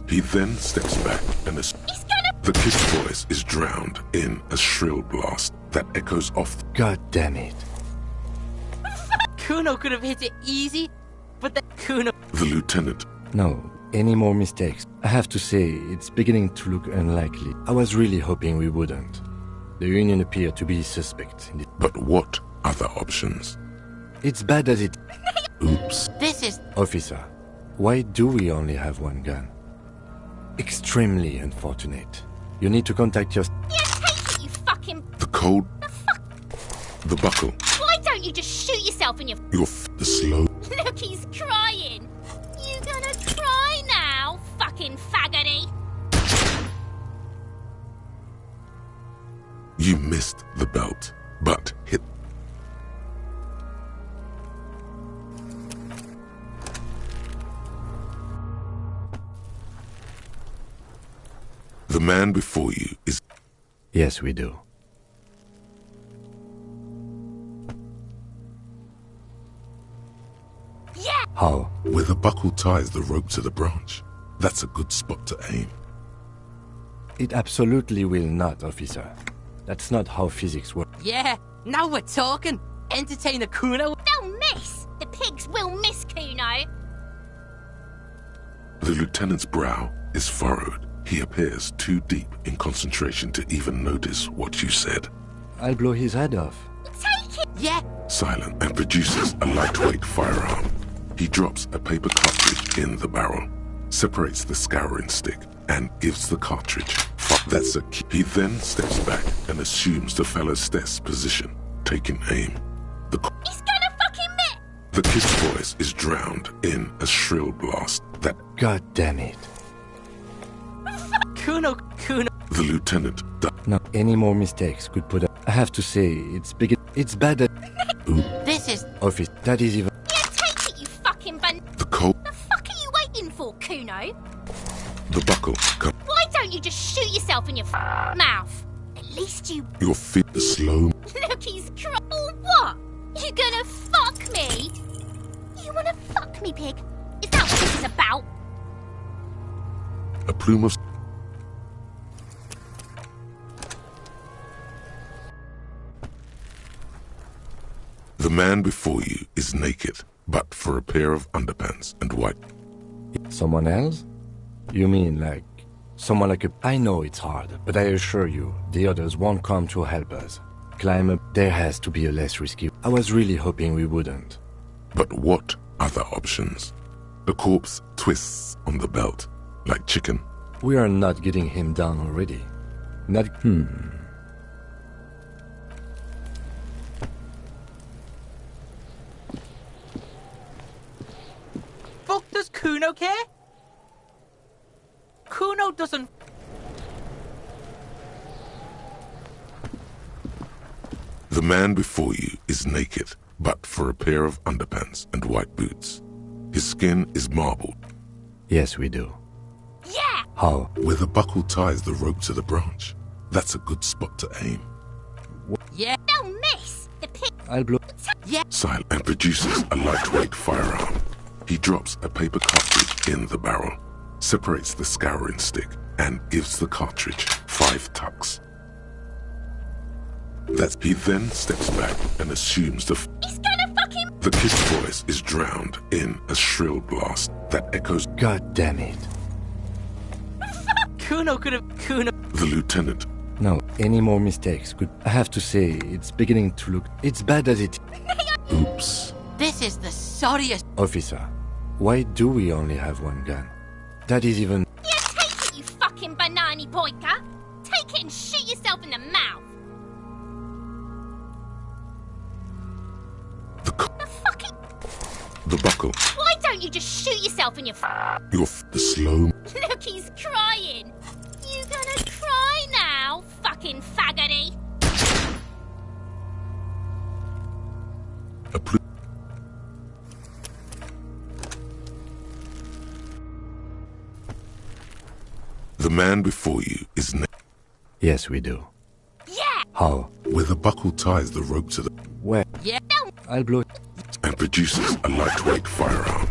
Speaker 3: He then steps back and the kid's voice is drowned in a shrill blast that echoes off.
Speaker 8: God damn it.
Speaker 12: Kuno could have hit it easy, but then Kuno...
Speaker 3: The lieutenant.
Speaker 8: No, any more mistakes. I have to say, it's beginning to look unlikely. I was really hoping we wouldn't. The Union appear to be suspect.
Speaker 3: But what other options?
Speaker 8: It's bad as it...
Speaker 3: Oops.
Speaker 12: This is...
Speaker 8: Officer, why do we only have one gun? Extremely unfortunate. You need to contact your...
Speaker 11: Yeah, take it, you fucking...
Speaker 3: The cold... The buckle.
Speaker 11: Why don't you just shoot yourself in your...
Speaker 3: The slow...
Speaker 11: Look, he's crying. You gonna cry now, fucking faggoty?
Speaker 3: You missed the belt, but hit... The man before you is...
Speaker 8: Yes, we do.
Speaker 11: Yeah!
Speaker 8: How?
Speaker 3: Where the buckle ties the rope to the branch. That's a good spot to aim.
Speaker 8: It absolutely will not, officer. That's not how physics works.
Speaker 12: Yeah, now we're talking. Entertainer Kuno.
Speaker 11: They'll miss. The pigs will miss, Kuno.
Speaker 3: The lieutenant's brow is furrowed. He appears too deep in concentration to even notice what you said.
Speaker 8: I'll blow his head off.
Speaker 11: Take it.
Speaker 12: Yeah.
Speaker 3: Silent and produces a lightweight firearm. He drops a paper cartridge in the barrel, separates the scouring stick, and gives the cartridge. That's a key. He then steps back and assumes the fellow's desk position, taking aim.
Speaker 11: He's gonna fucking miss.
Speaker 3: The kid's voice is drowned in a shrill blast that...
Speaker 8: God damn it.
Speaker 12: Kuno.
Speaker 3: The lieutenant...
Speaker 8: No, any more mistakes could put up... I have to say, it's bad at...
Speaker 12: This is...
Speaker 8: Office, that is even...
Speaker 11: Yeah, take it, you fucking
Speaker 3: The cold...
Speaker 11: The fuck are you waiting for, Kuno?
Speaker 3: The buckle...
Speaker 11: Why don't you just shoot yourself in your mouth? At least you...
Speaker 3: Your feet... The slow...
Speaker 11: Look, he's crying. Or what? You gonna fuck me? You wanna fuck me, pig? Is that what this is about?
Speaker 3: A plume of... The man before you is naked, but for a pair of underpants and white.
Speaker 8: Someone else? You mean like someone like a... I know it's hard, but I assure you, the others won't come to help us. Climb up, there has to be a less risky... I was really hoping we wouldn't.
Speaker 3: But what other options? The corpse twists on the belt, like chicken.
Speaker 8: We are not getting him down already. Not...
Speaker 12: Fuck does Kuno care? Kuno doesn't...
Speaker 3: The man before you is naked, but for a pair of underpants and white boots. His skin is marbled.
Speaker 8: Yes, we do.
Speaker 11: Yeah!
Speaker 8: How?
Speaker 3: Where the buckle ties the rope to the branch. That's a good spot to aim.
Speaker 12: Yeah.
Speaker 11: Don't miss! The pig...
Speaker 8: I'll blow...
Speaker 12: Yeah.
Speaker 3: Silent and produces a lightweight firearm. He drops a paper cartridge in the barrel, separates the scouring stick, and gives the cartridge 5 tucks. He then steps back and assumes the...
Speaker 11: He's gonna fucking...
Speaker 3: The kid's voice is drowned in a shrill blast that echoes...
Speaker 8: God damn it.
Speaker 12: Kuno could have... Kuno...
Speaker 3: The lieutenant...
Speaker 8: No, any more mistakes could... I have to say, it's beginning to look... It's bad as it...
Speaker 3: Oops.
Speaker 12: This is the sorriest...
Speaker 8: Officer, why do we only have one gun? That is even...
Speaker 11: Yeah, take it, you fucking banana boyka! Take it and shoot yourself in the mouth! The fucking...
Speaker 3: The buckle.
Speaker 11: Why don't you just shoot yourself in your
Speaker 3: The slow...
Speaker 11: Look, he's crying! You gonna cry now, fucking faggoty?
Speaker 3: The man before you is...
Speaker 8: Yes, we do.
Speaker 11: Yeah!
Speaker 8: How?
Speaker 3: Where the buckle ties the rope to the...
Speaker 8: Where?
Speaker 12: Yeah.
Speaker 8: I'll blow...
Speaker 3: And produces a lightweight firearm.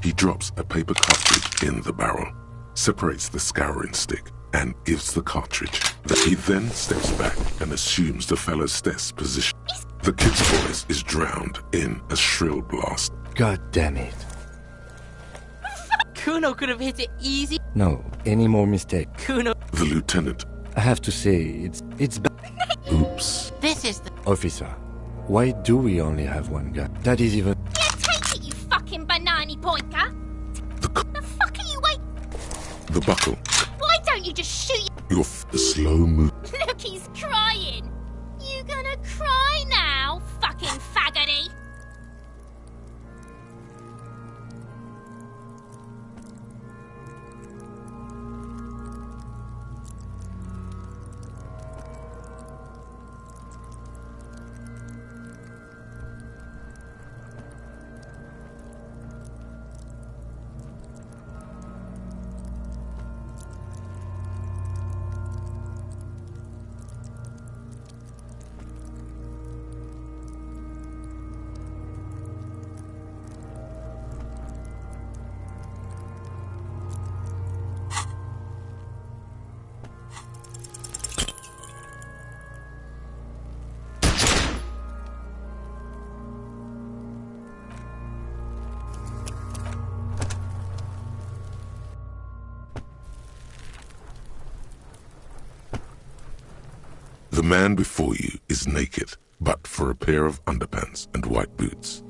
Speaker 3: He drops a paper cartridge in the barrel, separates the scouring stick, and gives the cartridge. He then steps back and assumes the fellow's desk position. The kid's voice is drowned in a shrill blast.
Speaker 8: God damn it.
Speaker 12: Kuno could have hit it easy.
Speaker 8: No, any more mistake.
Speaker 12: Kuno...
Speaker 3: The lieutenant...
Speaker 8: I have to say, it's bad.
Speaker 3: Oops.
Speaker 12: This is the...
Speaker 8: Officer, why do we only have one gun? That is even...
Speaker 11: Yeah, take it, you fucking banana boyka! The fuck are you wait...
Speaker 3: The buckle.
Speaker 11: Why don't you just shoot
Speaker 3: The slow move.
Speaker 11: Look, he's crying! You gonna cry now, fucking faggoty?
Speaker 3: The man before you is naked, but for a pair of underpants and white boots.